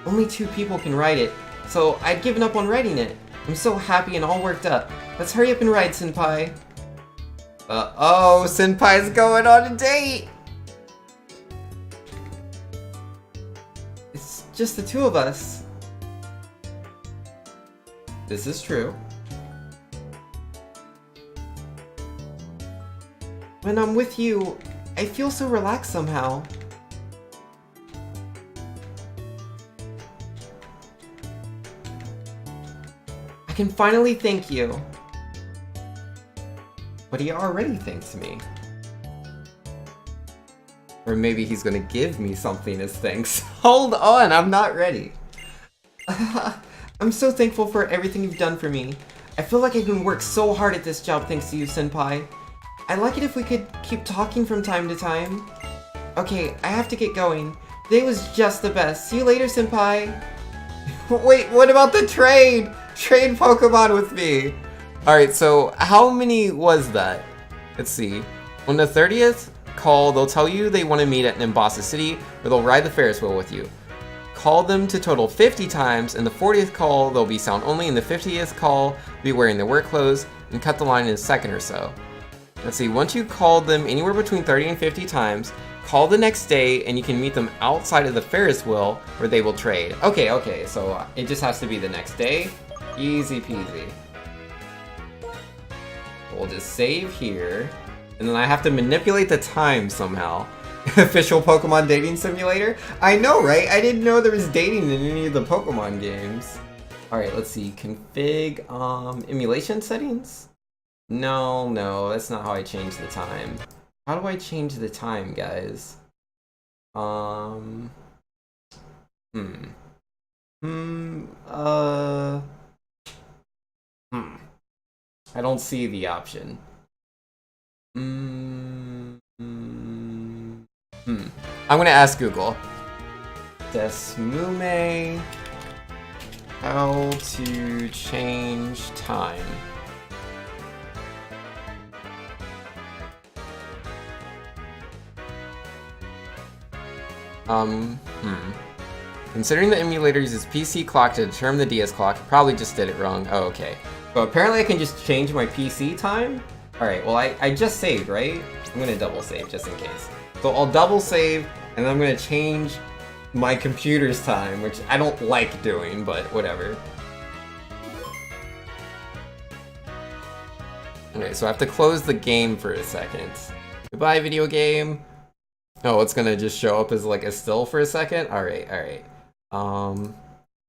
only 2 people can ride it, so I'd given up on riding it. I'm so happy and all worked up. Let's hurry up and ride, Senpai. Uh-oh, Senpai's going on a date! It's just the 2 of us. This is true. When I'm with you, I feel so relaxed somehow. I can finally thank you. But he already thanks me. Or maybe he's gonna give me something as thanks. Hold on, I'm not ready. I'm so thankful for everything you've done for me. I feel like I can work so hard at this job thanks to you, Senpai. I'd like it if we could keep talking from time to time. Okay, I have to get going. Today was just the best. See you later, Senpai. Wait, what about the trade? Trade Pokemon with me. Alright, so how many was that? Let's see. On the 30th call, they'll tell you they want to meet at Mombasa City, or they'll ride the Ferris wheel with you. Call them to total 50 times, and the 40th call, they'll be sound only, and the 50th call, be wearing their work clothes, and cut the line in a second or so. Let's see, once you called them anywhere between 30 and 50 times, call the next day, and you can meet them outside of the Ferris wheel, where they will trade. Okay, so it just has to be the next day. Easy peasy. We'll just save here, and then I have to manipulate the time somehow. Official Pokemon dating simulator? I know, right? I didn't know there was dating in any of the Pokemon games. Alright, let's see. Config, emulation settings? No, that's not how I change the time. How do I change the time, guys? I don't see the option. I'm gonna ask Google. Desmume, how to change time. Considering the emulator uses PC clock to determine the DS clock, probably just did it wrong. Oh, okay. So apparently I can just change my PC time? Alright, well I just saved, right? I'm gonna double save just in case. So I'll double save, and then I'm gonna change my computer's time, which I don't like doing, but whatever. Okay, so I have to close the game for a second. Goodbye, video game. Oh, it's gonna just show up as like a still for a second? Alright.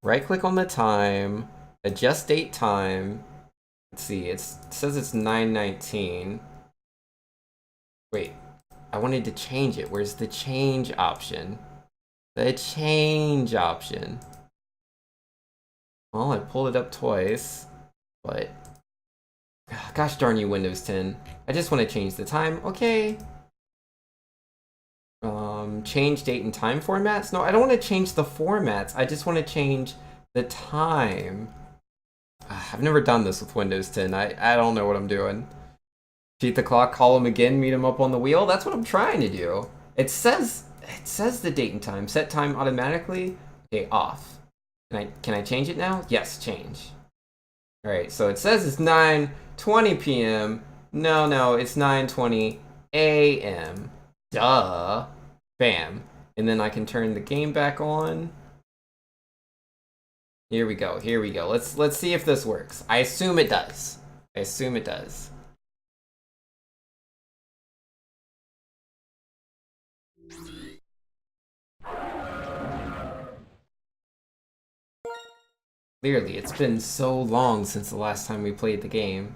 Right click on the time, adjust date time. Let's see, it says it's 9:19. Wait, I wanted to change it. Where's the change option? The change option. Well, I pulled it up twice, but gosh darn you, Windows 10. I just want to change the time. Okay. Change date and time formats? No, I don't want to change the formats. I just want to change the time. I've never done this with Windows 10. I don't know what I'm doing. Cheat the clock, call him again, meet him up on the wheel. That's what I'm trying to do. It says the date and time. Set time automatically. Okay, off. Can I change it now? Yes, change. All right, so it says it's 9:20 p.m. No, it's 9:20 a.m. Duh. Bam. And then I can turn the game back on. Here we go. Let's see if this works. I assume it does. Clearly, it's been so long since the last time we played the game.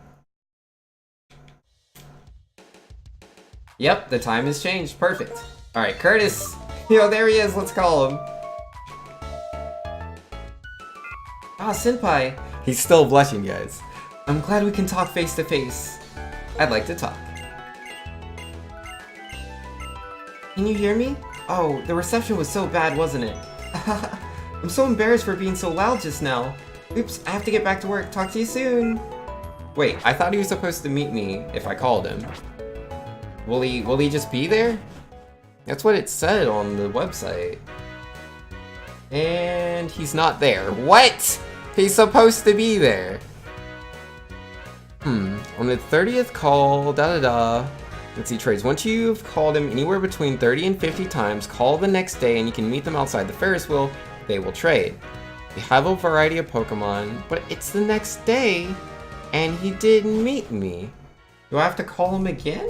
Yep, the time has changed. Perfect. Alright, Curtis. Yo, there he is. Let's call him. Ah, Senpai. He's still blushing, guys. I'm glad we can talk face to face. I'd like to talk. Can you hear me? Oh, the reception was so bad, wasn't it? I'm so embarrassed for being so loud just now. Oops, I have to get back to work. Talk to you soon. Wait, I thought he was supposed to meet me if I called him. Will he just be there? That's what it said on the website. And he's not there. What? He's supposed to be there. On the 30th call, Let's see, trades. Once you've called him anywhere between 30 and 50 times, call the next day and you can meet them outside the Ferris wheel. They will trade. They have a variety of Pokemon, but it's the next day and he didn't meet me. Do I have to call him again?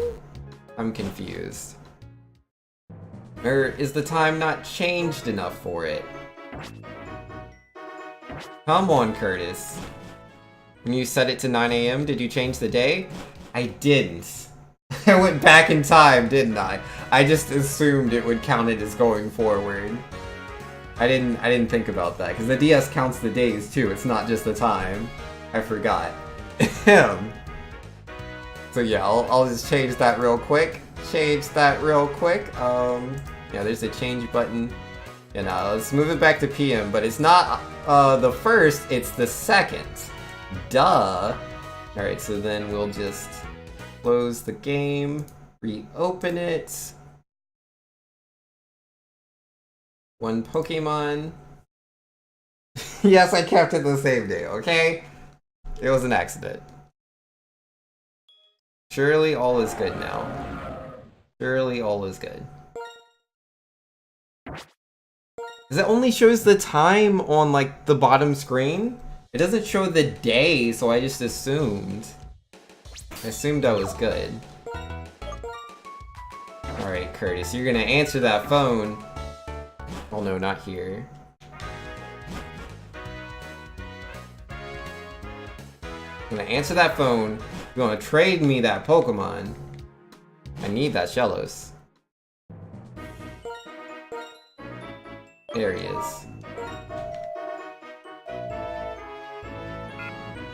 I'm confused. Or is the time not changed enough for it? Come on, Curtis. When you set it to 9 a.m., did you change the day? I didn't. I went back in time, didn't I? I just assumed it would count it as going forward. I didn't think about that, because the DS counts the days too, it's not just the time. I forgot. So yeah, I'll just change that real quick. Yeah, there's a change button. And let's move it back to PM, but it's not the first, it's the second. Duh. Alright, so then we'll just close the game, reopen it. One Pokemon. Yes, I kept it the same day, okay? It was an accident. Surely all is good now. Surely all is good. Because it only shows the time on, like, the bottom screen. It doesn't show the day, so I just assumed. I assumed I was good. Alright, Curtis, you're gonna answer that phone. Oh no, not here. I'm gonna answer that phone. You're gonna trade me that Pokemon. I need that Shellos. There he is.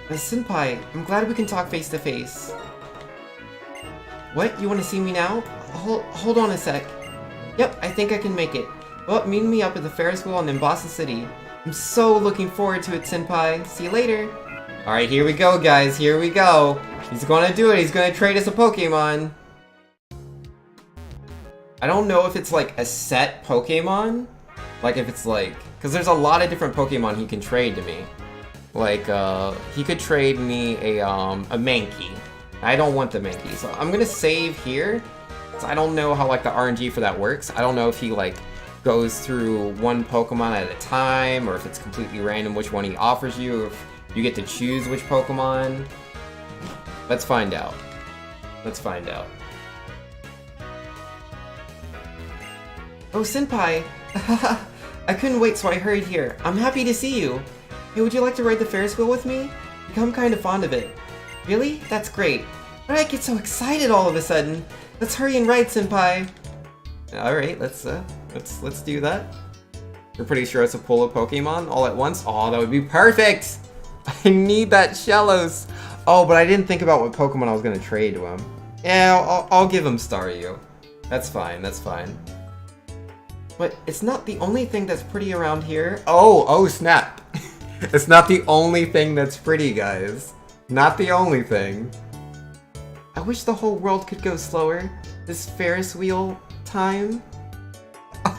Senpai, I'm glad we can talk face to face. What? You want to see me now? Hold on a sec. Yep, I think I can make it. Well, meet me up at the Ferris wheel in Boston City. I'm so looking forward to it, Senpai. See you later. Alright, here we go, guys. Here we go. He's gonna do it. He's gonna trade us a Pokemon. I don't know if it's like a set Pokemon. Like if it's like... Because there's a lot of different Pokemon he can trade to me. Like, he could trade me a Mankey. I don't want the Mankey, so I'm gonna save here. So I don't know how, like, the RNG for that works. I don't know if he, like, goes through one Pokemon at a time, or if it's completely random which one he offers you, or if you get to choose which Pokemon. Let's find out. Let's find out. Oh, Senpai! I couldn't wait, so I hurried here. I'm happy to see you. Hey, would you like to ride the Ferris wheel with me? I've become kind of fond of it. Really? That's great. Why did I get so excited all of a sudden? Let's hurry and ride, Senpai. All right, let's do that. You're pretty sure it's a pull of Pokemon all at once? Oh, that would be perfect! I need that Shellos! Oh, but I didn't think about what Pokemon I was gonna trade to him. Yeah, I'll give him Staryu. That's fine, that's fine. But it's not the only thing that's pretty around here. Oh snap! It's not the only thing that's pretty, guys. Not the only thing. I wish the whole world could go slower. This Ferris wheel time.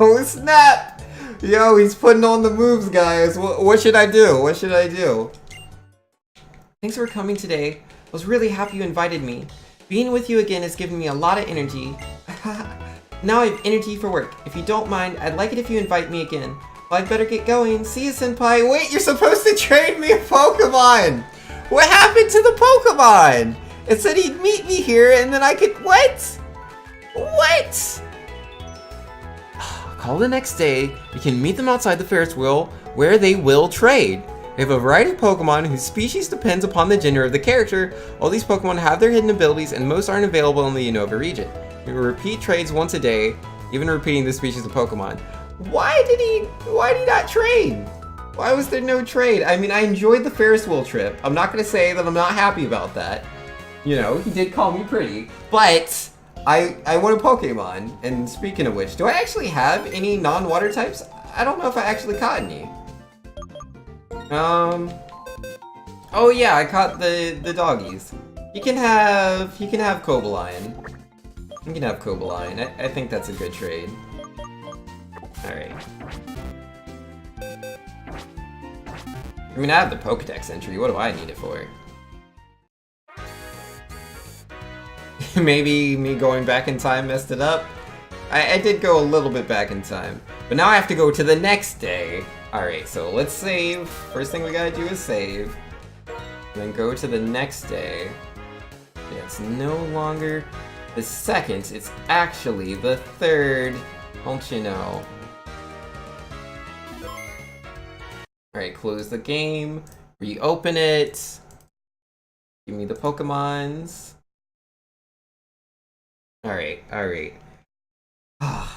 Oh snap! Yo, he's putting on the moves, guys. What should I do? What should I do? Thanks for coming today. I was really happy you invited me. Being with you again has given me a lot of energy. Now I have energy for work. If you don't mind, I'd like it if you invite me again. Well, I'd better get going. See you, Senpai. Wait, you're supposed to trade me a Pokemon! What happened to the Pokemon? It said he'd meet me here and then I could... What? What? Call the next day. You can meet them outside the Ferris wheel where they will trade. They have a variety of Pokemon whose species depends upon the gender of the character. All these Pokemon have their hidden abilities and most aren't available in the Unova region. You will repeat trades once a day, even repeating the species of Pokemon. Why did he not trade? Why was there no trade? I mean, I enjoyed the Ferris wheel trip. I'm not gonna say that I'm not happy about that. You know, he did call me pretty, but I want a Pokemon. And speaking of which, do I actually have any non-water types? I don't know if I actually caught any. Oh yeah, I caught the doggies. He can have Cobalion. You can have Cobalion. I think that's a good trade. Alright. I mean, I have the Pokedex entry. What do I need it for? Maybe me going back in time messed it up? I did go a little bit back in time. But now I have to go to the next day. Alright, so let's save. First thing we gotta do is save. And then go to the next day. Yeah, it's no longer the second, it's actually the third. Don't you know? Alright, close the game. Reopen it. Give me the Pokemons. Alright.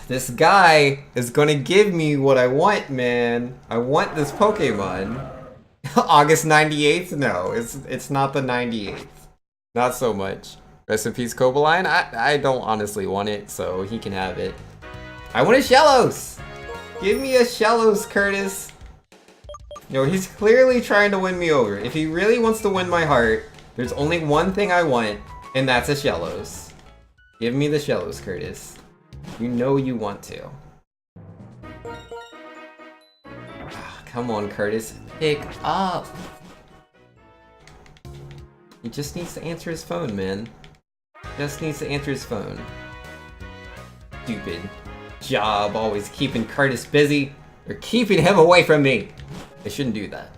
This guy is gonna give me what I want, man. I want this Pokemon. August 98th? No, it's not the 98th. Not so much. Rest in peace, Cobalion. I don't honestly want it, so he can have it. I want a Shellos! Give me a Shellos, Curtis. You know, he's clearly trying to win me over. If he really wants to win my heart, there's only one thing I want, and that's a Shellos. Give me the Shellos, Curtis. You know you want to. Come on, Curtis. Pick up! He just needs to answer his phone, man. Just needs to answer his phone. Stupid job, always keeping Curtis busy. They're keeping him away from me. They shouldn't do that.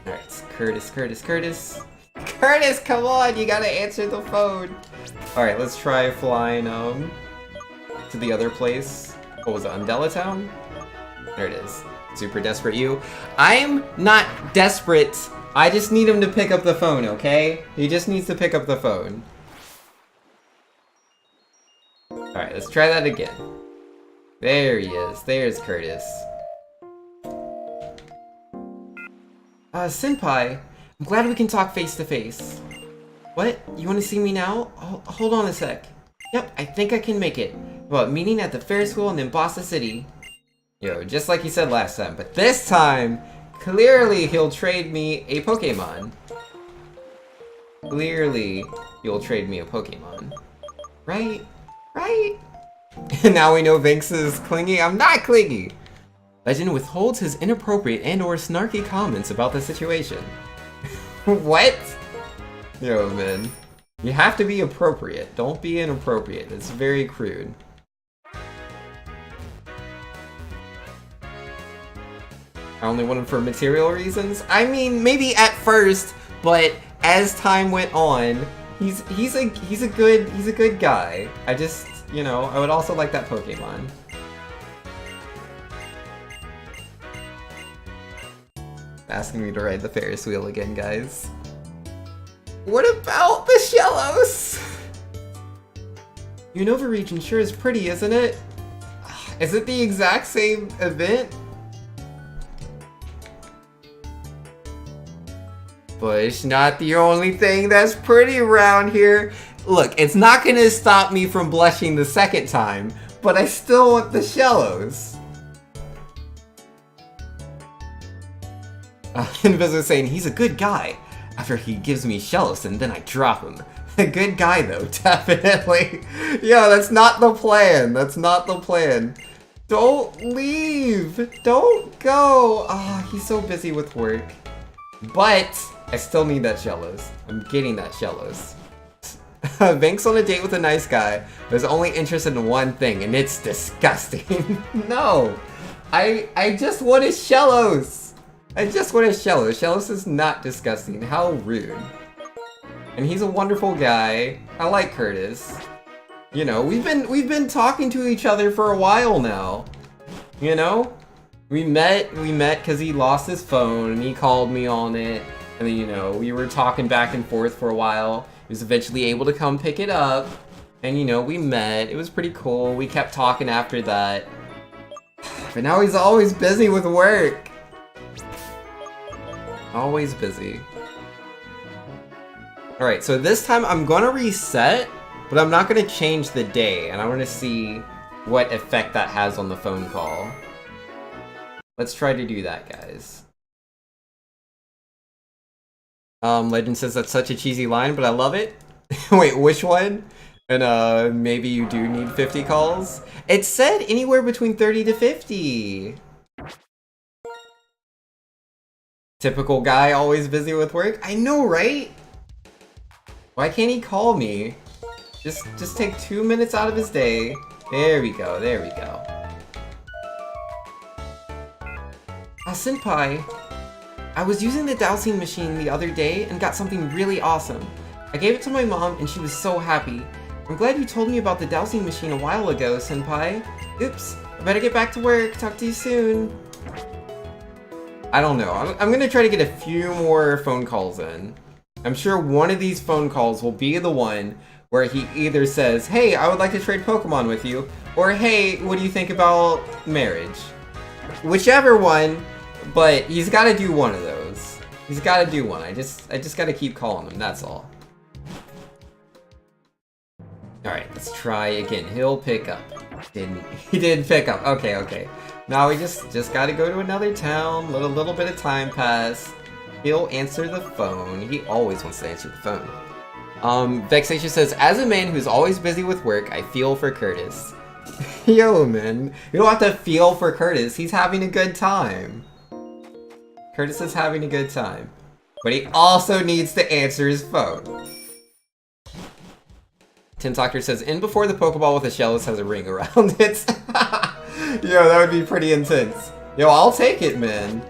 Alright, Curtis. Curtis, come on, you gotta answer the phone. Alright, let's try flying to the other place. What was it, Undella Town? There it is. Super desperate you. I'm not desperate. I just need him to pick up the phone, okay? He just needs to pick up the phone. Alright, let's try that again. There he is. There's Curtis. Senpai, I'm glad we can talk face to face. What? You want to see me now? Oh, hold on a sec. Yep, I think I can make it. Well, meeting at the Ferris wheel in Nimbasa City. Yo, just like he said last time, but this time, clearly he'll trade me a Pokemon. Clearly, you'll trade me a Pokemon. Right? Right? Now we know Vinx is clingy. I'm not clingy! Legend withholds his inappropriate and or snarky comments about the situation. What? Yo, man. You have to be appropriate. Don't be inappropriate. It's very crude. I only want him for material reasons? I mean, maybe at first, but as time went on, he's a good guy. I just, you know, I would also like that Pokemon. Asking me to ride the Ferris wheel again, guys. What about the Shellos? Unova region sure is pretty, isn't it? Is it the exact same event? But it's not the only thing that's pretty around here. Look, it's not gonna stop me from blushing the second time, but I still want the Shellos. Invis saying he's a good guy after he gives me Shellos and then I drop him. A good guy though, definitely. Yeah, that's not the plan. That's not the plan. Don't leave. Don't go. Ah, he's so busy with work. But I still need that Shellos. I'm getting that Shellos. Vink's on a date with a nice guy who's only interested in one thing, and it's disgusting. No. I just want his Shellos. I just want his Shellos. Shellos is not disgusting. How rude. And he's a wonderful guy. I like Curtis. You know, we've been talking to each other for a while now. You know? We met because he lost his phone and he called me on it. And then, you know, we were talking back and forth for a while. He was eventually able to come pick it up. And, you know, we met. It was pretty cool. We kept talking after that. But now he's always busy with work. Always busy. Alright, so this time I'm gonna reset, but I'm not gonna change the day, and I wanna see what effect that has on the phone call. Let's try to do that, guys. Legend says that's such a cheesy line, but I love it. Wait, which one? And maybe you do need 50 calls? It said anywhere between 30 to 50. Typical guy, always busy with work. I know, right? Why can't he call me? Just take 2 minutes out of his day. There we go, there we go. Senpai, I was using the dowsing machine the other day and got something really awesome. I gave it to my mom and she was so happy. I'm glad you told me about the dowsing machine a while ago, Senpai. Oops, I better get back to work. Talk to you soon. I don't know. I'm gonna try to get a few more phone calls in. I'm sure one of these phone calls will be the one where he either says, hey, I would like to trade Pokemon with you, or hey, what do you think about marriage? Whichever one, but he's gotta do one of those. He's gotta do one. I just gotta keep calling him, that's all. Alright, let's try again. He'll pick up. He didn't pick up. Okay, okay. Now we just gotta go to another town, let a little bit of time pass. He'll answer the phone. He always wants to answer the phone. Vexation says, as a man who's always busy with work, I feel for Curtis. Yo, man. You don't have to feel for Curtis. He's having a good time. Curtis is having a good time. But he also needs to answer his phone. Tim Doctor says, in before the Pokeball with a Shellos has a ring around it. Yo, that would be pretty intense. Yo, I'll take it, man.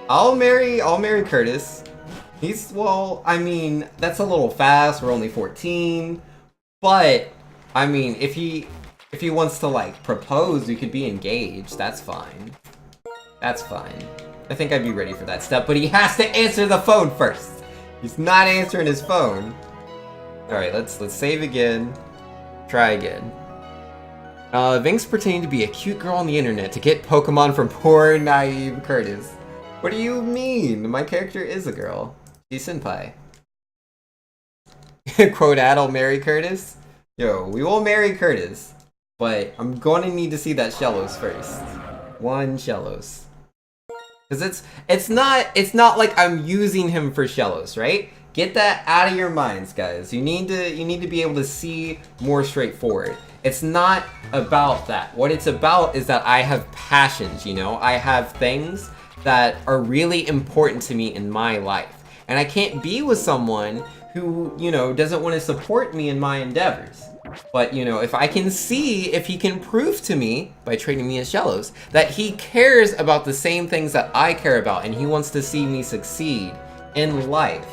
I'll marry Curtis. He's, well, I mean, that's a little fast. We're only 14. But, I mean, if he wants to, like, propose, we could be engaged. That's fine. That's fine. I think I'd be ready for that step, but he has to answer the phone first. He's not answering his phone. Alright, let's save again. Try again. Vink's pretending to be a cute girl on the internet to get Pokemon from poor, naive Curtis. What do you mean? My character is a girl. She's senpai. Quote ad, I'll marry Curtis. Yo, we will marry Curtis. But I'm going to need to see that Shellos first. One Shellos. Because it's not like I'm using him for Shellos, right? Get that out of your minds, guys. You need to be able to see more straightforward. It's not about that. What it's about is that I have passions, you know? I have things that are really important to me in my life. And I can't be with someone who, you know, doesn't want to support me in my endeavors. But, you know, if I can see, if he can prove to me, by trading me as Shellos, that he cares about the same things that I care about, and he wants to see me succeed in life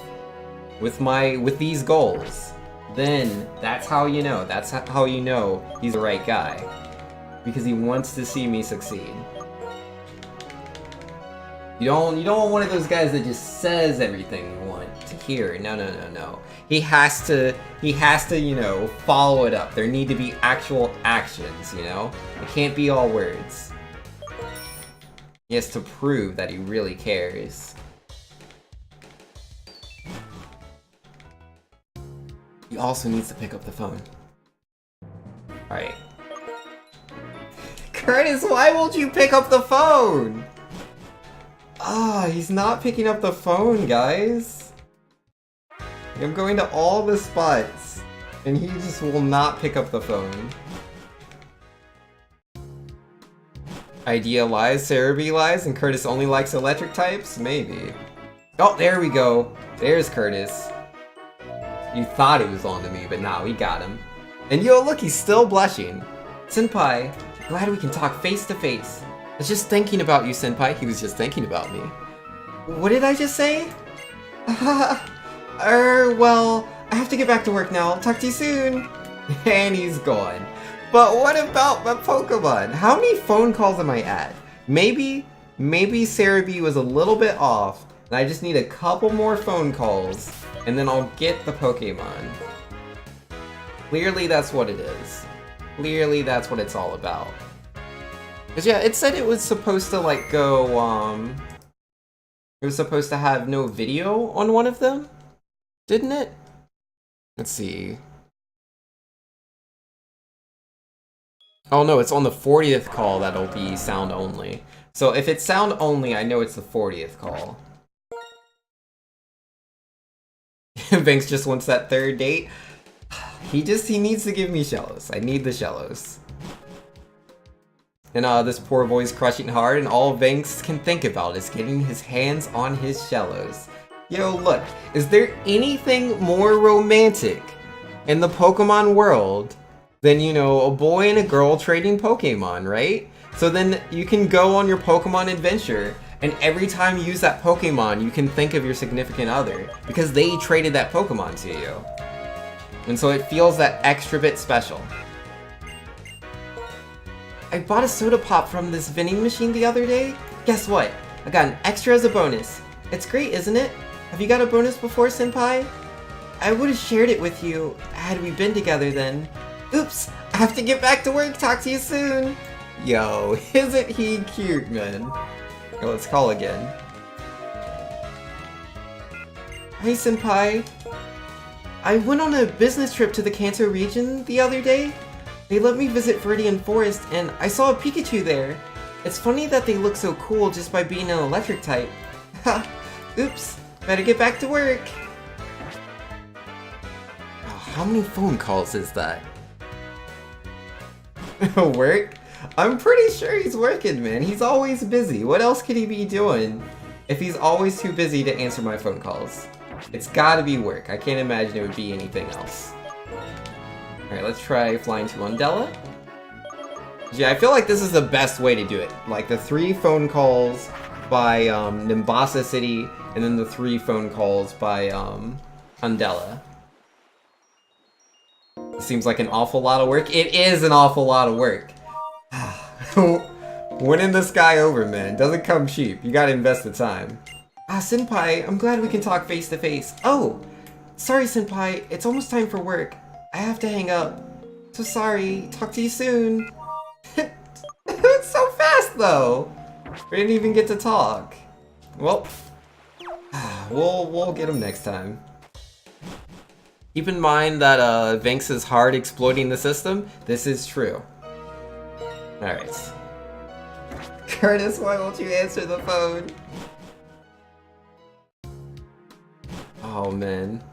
with these goals, then that's how you know. That's how you know he's the right guy. Because he wants to see me succeed. You don't want one of those guys that just says everything you want to hear. No. He has to, you know, follow it up. There need to be actual actions, you know? It can't be all words. He has to prove that he really cares. He also needs to pick up the phone. Alright. Curtis, why won't you pick up the phone? Ah, he's not picking up the phone, guys. I'm going to all the spots, and he just will not pick up the phone. Idea lies, Cerebi lies, and Curtis only likes electric types? Maybe. Oh, there we go. There's Curtis. You thought he was on to me, but nah, we got him. And yo, look, he's still blushing. Senpai, glad we can talk face to face. I was just thinking about you, Senpai. He was just thinking about me. What did I just say? Well, I have to get back to work now. Talk to you soon. And he's gone. But what about my Pokemon? How many phone calls am I at? Maybe Cerebi was a little bit off, and I just need a couple more phone calls, and then I'll get the Pokemon. Clearly that's what it is. Clearly that's what it's all about. Cause yeah, it said it was supposed to like go, it was supposed to have no video on one of them? Didn't it? Let's see. Oh no, it's on the 40th call that'll be sound only. So if it's sound only, I know it's the 40th call. Banks just wants that third date. He needs to give me Shellos. I need the Shellos. And this poor boy's crushing hard, and all Banks can think about is getting his hands on his Shellos. Yo, look, is there anything more romantic in the Pokemon world than, you know, a boy and a girl trading Pokemon, right? So then you can go on your Pokemon adventure, and every time you use that Pokemon, you can think of your significant other, because they traded that Pokemon to you. And so it feels that extra bit special. I bought a soda pop from this vending machine the other day. Guess what? I got an extra as a bonus. It's great, isn't it? Have you got a bonus before, Senpai? I would have shared it with you had we been together then. Oops, I have to get back to work. Talk to you soon. Yo, isn't he cute, man? Okay, let's call again. Hey, Senpai. I went on a business trip to the Kanto region the other day. They let me visit Viridian Forest, and I saw a Pikachu there. It's funny that they look so cool just by being an electric type. Ha! Oops, better get back to work. Oh, how many phone calls is that? Work? I'm pretty sure he's working, man. He's always busy. What else could he be doing if he's always too busy to answer my phone calls? It's gotta be work. I can't imagine it would be anything else. Alright, let's try flying to Undella. Yeah, I feel like this is the best way to do it. Like the 3 phone calls by Nimbasa City, and then the 3 phone calls by Undella. It seems like an awful lot of work. It is an awful lot of work. Winning this guy over, man, doesn't come cheap. You gotta invest the time. Ah, Senpai, I'm glad we can talk face to face. Oh, sorry, Senpai. It's almost time for work. I have to hang up. So sorry. Talk to you soon. It's so fast, though. We didn't even get to talk. Well, we'll get him next time. Keep in mind that Vinx is hard exploiting the system. This is true. Alright. Curtis, why won't you answer the phone? Oh, man.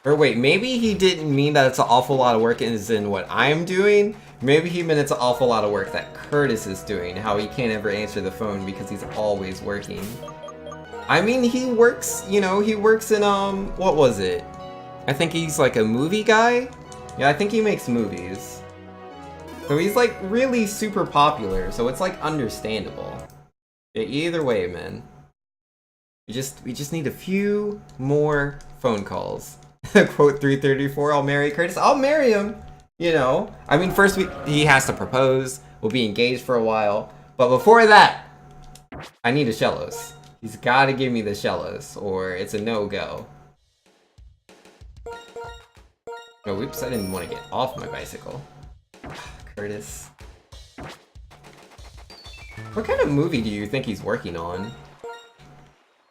Or wait, maybe he didn't mean that it's an awful lot of work as in what I'm doing. Maybe he meant it's an awful lot of work that Curtis is doing, how he can't ever answer the phone because he's always working. I mean, he works, you know, he works in, what was it? I think he's like a movie guy? Yeah, I think he makes movies. So he's like really super popular, so it's like understandable. Yeah, either way, man. We just need a few more phone calls. Quote 334, I'll marry Curtis. I'll marry him! You know, I mean, first he has to propose. We'll be engaged for a while. But before that, I need a Shellos. He's gotta give me the Shellos, or it's a no-go. Oh, whoops, I didn't want to get off my bicycle. Curtis. What kind of movie do you think he's working on?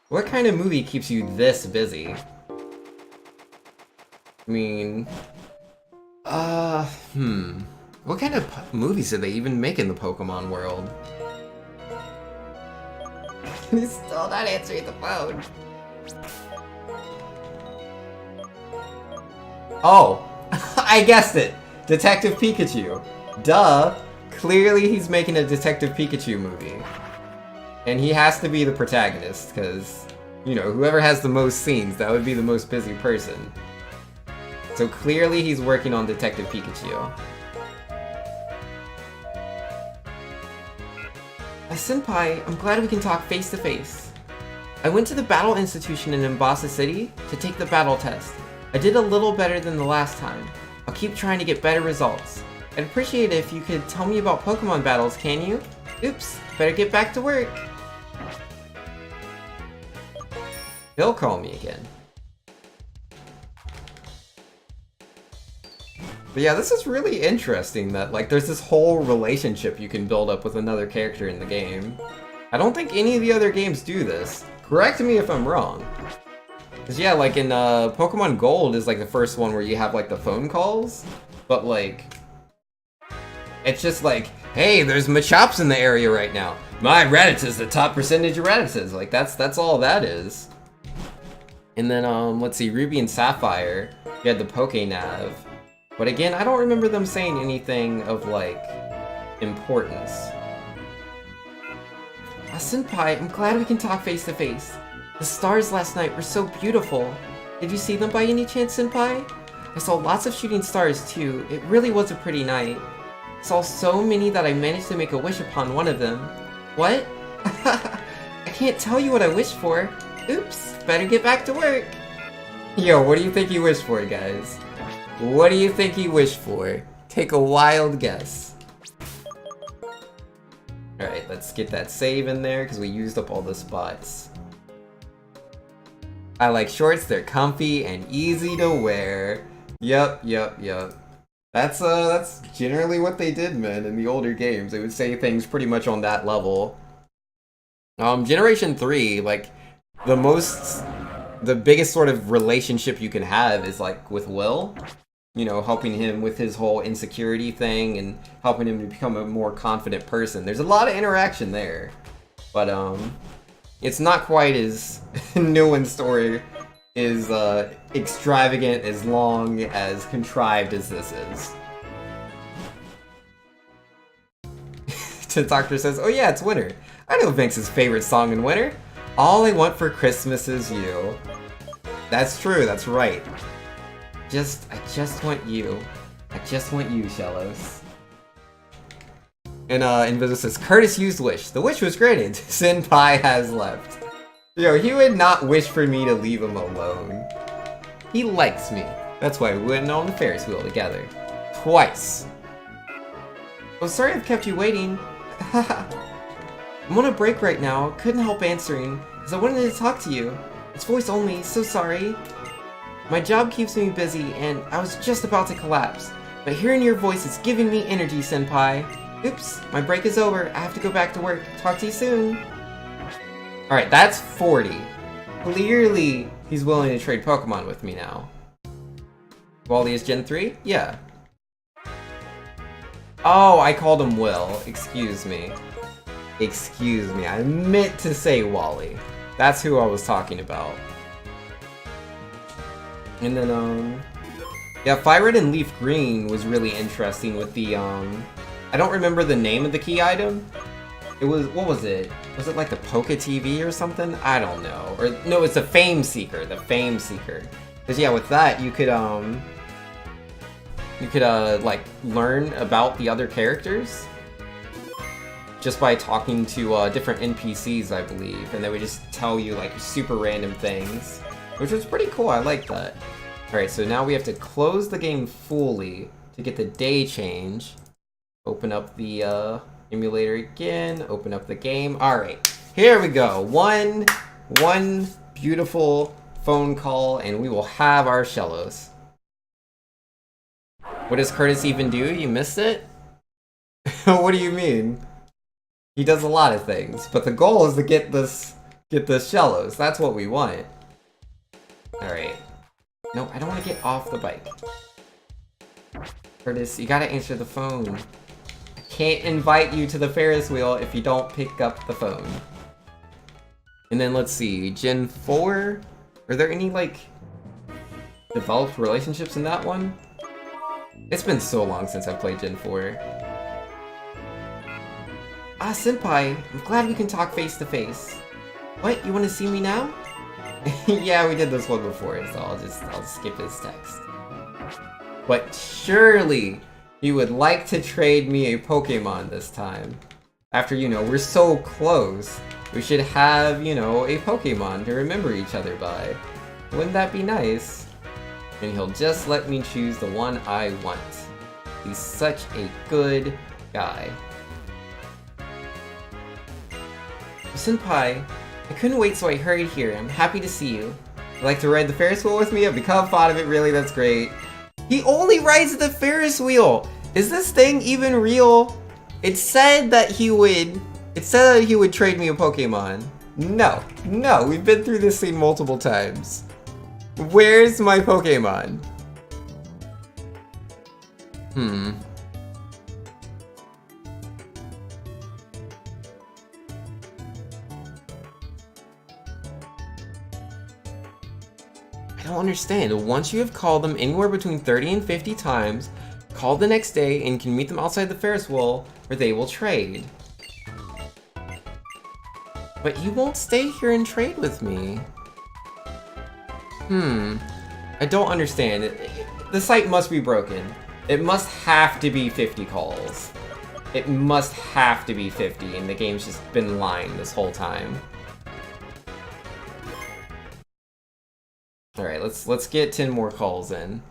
What kind of movie keeps you this busy? I mean... What kind of movies did they even make in the Pokemon world? He's still not answering the phone. Oh! I guessed it! Detective Pikachu. Duh! Clearly he's making a Detective Pikachu movie. And he has to be the protagonist, because, you know, whoever has the most scenes, that would be the most busy person. So clearly he's working on Detective Pikachu. Senpai, I'm glad we can talk face to face. I went to the Battle Institution in Mombasa City to take the battle test. I did a little better than the last time. I'll keep trying to get better results. I'd appreciate it if you could tell me about Pokemon battles, can you? Oops, better get back to work. He'll call me again. But yeah, this is really interesting that, like, there's this whole relationship you can build up with another character in the game. I don't think any of the other games do this. Correct me if I'm wrong. Because yeah, like in Pokemon Gold is like the first one where you have like the phone calls, but like, it's just like, hey, there's Machops in the area right now. My Rattata's the top percentage of Rattatas. Like that's all that is. And then let's see, Ruby and Sapphire, you had the Pokénav. But again, I don't remember them saying anything of, like, importance. Senpai, I'm glad we can talk face to face. The stars last night were so beautiful. Did you see them by any chance, Senpai? I saw lots of shooting stars, too. It really was a pretty night. I saw so many that I managed to make a wish upon one of them. What? I can't tell you what I wished for. Oops, better get back to work. Yo, what do you think you wished for, guys? What do you think he wished for? Take a wild guess. Alright, let's get that save in there, because we used up all the spots. I like shorts, they're comfy and easy to wear. Yup. That's generally what they did, man, in the older games. They would say things pretty much on that level. Generation 3, like, the biggest sort of relationship you can have is, like, with Will. You know, helping him with his whole insecurity thing and helping him to become a more confident person. There's a lot of interaction there. But, it's not quite as Newland's story is, extravagant, as long, as contrived as this is. The doctor says, oh yeah, it's winter. I know Vince's favorite song in winter. All I want for Christmas is you. That's true, that's right. I just want you. I just want you, Shellos. And Invisible says, Curtis used wish. The wish was granted. Senpai has left. Yo, he would not wish for me to leave him alone. He likes me. That's why we went on the Ferris wheel together. Twice. Oh, sorry I've kept you waiting. I'm on a break right now. Couldn't help answering, because I wanted to talk to you. It's voice only, so sorry. My job keeps me busy, and I was just about to collapse. But hearing your voice is giving me energy, Senpai. Oops, my break is over. I have to go back to work. Talk to you soon. Alright, that's 40. Clearly, he's willing to trade Pokemon with me now. Wally is Gen 3? Yeah. Oh, I called him Will. Excuse me. Excuse me. I meant to say Wally. That's who I was talking about. And then, yeah, Fire Red and Leaf Green was really interesting with the, I don't remember the name of the key item. It was, what was it? Was it like the Poke TV or something? I don't know. Or, no, it's the Fame Seeker. The Fame Seeker. Because, yeah, with that, you could, like, learn about the other characters. Just by talking to, different NPCs, I believe. And they would just tell you, like, super random things. Which was pretty cool, I like that. Alright, so now we have to close the game fully to get the day change. Open up the emulator again, open up the game. Alright, Here we go. One beautiful phone call, and we will have our Shellos. What does Curtis even do? You missed it? What do you mean? He does a lot of things, but the goal is to get this Shellos. That's what we want. Alright. No, I don't want to get off the bike. Curtis, you gotta answer the phone. I can't invite you to the Ferris wheel if you don't pick up the phone. And then let's see, Gen 4? Are there any, like, developed relationships in that one? It's been so long since I've played Gen 4. Ah, Senpai, I'm glad we can talk face to face. What, you want to see me now? Yeah, we did this one before, so I'll just skip his text. But surely you would like to trade me a Pokemon this time. After, you know, we're so close, we should have, you know, a Pokemon to remember each other by. Wouldn't that be nice? And he'll just let me choose the one I want. He's such a good guy. Senpai, I couldn't wait, so I hurried here. I'm happy to see you. You'd like to ride the Ferris wheel with me? I've become fond of it, really, that's great. He only rides the Ferris wheel! Is this thing even real? It said that he would trade me a Pokemon. No, we've been through this scene multiple times. Where's my Pokemon? I don't understand. Once you have called them anywhere between 30 and 50 times, call the next day and you can meet them outside the Ferris wheel where they will trade. But you won't stay here and trade with me. I don't understand. The site must be broken. It must have to be 50 calls. It must have to be 50, and the game's just been lying this whole time. Alright, let's get 10 more calls in.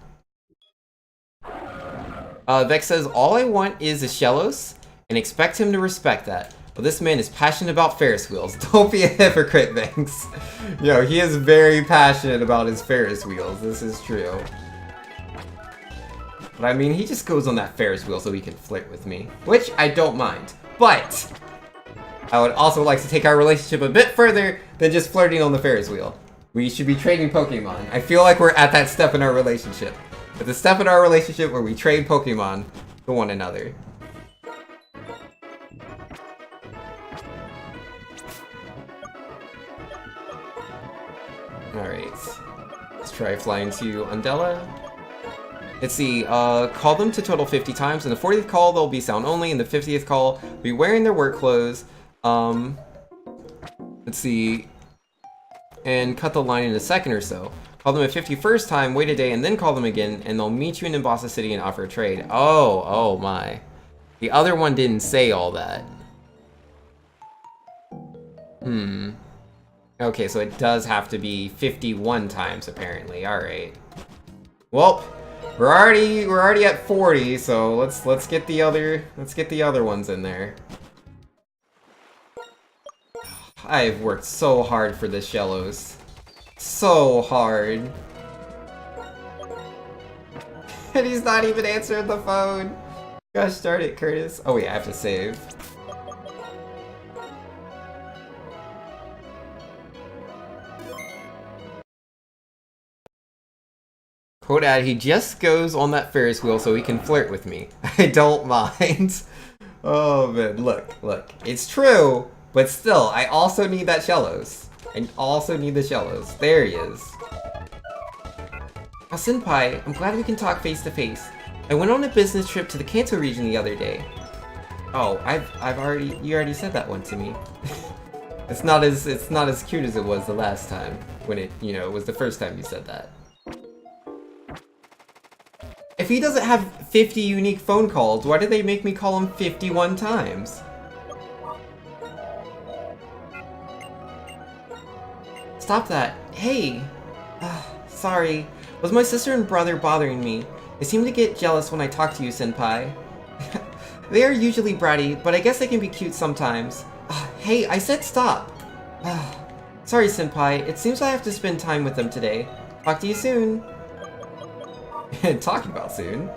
Vex says, all I want is a Shellos, and expect him to respect that. But this man is passionate about Ferris wheels. Don't be a hypocrite, Vex. Yo, he is very passionate about his Ferris wheels. This is true. But I mean, he just goes on that Ferris wheel so he can flirt with me. Which I don't mind. But I would also like to take our relationship a bit further than just flirting on the Ferris wheel. We should be trading Pokemon. I feel like we're at that step in our relationship. At the step in our relationship where we trade Pokemon to one another. Alright. Let's try flying to Undella. Let's see, call them to total 50 times. In the 40th call, they'll be sound only. In the 50th call, they'll be wearing their work clothes. Let's see. And cut the line in a second or so. Call them a 51st time, wait a day, and then call them again, and they'll meet you in Nimbasa City and offer a trade. Oh my. The other one didn't say all that. Okay, so it does have to be 51 times, apparently. Alright. Well, we're already at 40, so let's get the other ones in there. I've worked so hard for this Shellos. So hard. And he's not even answering the phone. Gosh darn it, Curtis. Oh wait, I have to save. Quote ad, he just goes on that Ferris wheel so he can flirt with me. I don't mind. Oh man, look. It's true, but still, I also need that Shellos. I also need the Shellos. There he is. Oh, Senpai, I'm glad we can talk face to face. I went on a business trip to the Kanto region the other day. Oh, you already said that one to me. It's not as cute as it was the last time when it was the first time you said that. If he doesn't have 50 unique phone calls, why did they make me call him 51 times? Stop that. Hey! Sorry. Was my sister and brother bothering me? They seem to get jealous when I talk to you, Senpai. They are usually bratty, but I guess they can be cute sometimes. Hey, I said stop! Sorry, Senpai. It seems I have to spend time with them today. Talk to you soon. Talking about soon.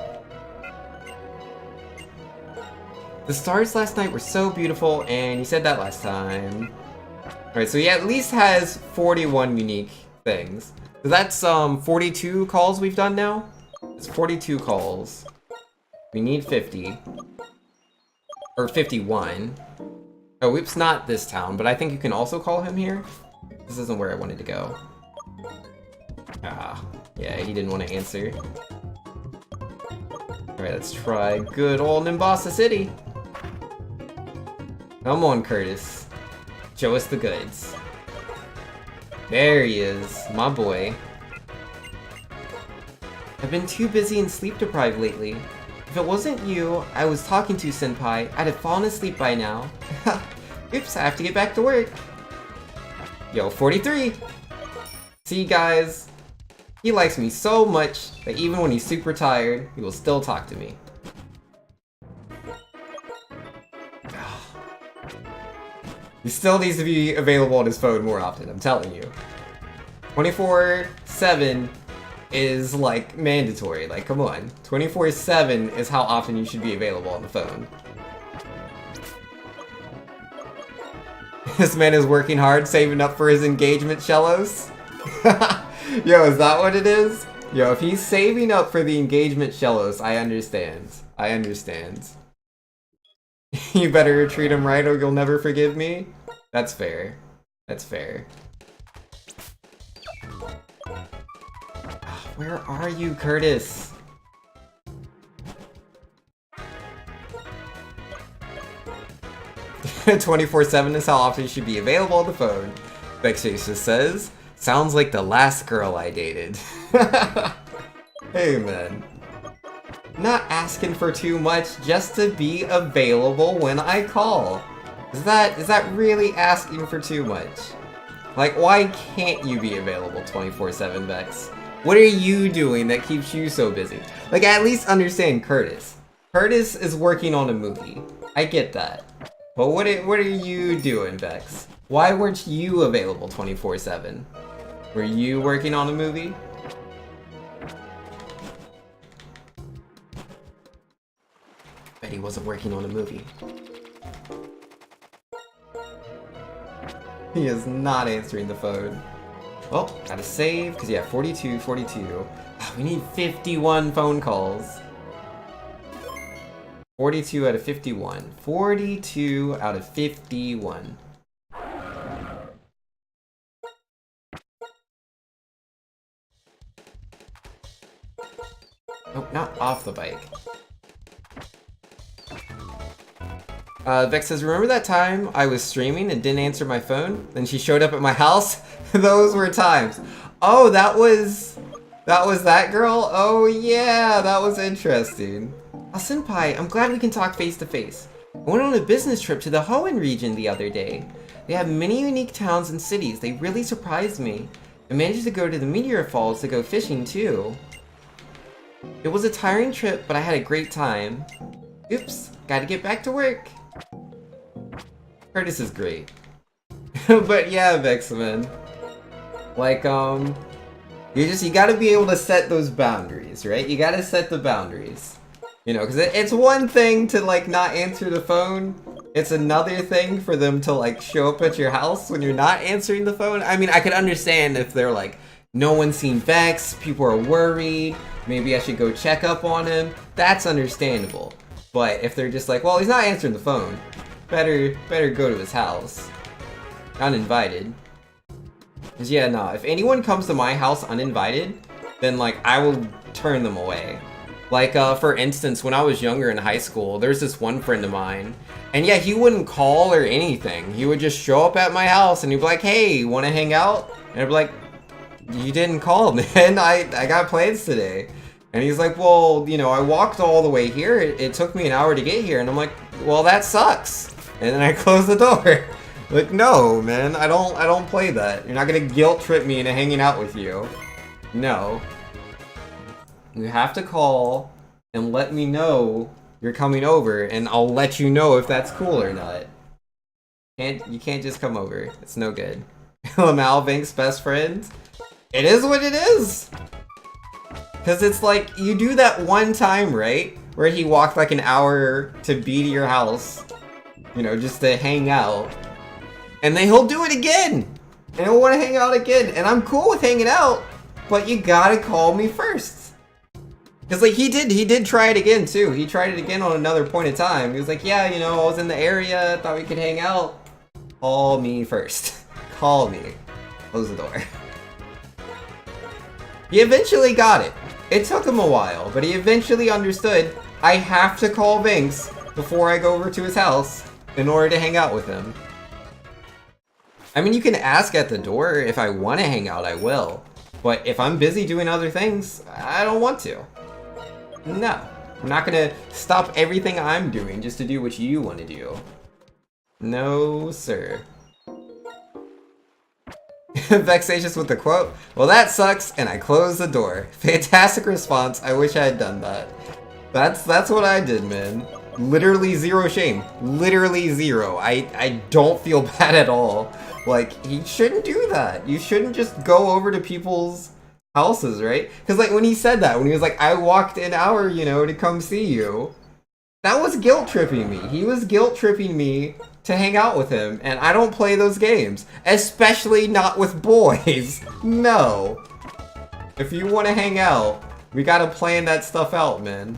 The stars last night were so beautiful, and you said that last time. Alright, so he at least has 41 unique things. So that's 42 calls we've done now? It's 42 calls. We need 50. Or 51. Oh, whoops, not this town, but I think you can also call him here. This isn't where I wanted to go. Ah, yeah, he didn't want to answer. Alright, let's try good old Nimbasa City. Come on, Curtis. Show us the goods. There he is, my boy. I've been too busy and sleep deprived lately. If it wasn't you I was talking to, Senpai, I'd have fallen asleep by now. Oops, I have to get back to work. Yo, 43! See, guys? He likes me so much that even when he's super tired, he will still talk to me. He still needs to be available on his phone more often, I'm telling you. 24/7 is like mandatory, like come on. 24/7 is how often you should be available on the phone. This man is working hard, saving up for his engagement cellos. Yo, is that what it is? Yo, if he's saving up for the engagement cellos, I understand. I understand. You better treat him right or you'll never forgive me? That's fair. That's fair. Where are you, Curtis? "24/7 is how often you should be available on the phone." Vexatia says, "Sounds like the last girl I dated." Hey, man. Not asking for too much, just to be available when I call. Is that really asking for too much? Like, why can't you be available 24/7, Vex? What are you doing that keeps you so busy? Like, at least understand Curtis. Curtis is working on a movie. I get that. But what are you doing, Vex? Why weren't you available 24/7? Were you working on a movie? Bet he wasn't working on a movie. He is not answering the phone. Well, gotta save, because yeah, 42. We need 51 phone calls. 42 out of 51. 42 out of 51. Oh, not off the bike. Vex says, remember that time I was streaming and didn't answer my phone? Then she showed up at my house? Those were times. Oh, that was that girl? Oh yeah, that was interesting. Oh, Senpai, I'm glad we can talk face to face. I went on a business trip to the Hoenn region the other day. They have many unique towns and cities. They really surprised me. I managed to go to the Meteor Falls to go fishing too. It was a tiring trip, but I had a great time. Oops, gotta get back to work. Curtis is great. But yeah, Vexman. Like, you gotta be able to set those boundaries, right? You gotta set the boundaries. You know, because it's one thing to, like, not answer the phone. It's another thing for them to, like, show up at your house when you're not answering the phone. I mean, I could understand if they're like, no one's seen Vex, people are worried, maybe I should go check up on him. That's understandable. But if they're just like, well, he's not answering the phone, better go to his house. Uninvited. Because yeah, no, if anyone comes to my house uninvited, then like, I will turn them away. Like, for instance, when I was younger in high school, there's this one friend of mine, and yeah, he wouldn't call or anything. He would just show up at my house and he'd be like, hey, wanna hang out? And I'd be like, you didn't call, man, I got plans today. And he's like, well, you know, I walked all the way here. It took me an hour to get here. And I'm like, well, that sucks. And then I closed the door. Like, no, man, I don't play that. You're not gonna guilt trip me into hanging out with you. No. You have to call and let me know you're coming over, and I'll let you know if that's cool or not. You can't just come over. It's no good. Lamal Vink's best friend? It is what it is! Cause it's like, you do that one time, right? Where he walked like an hour to be to your house. You know, just to hang out. And then he'll do it again! And he'll want to hang out again. And I'm cool with hanging out, but you gotta call me first. Cause like he did try it again too. He tried it again on another point in time. He was like, yeah, you know, I was in the area, thought we could hang out. Call me first. Call me. Close the door. He eventually got it. It took him a while, but he eventually understood I have to call Vinks before I go over to his house in order to hang out with him. I mean, you can ask at the door. If I want to hang out, I will. But if I'm busy doing other things, I don't want to. No. I'm not gonna stop everything I'm doing just to do what you want to do. No, sir. Vexatious with the quote, well that sucks, and I closed the door. Fantastic response, I wish I had done that. That's what I did, man. Literally zero shame. Literally zero. I don't feel bad at all. Like, he shouldn't do that. You shouldn't just go over to people's houses, right? Because like when he said that, when he was like, I walked an hour, you know, to come see you, that was guilt tripping me. He was guilt tripping me to hang out with him, and I don't play those games. Especially not with boys. No. If you want to hang out, we gotta plan that stuff out, man.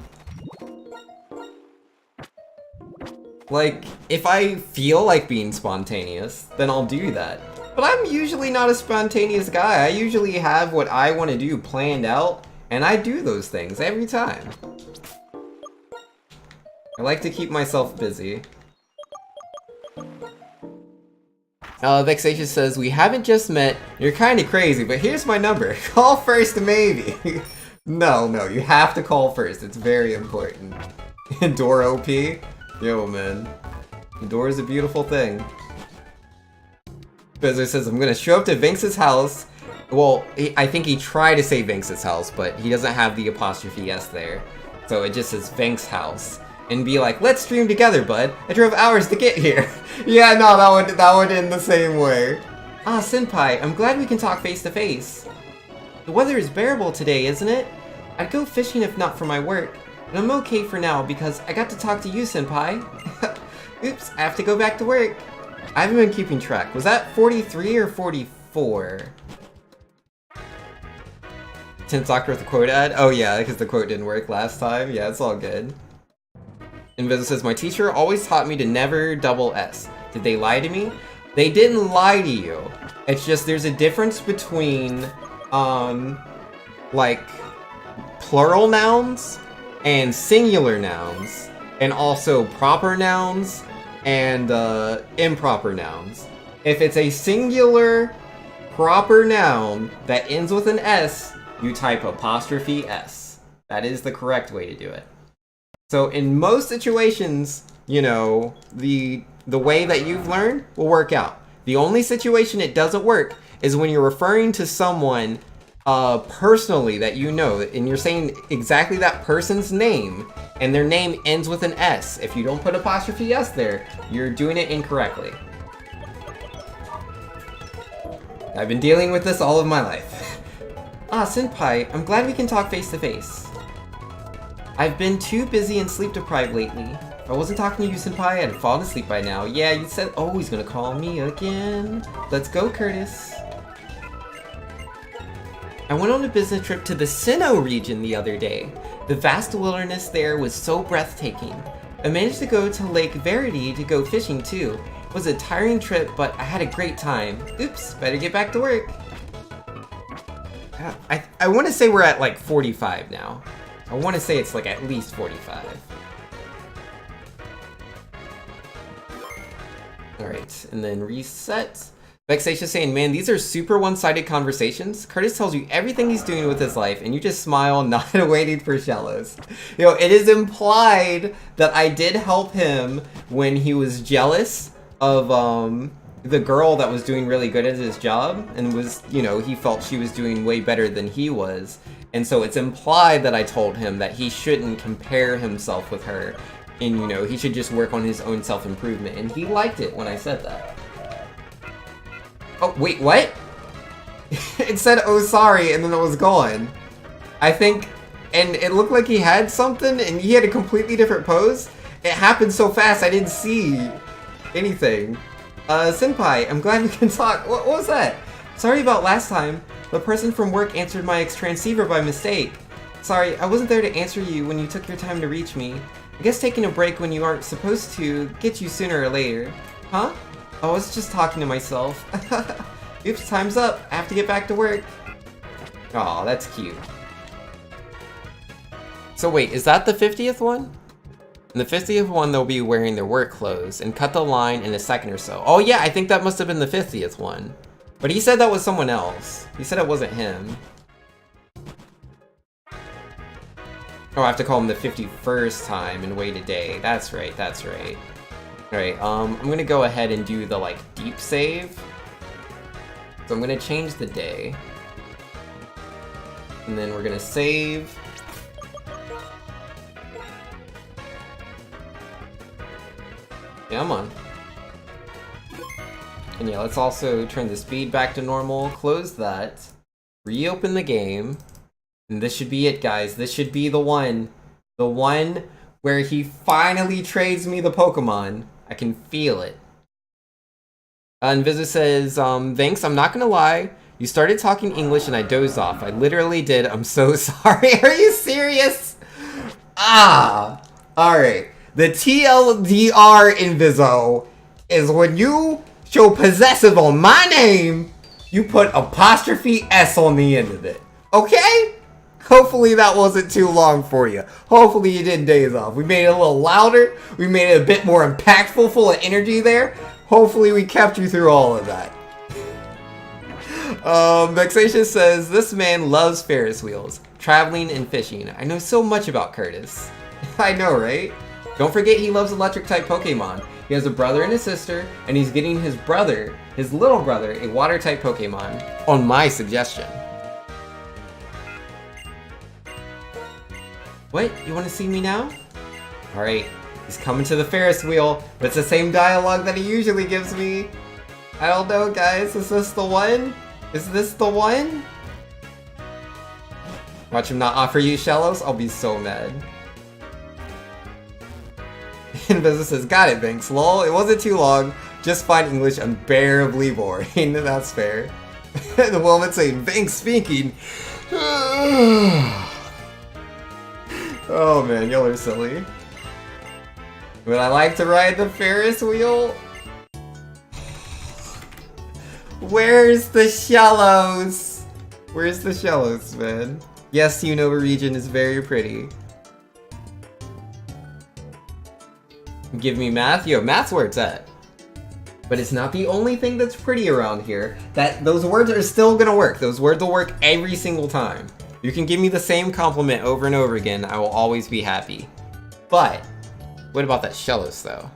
Like, if I feel like being spontaneous, then I'll do that. But I'm usually not a spontaneous guy. I usually have what I want to do planned out, and I do those things every time. I like to keep myself busy. Vexatious says, we haven't just met, you're kinda crazy, but here's my number. Call first, maybe. No, you have to call first. It's very important. Door OP? Yo, man. The door is a beautiful thing. Bezos says, I'm gonna show up to Vinks' house. Well, I think he tried to say Vinks' house, but he doesn't have the apostrophe S there. So it just says Vinks' house. And be like, let's stream together, bud. I drove hours to get here. Yeah, no, that would end the same way. Ah, senpai, I'm glad we can talk face to face. The weather is bearable today, isn't it? I'd go fishing if not for my work, but I'm okay for now because I got to talk to you, senpai. Oops, I have to go back to work. I haven't been keeping track. Was that 43 or 44? 10th Doctor with the quote ad? Oh yeah, because the quote didn't work last time. Yeah, it's all good. Invis says, my teacher always taught me to never double S. Did they lie to me? They didn't lie to you. It's just there's a difference between, like, plural nouns and singular nouns, and also proper nouns and improper nouns. If it's a singular proper noun that ends with an S, you type apostrophe S. That is the correct way to do it. So in most situations, you know, the way that you've learned will work out. The only situation it doesn't work is when you're referring to someone personally that you know, and you're saying exactly that person's name, and their name ends with an S. If you don't put apostrophe S there, you're doing it incorrectly. I've been dealing with this all of my life. Ah, senpai, I'm glad we can talk face to face. I've been too busy and sleep deprived lately. If I wasn't talking to you, senpai, I'd have fallen asleep by now. Yeah, you said, oh, he's gonna call me again. Let's go, Curtis. I went on a business trip to the Sinnoh region the other day. The vast wilderness there was so breathtaking. I managed to go to Lake Verity to go fishing too. It was a tiring trip, but I had a great time. Oops, better get back to work. I want to say we're at like 45 now. I want to say it's like at least 45. Alright, and then reset. Vexatious saying, man, these are super one-sided conversations. Curtis tells you everything he's doing with his life, and you just smile, not waiting for shallows. You know, it is implied that I did help him when he was jealous of the girl that was doing really good at his job, and was, you know, he felt she was doing way better than he was. And so it's implied that I told him that he shouldn't compare himself with her. And, you know, he should just work on his own self-improvement. And he liked it when I said that. Oh, wait, what? It said, oh, sorry, and then it was gone. I think, and it looked like he had something, and he had a completely different pose. It happened so fast, I didn't see anything. Senpai, I'm glad we can talk. What was that? Sorry about last time. The person from work answered my transceiver by mistake. Sorry, I wasn't there to answer you when you took your time to reach me. I guess taking a break when you aren't supposed to gets you sooner or later. Huh? I was just talking to myself. Oops, time's up. I have to get back to work. Aw, that's cute. So wait, is that the 50th one? In the 50th one, they'll be wearing their work clothes and cut the line in a second or so. Oh yeah, I think that must have been the 50th one. But he said that was someone else. He said it wasn't him. Oh, I have to call him the 51st time and wait a day. That's right, that's right. Alright, I'm gonna go ahead and do the, like, deep save. So I'm gonna change the day. And then we're gonna save. Yeah, I'm on. And yeah, let's also turn the speed back to normal, close that, reopen the game, and this should be it, guys. This should be the one. The one where he finally trades me the Pokemon. I can feel it. And Visa says, thanks, I'm not gonna lie. You started talking English and I dozed off. I literally did. I'm so sorry. Are you serious? Ah! Alright. The TLDR in Vizo is when you show possessive on my name, you put apostrophe S on the end of it. Okay? Hopefully that wasn't too long for you. Hopefully you didn't daze off. We made it a little louder. We made it a bit more impactful, full of energy there. Hopefully we kept you through all of that. Vexatious says, this man loves Ferris wheels, traveling and fishing. I know so much about Curtis. I know, right? Don't forget he loves electric type Pokemon. He has a brother and a sister, and he's getting his brother, his little brother, a water type Pokemon, on my suggestion. What? You want to see me now? Alright, he's coming to the Ferris wheel, but it's the same dialogue that he usually gives me. I don't know, guys. Is this the one? Is this the one? Watch him not offer you Shellos? I'll be so mad. And Business says, got it, Banks. Lol, it wasn't too long. Just find English unbearably boring. That's fair. The woman saying, Banks speaking. Oh man, y'all are silly. Would I like to ride the Ferris wheel? Where's the Shellos? Where's the Shellos, man? Yes, Unova region is very pretty. Give me math? Yo, math's where it's at. But it's not the only thing that's pretty around here. Those words are still gonna work. Those words will work every single time. You can give me the same compliment over and over again. I will always be happy. But, what about that Shellos, though?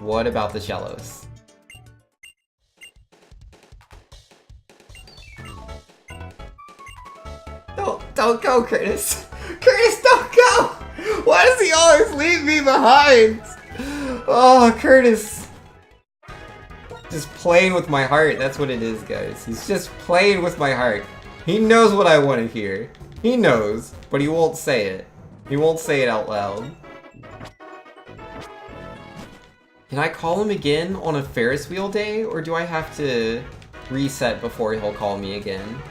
What about the Shellos? Don't go, Curtis. Curtis, don't go! Why does he always leave me behind? Oh, Curtis. Just playing with my heart. That's what it is, guys. He's just playing with my heart. He knows what I want to hear. He knows, but he won't say it. He won't say it out loud. Can I call him again on a Ferris wheel day, or do I have to reset before he'll call me again?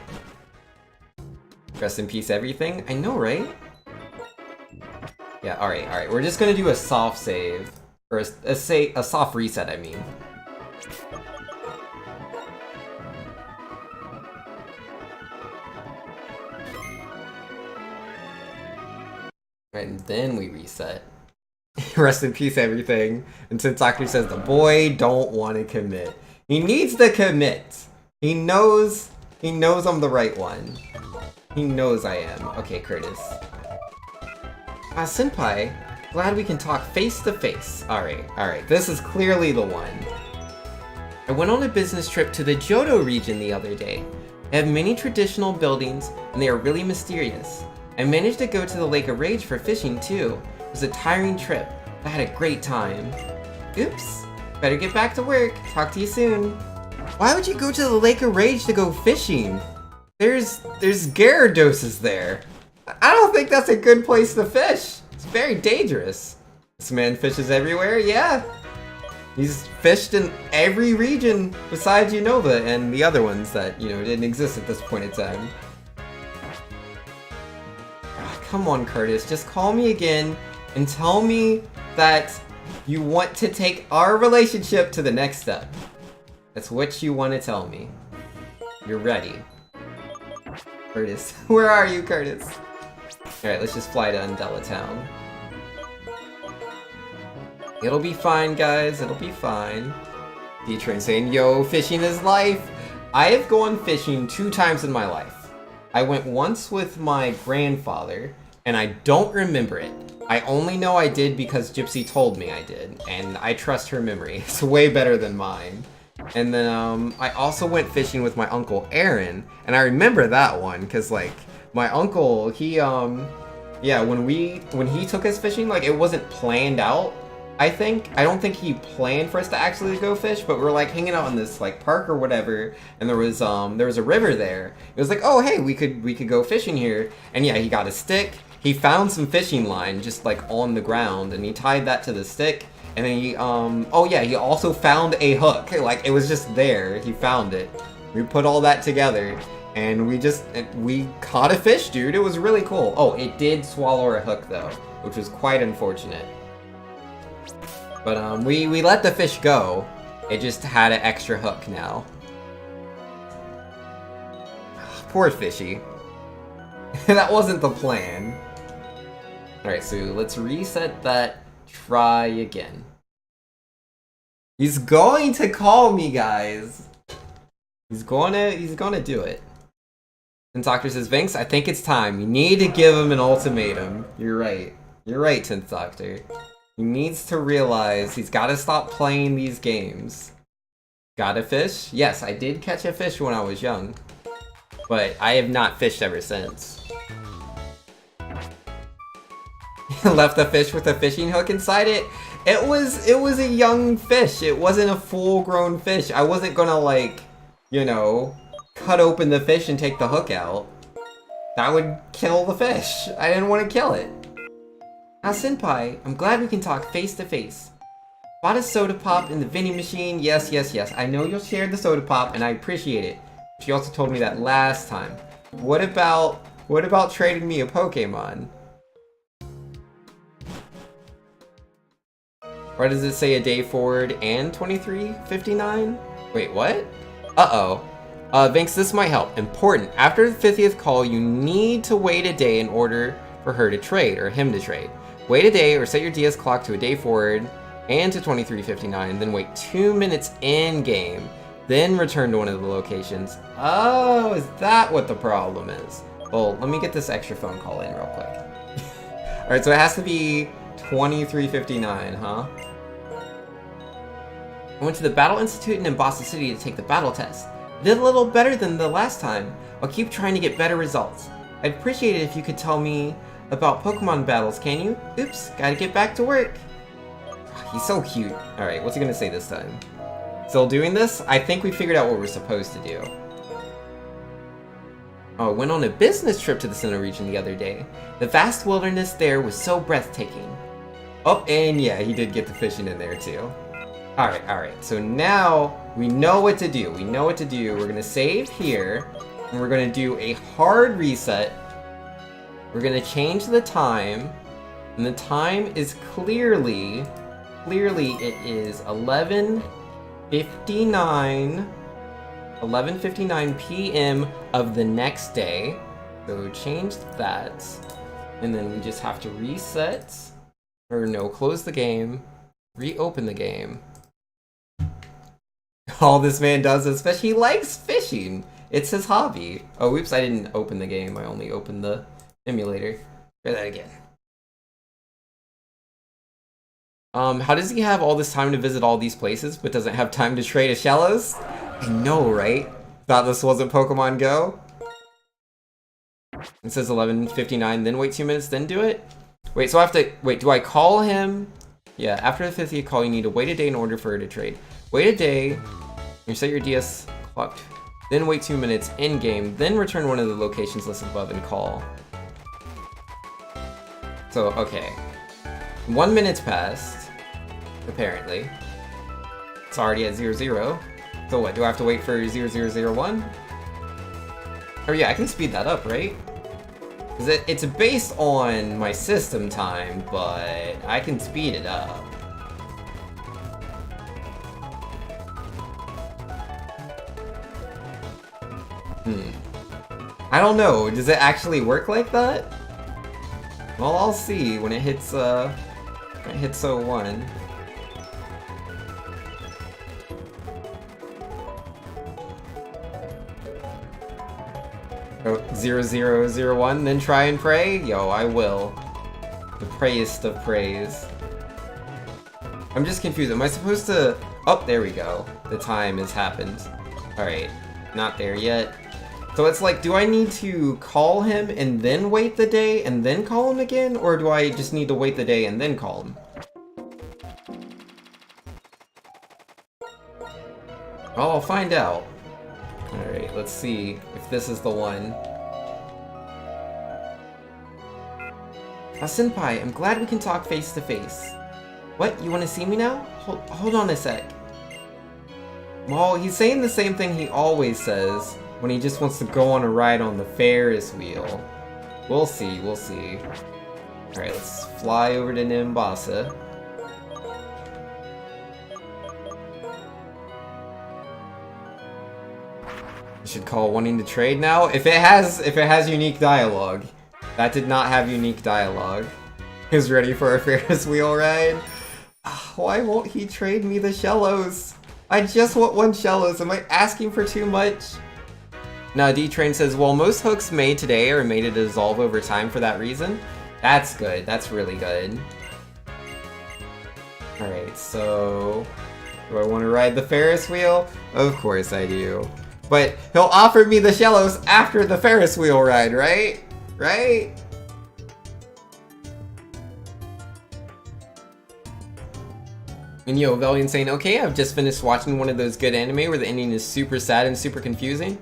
Rest in peace, everything. I know, right? Yeah, alright. We're just gonna do a soft save. Or a soft reset, I mean. And then we reset. Rest in peace, everything. And since Doctor says the boy don't want to commit. He needs to commit. He knows I'm the right one. He knows I am. Okay, Curtis. Senpai, glad we can talk face to face. Alright. This is clearly the one. I went on a business trip to the Johto region the other day. They have many traditional buildings, and they are really mysterious. I managed to go to the Lake of Rage for fishing too. It was a tiring trip, I had a great time. Oops. Better get back to work. Talk to you soon. Why would you go to the Lake of Rage to go fishing? There's Gyarados there. I don't think that's a good place to fish. It's very dangerous. This man fishes everywhere, yeah. He's fished in every region besides Unova and the other ones that, you know, didn't exist at this point in time. Oh, come on, Curtis, just call me again and tell me that you want to take our relationship to the next step. That's what you want to tell me. You're ready. Curtis, where are you, Curtis? Alright, let's just fly to Undella Town. It'll be fine, guys. It'll be fine. D-Train saying, yo, fishing is life. I have gone fishing 2 times in my life. I went once with my grandfather, and I don't remember it. I only know I did because Gypsy told me I did, and I trust her memory. It's way better than mine. And then I also went fishing with my uncle Aaron, and I remember that one because like my uncle, he yeah, when he took us fishing, like it wasn't planned out. I don't think he planned for us to actually go fish, but we were like hanging out in this like park or whatever, and there was a river there. It was like, oh hey, we could go fishing here, and yeah, he got a stick. He found some fishing line just like on the ground, and he tied that to the stick. And then he, oh yeah, he also found a hook. Like, it was just there. He found it. We put all that together, and we caught a fish, dude. It was really cool. Oh, it did swallow a hook, though, which was quite unfortunate. But, we let the fish go. It just had an extra hook now. Poor fishy. That wasn't the plan. Alright, so let's reset that. Try again. He's going to call me, guys. He's gonna do it. And Doctor says, Vince, I think it's time. You need to give him an ultimatum. You're right. You're right, 10th Doctor. He needs to realize he's got to stop playing these games. Got a fish? Yes, I did catch a fish when I was young. But I have not fished ever since. Left the fish with a fishing hook inside it. It was a young fish. It wasn't a full-grown fish. I wasn't gonna like, you know, cut open the fish and take the hook out. That would kill the fish. I didn't want to kill it. Now, Senpai, I'm glad we can talk face to face. Bought a soda pop in the vending machine. Yes, yes, yes. I know you'll share the soda pop, and I appreciate it. She also told me that last time. What about trading me a Pokemon? Or does it say a day forward and 23:59? Wait, what? Uh-oh. Vince, this might help. Important. After the 50th call, you need to wait a day in order for her to trade, or him to trade. Wait a day or set your DS clock to a day forward and to 23:59, then wait 2 minutes in-game, then return to one of the locations. Oh, is that what the problem is? Well, let me get this extra phone call in real quick. Alright, so it has to be 23:59, huh? I went to the Battle Institute in Boston City to take the battle test. I did a little better than the last time. I'll keep trying to get better results. I'd appreciate it if you could tell me about Pokemon battles, can you? Oops, gotta get back to work. He's so cute. Alright, what's he gonna say this time? Still doing this? I think we figured out what we're supposed to do. Oh, I went on a business trip to the Sinnoh region the other day. The vast wilderness there was so breathtaking. Oh, and yeah, he did get the fishing in there too. Alright, so now we know what to do. We're gonna save here, and we're gonna do a hard reset. We're gonna change the time, and the time is clearly it is 11:59 p.m. of the next day. So change that, and then we just have to reset, or no, close the game, reopen the game. All this man does is fish. He likes fishing. It's his hobby. Oh, whoops, I didn't open the game. I only opened the emulator. Try that again. How does he have all this time to visit all these places, but doesn't have time to trade a Shellos? I know, right? Thought this wasn't Pokemon Go? It says 11:59, then wait 2 minutes, then do it? Wait, so I have to... Wait, do I call him Yeah, after the 50th call, you need to wait a day in order for her to trade. Wait a day, you set your DS clock, then wait 2 minutes in-game, then return one of the locations listed above and call. So, okay. 1 minute's passed, apparently. It's already at 00. So what, do I have to wait for 0001? Oh yeah, I can speed that up, right? Because it's based on my system time, but I can speed it up. I don't know, does it actually work like that? Well, I'll see when it hits 01. Oh, 0001, then try and pray? Yo, I will. The prayest of praise. I'm just confused. Am I supposed to... Oh, there we go. The time has happened. Alright, not there yet. So it's like, do I need to call him and then wait the day and then call him again? Or do I just need to wait the day and then call him? Well, I'll find out. Alright, let's see if this is the one. Senpai, I'm glad we can talk face to face. What, you want to see me now? Hold on a sec. Well, he's saying the same thing he always says when he just wants to go on a ride on the Ferris wheel. We'll see, we'll see. Alright, let's fly over to Nimbasa. I should call wanting to trade now. If it has unique dialogue. That did not have unique dialogue. He's ready for a Ferris wheel ride. Why won't he trade me the Shellos? I just want 1 Shellos. Am I asking for too much? Now, D-Train says, well, most hooks made today are made to dissolve over time for that reason. That's good. That's really good. Alright, so... do I want to ride the Ferris wheel? Of course I do. But he'll offer me the Shellos after the Ferris wheel ride, right? Right? And yo, Valiant saying, okay, I've just finished watching one of those good anime where the ending is super sad and super confusing.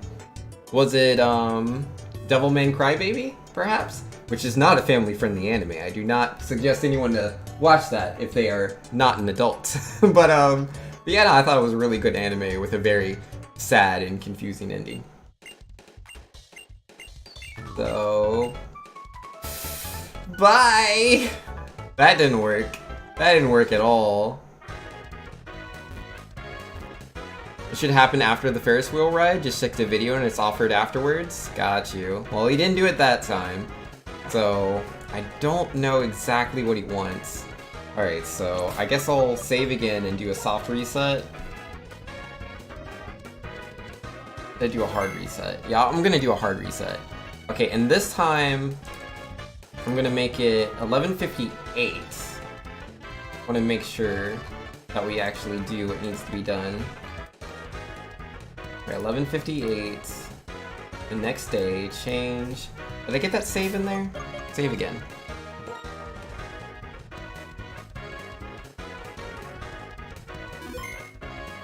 Was it, Devilman Crybaby, perhaps? Which is not a family-friendly anime. I do not suggest anyone to watch that if they are not an adult. But yeah, no, I thought it was a really good anime with a very sad and confusing ending. So... bye! That didn't work. That didn't work at all. It should happen after the Ferris wheel ride, just check the video and it's offered afterwards. Got you. Well, he didn't do it that time. So, I don't know exactly what he wants. Alright, so I guess I'll save again and do a soft reset. Did I do a hard reset? Yeah, I'm gonna do a hard reset. Okay, and this time, I'm gonna make it 11:58. I want to make sure that we actually do what needs to be done. Okay, 11:58. The next day, change. Did I get that save in there? Save again.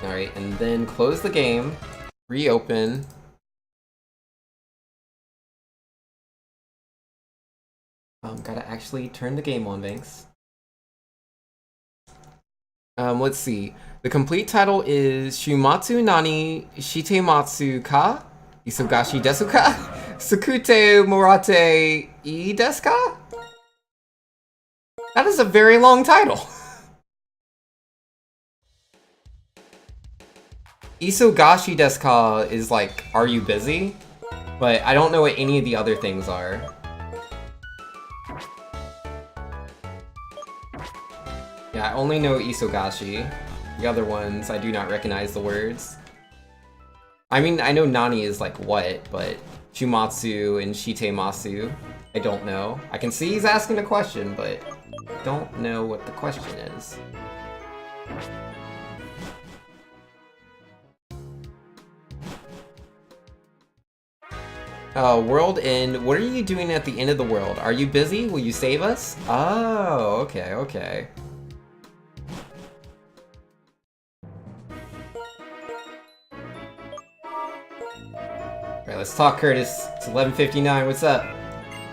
Alright, and then close the game, reopen. Gotta actually turn the game on, thanks. Let's see. The complete title is Shumatsu Nani Shitematsu Ka? Isogashi desu ka? Sukute Morate I desu ka? That is a very long title. Isogashi desu ka is like, are you busy? But I don't know what any of the other things are. Yeah, I only know Isogashi. The other ones, I do not recognize the words. I mean, I know Nani is like what, but Shumatsu and Shitemasu, I don't know. I can see he's asking a question, but I don't know what the question is. World End. What are you doing at the end of the world? Are you busy? Will you save us? Oh, okay, okay. Alright, let's talk, Curtis. It's 11:59. What's up?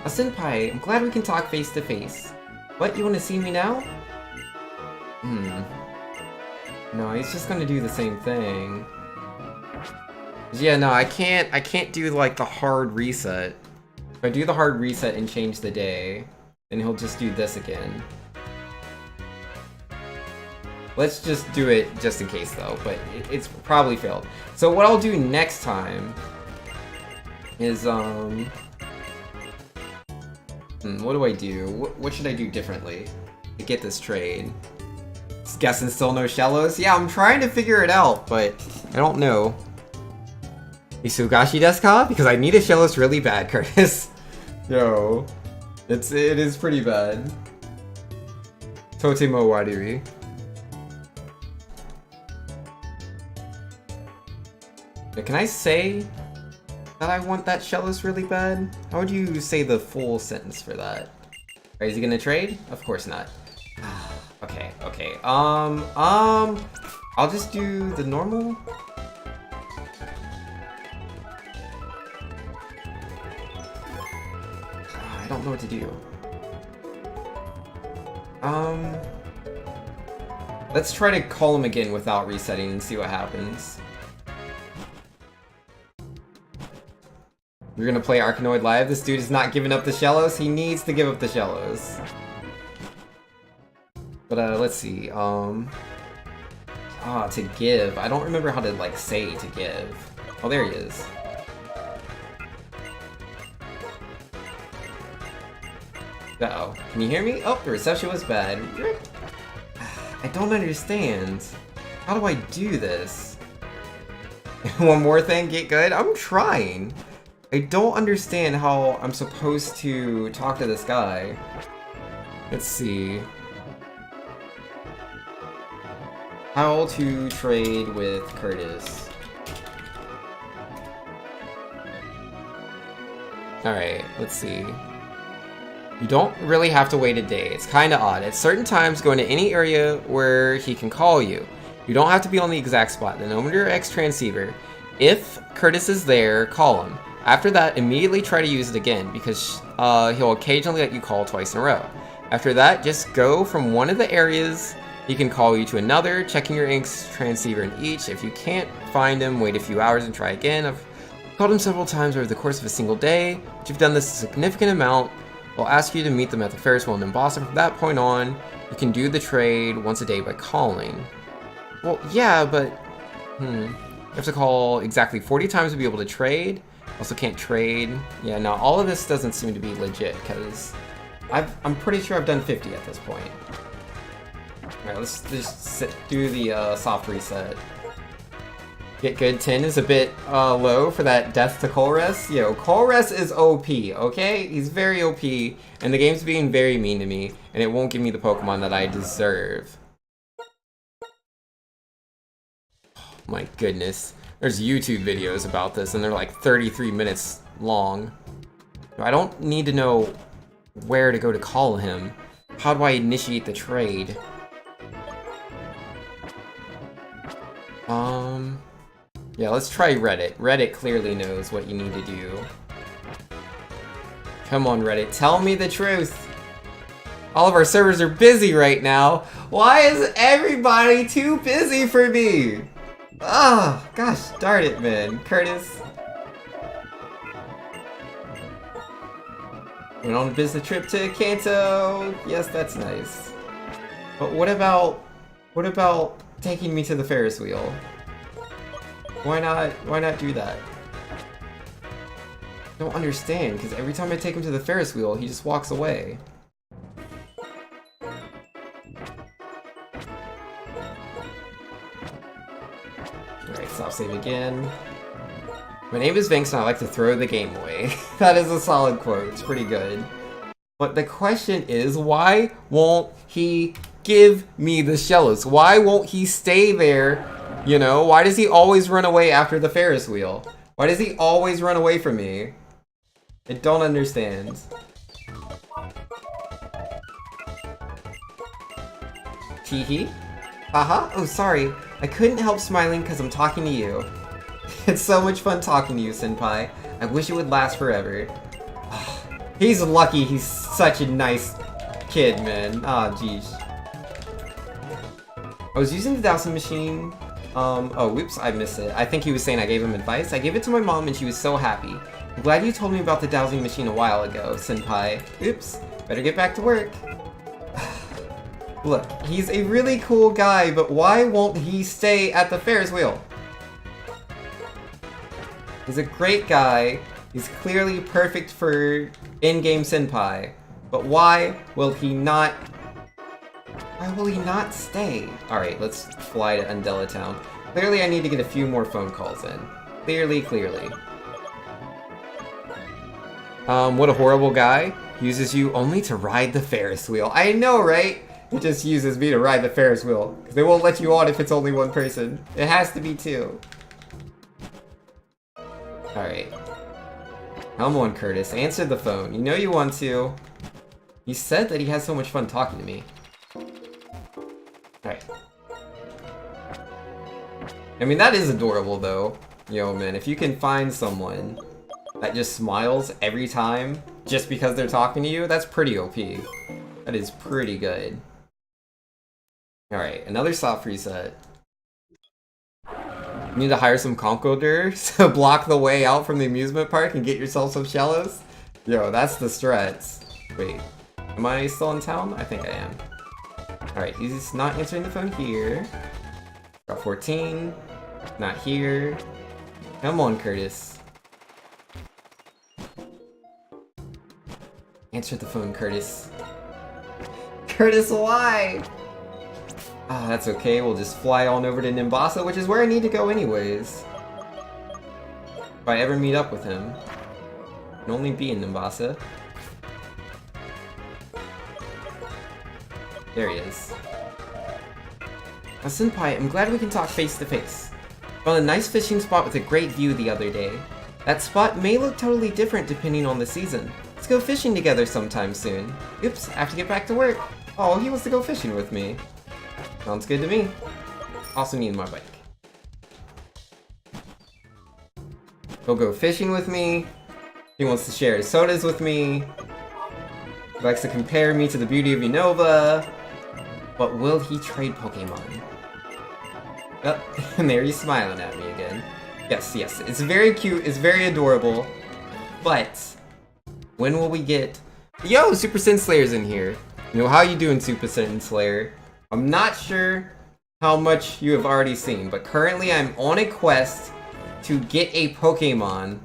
Senpai, I'm glad we can talk face to face. What, you want to see me now? No, he's just gonna do the same thing. Yeah, no, I can't do, like, the hard reset. If I do the hard reset and change the day, then he'll just do this again. Let's just do it just in case, though, but it's probably failed. So what I'll do next time is, what do I do? What should I do differently to get this trade? Guessing still no Shellos? Yeah, I'm trying to figure it out, but I don't know. Isugashi desu ka? Because I need a Shellos really bad, Curtis. Yo. It is pretty bad. Totemo wariri. Can I say that I want that Shellos really bad? How would you say the full sentence for that? Is he gonna trade? Of course not. Okay. I'll just do the normal. I don't know what to do. Let's try to call him again without resetting and see what happens. We're gonna play Arkanoid live. This dude is not giving up the Shellos. He needs to give up the Shellos. But let's see. To give. I don't remember how to like say to give. Oh, there he is. Uh-oh. Can you hear me? Oh, the reception was bad. I don't understand. How do I do this? One more thing, get good? I'm trying. I don't understand how I'm supposed to talk to this guy. Let's see. How to trade with Curtis. Alright, let's see. You don't really have to wait a day. It's kinda odd. At certain times, go into any area where he can call you. You don't have to be on the exact spot. Then open your X transceiver. If Curtis is there, call him. After that, immediately try to use it again, because he'll occasionally let you call twice in a row. After that, just go from one of the areas he can call you to another, checking your X transceiver in each. If you can't find him, wait a few hours and try again. I've called him several times over the course of a single day, but you've done this a significant amount. We'll ask you to meet them at the Ferris wheel in Boston. From that point on, you can do the trade once a day by calling. Well, yeah, but you have to call exactly 40 times to be able to trade. Also can't trade. Yeah, no, all of this doesn't seem to be legit, because I'm pretty sure I've done 50 at this point. Alright, let's just do the soft reset. Get good. 10 is a bit low for that death to Colress. Yo, Colress is OP, okay? He's very OP, and the game's being very mean to me, and it won't give me the Pokemon that I deserve. Oh, my goodness. There's YouTube videos about this, and they're like 33 minutes long. I don't need to know where to go to call him. How do I initiate the trade? Yeah, let's try Reddit. Reddit clearly knows what you need to do. Come on, Reddit, tell me the truth! All of our servers are busy right now. Why is everybody too busy for me? Ah, gosh darn it, man. Curtis. Went on a business trip to Kanto. Yes, that's nice. But what about taking me to the Ferris wheel? Why not do that? I don't understand, because every time I take him to the Ferris wheel, he just walks away. Alright, stop save again. My name is Vinx and I like to throw the game away. That is a solid quote, it's pretty good. But the question is, why won't he give me the Shellos? Why won't he stay there? You know, why does he always run away after the Ferris wheel? Why does he always run away from me? I don't understand. Teehee? Haha? Oh, sorry. I couldn't help smiling because I'm talking to you. It's so much fun talking to you, Senpai. I wish it would last forever. He's lucky he's such a nice kid, man. Ah, jeez. I was using the dowsing machine. Oh, whoops, I missed it. I think he was saying I gave him advice. I gave it to my mom and she was so happy. I'm glad you told me about the dowsing machine a while ago, Senpai. Oops, better get back to work. Look, he's a really cool guy, but why won't he stay at the Ferris wheel? He's a great guy. He's clearly perfect for in-game Senpai. But why will he not... Why will he not stay? Alright, let's fly to Undella Town. Clearly I need to get a few more phone calls in. Clearly. What a horrible guy. Uses you only to ride the Ferris wheel. I know, right? It just uses me to ride the Ferris wheel. Because they won't let you on if it's only one person. It has to be two. Alright. Come on, Curtis. Answer the phone. You know you want to. He said that he has so much fun talking to me. Alright. I mean, that is adorable, though. Yo, man, if you can find someone that just smiles every time just because they're talking to you, that's pretty OP. That is pretty good. Alright, another soft reset. You need to hire some concoders to block the way out from the amusement park and get yourself some shallows? Yo, that's the strats. Wait, am I still in town? I think I am. Alright, he's not answering the phone here. Got 14. Not here. Come on, Curtis. Answer the phone, Curtis. Curtis, why? Ah, that's okay. We'll just fly on over to Nimbasa, which is where I need to go anyways. If I ever meet up with him. I can only be in Nimbasa. There he is. Now, Senpai, I'm glad we can talk face to face. Found a nice fishing spot with a great view the other day. That spot may look totally different depending on the season. Let's go fishing together sometime soon. Oops, I have to get back to work. Oh, he wants to go fishing with me. Sounds good to me. Also need my bike. He'll go fishing with me. He wants to share his sodas with me. He likes to compare me to the beauty of Unova. But will he trade Pokemon? Oh, and there he's smiling at me again. Yes, it's very cute, it's very adorable. But when will we get... Yo, Super Saiyan Slayer's in here. You know, how you doing, Super Saiyan Slayer? I'm not sure how much you have already seen, but currently I'm on a quest to get a Pokemon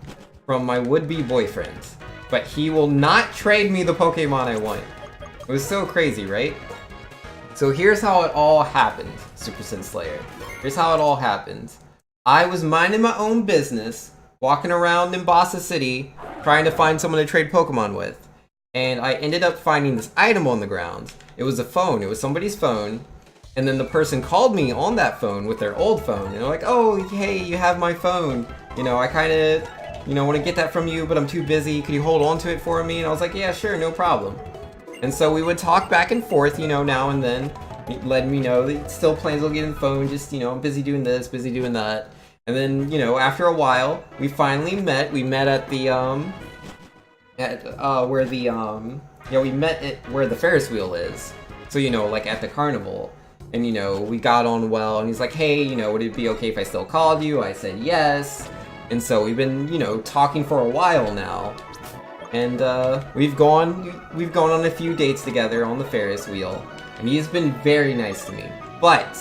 from my would-be boyfriend. But he will not trade me the Pokemon I want. It was so crazy, right? So here's how it all happened, Super Saiyan Slayer. Here's how it all happened. I was minding my own business, walking around Nimbasa City, trying to find someone to trade Pokemon with. And I ended up finding this item on the ground. It was a phone, it was somebody's phone. And then the person called me on that phone with their old phone. And they're like, oh, hey, you have my phone. You know, I kind of, want to get that from you, but I'm too busy. Could you hold on to it for me? And I was like, yeah, sure, no problem. And so we would talk back and forth, now and then. He let me know that he still plans on getting the phone, just, I'm busy doing this, busy doing that. And then, after a while, we finally met. We met at the, we met at where the Ferris wheel is. So, like at the carnival. And, we got on well, and he's like, hey, would it be okay if I still called you? I said yes. And so we've been, talking for a while now. And, we've gone on a few dates together on the Ferris wheel. And he has been very nice to me. But,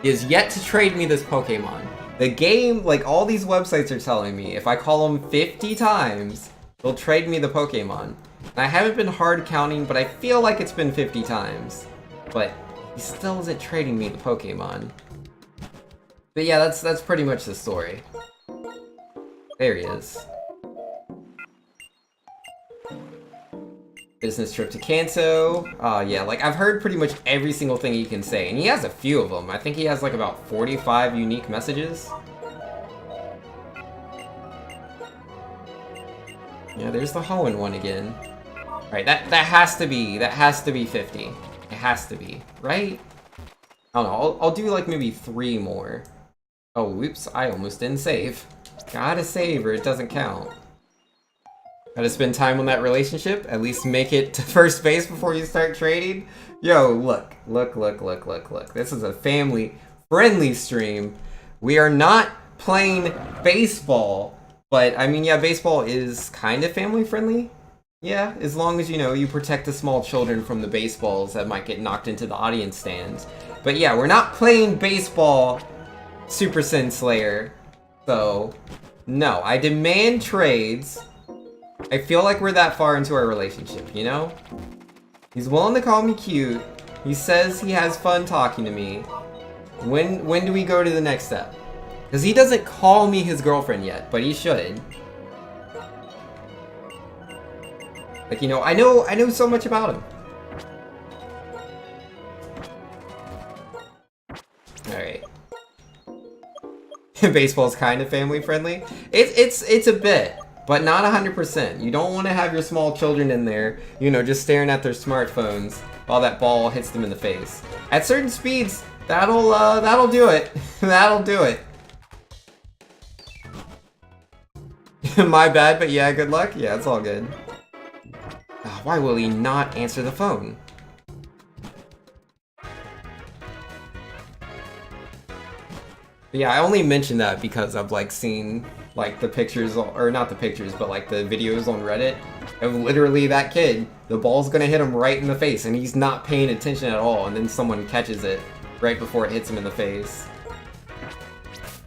he has yet to trade me this Pokemon. The game, like all these websites are telling me, if I call him 50 times, he'll trade me the Pokemon. And I haven't been hard counting, but I feel like it's been 50 times. But he still isn't trading me the Pokemon. But yeah, that's pretty much the story. There he is. Business trip to Kanto. Yeah, like I've heard pretty much every single thing he can say, and he has a few of them. I think he has like about 45 unique messages. Yeah, there's the Hoenn one again. Right, that has to be 50. It has to be, right? I don't know, I'll do like maybe 3 more. Oh, whoops, I almost didn't save. Gotta save or it doesn't count. Gotta spend time on that relationship, at least make it to first base before you start trading. Yo, look. This is a family-friendly stream. We are not playing baseball, but I mean, yeah, baseball is kind of family-friendly. Yeah, as long as, you protect the small children from the baseballs that might get knocked into the audience stands. But yeah, we're not playing baseball, Super Sin Slayer. So, no, I demand trades. I feel like we're that far into our relationship, you know? He's willing to call me cute. He says he has fun talking to me. When do we go to the next step? Because he doesn't call me his girlfriend yet, but he should. Like, I know so much about him. Alright. Baseball's kind of family friendly. It's a bit. But not 100%. You don't want to have your small children in there, just staring at their smartphones while that ball hits them in the face. At certain speeds, that'll do it. That'll do it. My bad, but yeah, good luck. Yeah, it's all good. Why will he not answer the phone? But yeah, I only mentioned that because I've seen the pictures, or not the pictures, but the videos on Reddit of literally that kid. The ball's gonna hit him right in the face and he's not paying attention at all, and then someone catches it right before it hits him in the face.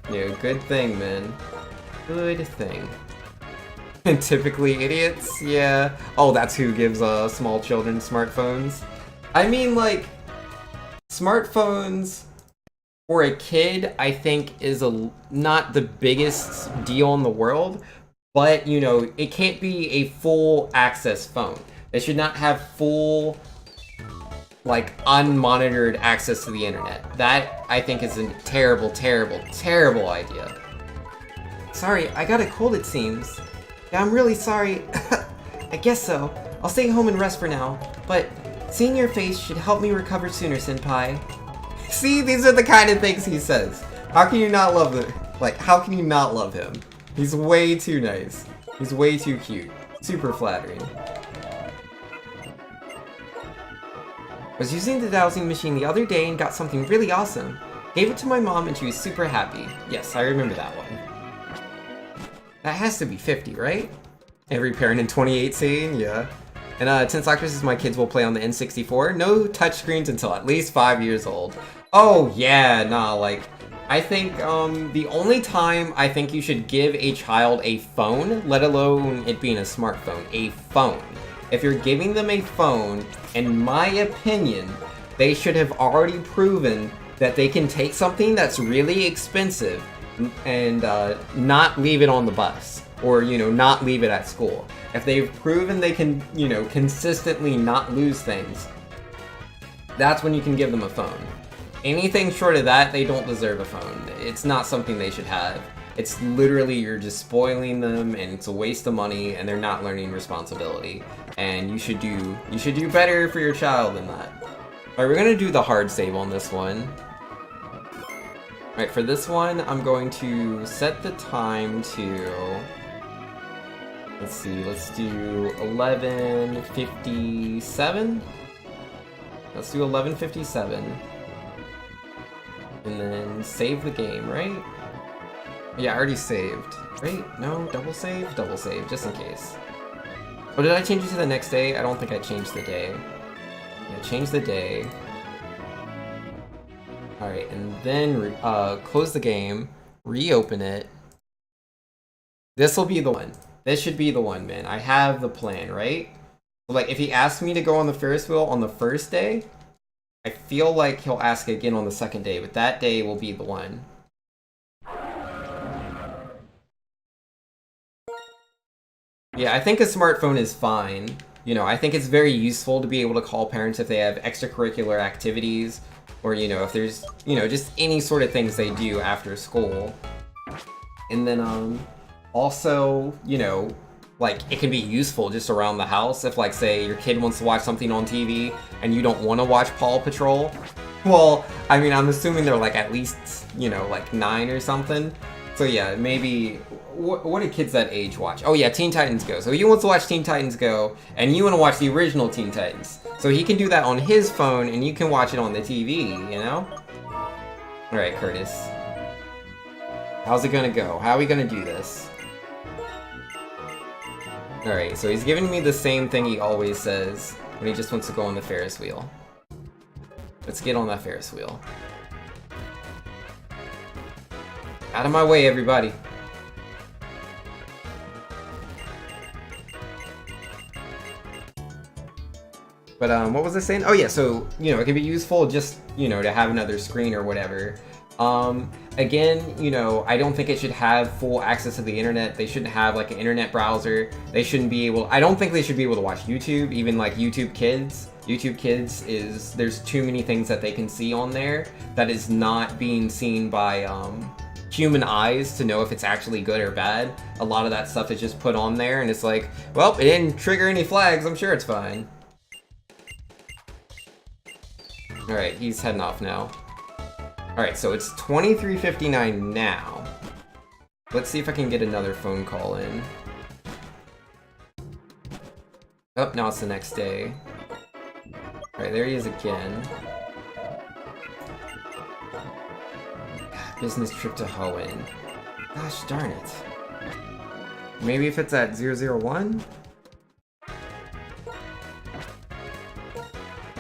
Good thing, man. Good thing. And typically idiots, yeah. Oh, that's who gives small children smartphones. I mean, smartphones for a kid, I think, is not the biggest deal in the world, but, it can't be a full access phone. It should not have full, unmonitored access to the internet. That, I think, is a terrible, terrible, terrible idea. Sorry, I got a cold, it seems. Yeah, I'm really sorry. I guess so. I'll stay home and rest for now, but seeing your face should help me recover sooner, Senpai. See, these are the kind of things he says. How can you not love him? How can you not love him? He's way too nice. He's way too cute. Super flattering. I was using the dowsing machine the other day and got something really awesome. Gave it to my mom and she was super happy. Yes, I remember that one. That has to be 50, right? Every parent in 2018, yeah. And Tensocrates says my kids will play on the N64. No touchscreens until at least 5 years old. Oh, yeah, nah, I think the only time I think you should give a child a phone, let alone it being a smartphone, a phone. If you're giving them a phone, in my opinion, they should have already proven that they can take something that's really expensive and not leave it on the bus, or not leave it at school. If they've proven they can consistently not lose things, that's when you can give them a phone. Anything short of that, they don't deserve a phone. It's not something they should have. It's literally, you're just spoiling them, and it's a waste of money, and they're not learning responsibility. And you should do better for your child than that. Alright, we're gonna do the hard save on this one. Alright, for this one, I'm going to set the time to... Let's see, let's do 11:57? Let's do 11:57. And then save the game, right? Yeah, I already saved. Right? No? Double save? Double save, just in case. Oh, did I change it to the next day? I don't think I changed the day. Yeah, change the day. Alright, and then close the game, reopen it. This will be the one. This should be the one, man. I have the plan, right? If he asks me to go on the Ferris wheel on the first day, I feel like he'll ask again on the second day, but that day will be the one. Yeah, I think a smartphone is fine. I think it's very useful to be able to call parents if they have extracurricular activities, or, if there's, just any sort of things they do after school. And then, also, it can be useful just around the house if, say, your kid wants to watch something on TV and you don't want to watch Paw Patrol. Well, I mean, I'm assuming they're like at least, you know, like 9 or something. So yeah, maybe, what do kids that age watch? Oh yeah, Teen Titans Go. So he wants to watch Teen Titans Go, and you want to watch the original Teen Titans. So he can do that on his phone, and you can watch it on the TV, you know? Alright, Curtis. How's it gonna go? How are we gonna do this? Alright, so he's giving me the same thing he always says when he just wants to go on the Ferris wheel. Let's get on that Ferris wheel. Out of my way, everybody. But what was I saying? Oh yeah, so, you know, it can be useful just, you know, to have another screen or whatever. Again, you know, I don't think it should have full access to the internet. They shouldn't have like an internet browser. They shouldn't be able, I don't think they should be able to watch YouTube, even like YouTube Kids. YouTube Kids is, there's too many things that they can see on there that is not being seen by human eyes to know if it's actually good or bad. A lot of that stuff is just put on there and it's like, well, it didn't trigger any flags, I'm sure it's fine. Alright, he's heading off now. Alright, so it's 23:59 now. Let's see if I can get another phone call in. Oh, now it's the next day. Alright, there he is again. Business trip to Hoenn. Gosh darn it. Maybe if it's at 001?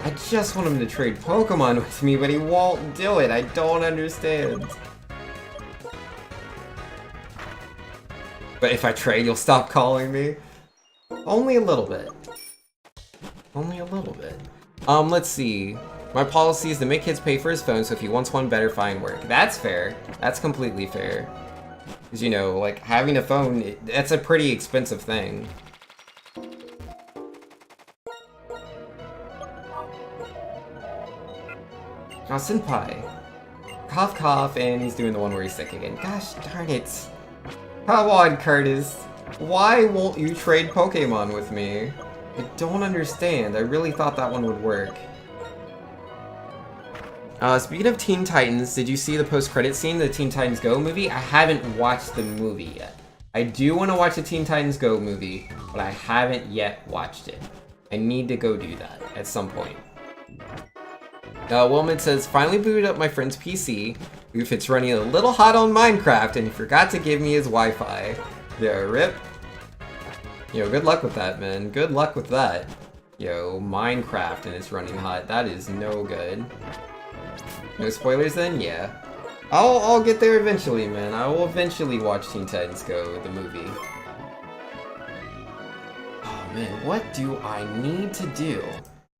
I just want him to trade Pokemon with me, but he won't do it. I don't understand. But if I trade, you'll stop calling me? Only a little bit. Only a little bit. Let's see. My policy is to make kids pay for his phone, so if he wants one, better find work. That's fair. That's completely fair. Because, you know, like, having a phone, that's a pretty expensive thing. Oh, Senpai. Cough, cough, and he's doing the one where he's sick again. Gosh darn it. Come on, Curtis. Why won't you trade Pokemon with me? I don't understand. I really thought that one would work. Speaking of Teen Titans, did you see the post-credit scene of the Teen Titans Go movie? I haven't watched the movie yet. I do want to watch the Teen Titans Go movie, but I haven't yet watched it. I need to go do that at some point. Wilmot says, finally booted up my friend's PC. Oof, it's running a little hot on Minecraft, and he forgot to give me his Wi-Fi. Yeah, rip. Yo, good luck with that, man. Good luck with that. Yo, Minecraft and it's running hot. That is no good. No spoilers then? Yeah. I'll get there eventually, man. I will eventually watch Teen Titans Go, the movie. Oh, man, what do I need to do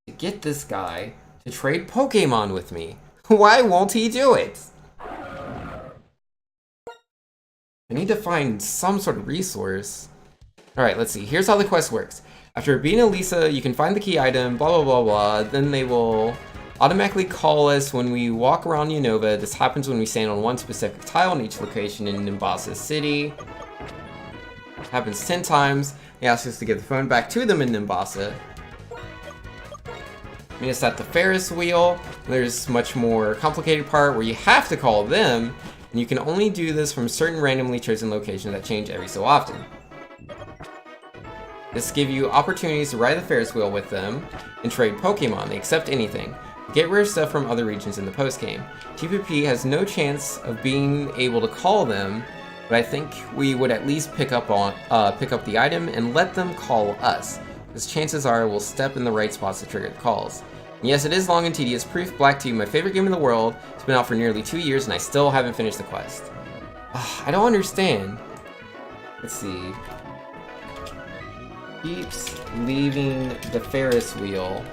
to get this guy to trade Pokemon with me? Why won't he do it? I need to find some sort of resource. Alright, let's see. Here's how the quest works. After beating Elisa, you can find the key item, blah blah blah blah. Then they will automatically call us when we walk around Unova. This happens when we stand on one specific tile in each location in Nimbasa City. It happens 10 times. They ask us to give the phone back to them in Nimbasa. Meet us at the Ferris wheel. There's much more complicated part where you have to call them, and you can only do this from certain randomly chosen locations that change every so often. This gives you opportunities to ride the Ferris wheel with them and trade Pokemon. They accept anything. Get rare stuff from other regions in the post-game. TPP has no chance of being able to call them, but I think we would at least pick up the item and let them call us, because chances are we'll step in the right spots to trigger the calls. And yes, it is long and tedious. Proof Black 2, my favorite game in the world. It's been out for nearly 2 years and I still haven't finished the quest. I don't understand. Let's see. Keeps leaving the Ferris wheel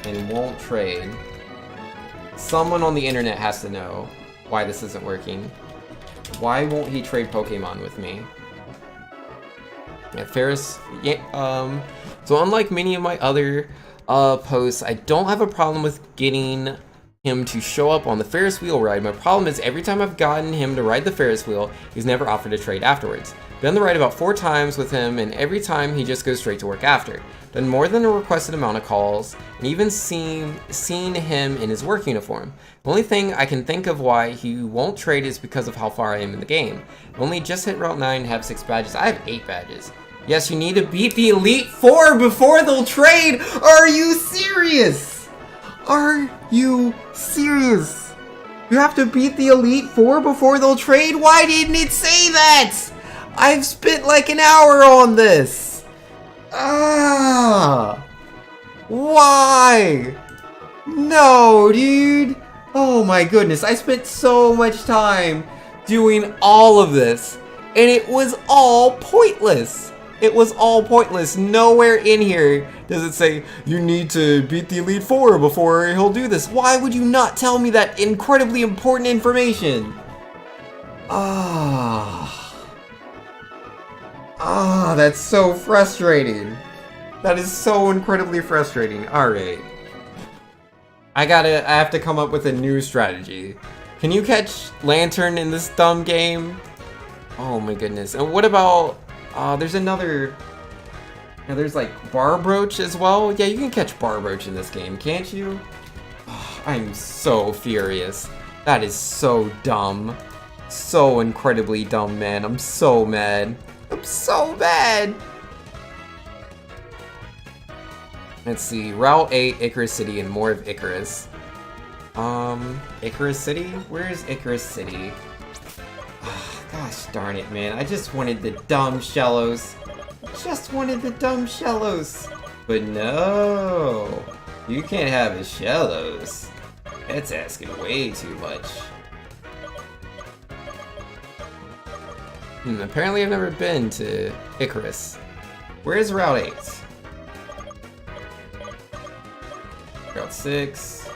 and won't trade. Someone on the internet has to know why this isn't working. Why won't he trade Pokemon with me? Yeah, Ferris, yeah, so unlike many of my other posts, I don't have a problem with getting him to show up on the Ferris wheel ride. My problem is every time I've gotten him to ride the Ferris wheel, he's never offered a trade afterwards. Been on the ride about 4 times with him, and every time he just goes straight to work after. Done more than a requested amount of calls, and even seen him in his work uniform. The only thing I can think of why he won't trade is because of how far I am in the game. I only just hit Route 9 and have 6 badges. I have 8 badges. Yes, you need to beat the Elite Four before they'll trade! Are you serious? Are you serious? You have to beat the Elite Four before they'll trade? Why didn't it say that? I've spent like an hour on this. Why? No, dude. Oh my goodness, I spent so much time doing all of this, and it was all pointless. It was all pointless. Nowhere in here does it say, you need to beat the Elite Four before he'll do this. Why would you not tell me that incredibly important information? That's so frustrating. That is so incredibly frustrating. Alright. I have to come up with a new strategy. Can you catch Lantern in this dumb game? Oh my goodness. And what about, there's another, there's like Barbroach as well. Yeah, you can catch Barbroach in this game, can't you? Oh, I'm so furious. That is so dumb. So incredibly dumb, man. I'm so mad. I'm so mad. Let's see, Route 8, Icarus City, and more of Icarus. Icarus City? Where is Icarus City? Gosh darn it, man. I just wanted the dumb Shellos. Just wanted the dumb Shellos. But no, you can't have the Shellos. That's asking way too much. Apparently I've never been to Icarus. Where is Route 8? Route 6.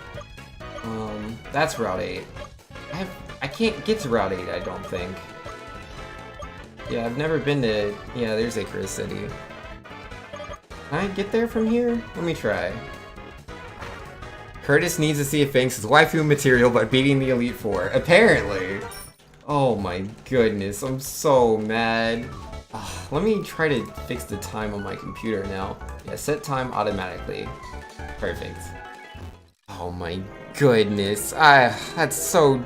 That's Route 8. I can't get to Route 8, I don't think. Yeah, I've never been to... Yeah, there's Icarus City. Can I get there from here? Let me try. Curtis needs to see if Fangs is waifu material by beating the Elite Four. Apparently! Oh my goodness, I'm so mad. Let me try to fix the time on my computer now. Yeah, set time automatically. Perfect. Oh my goodness, that's so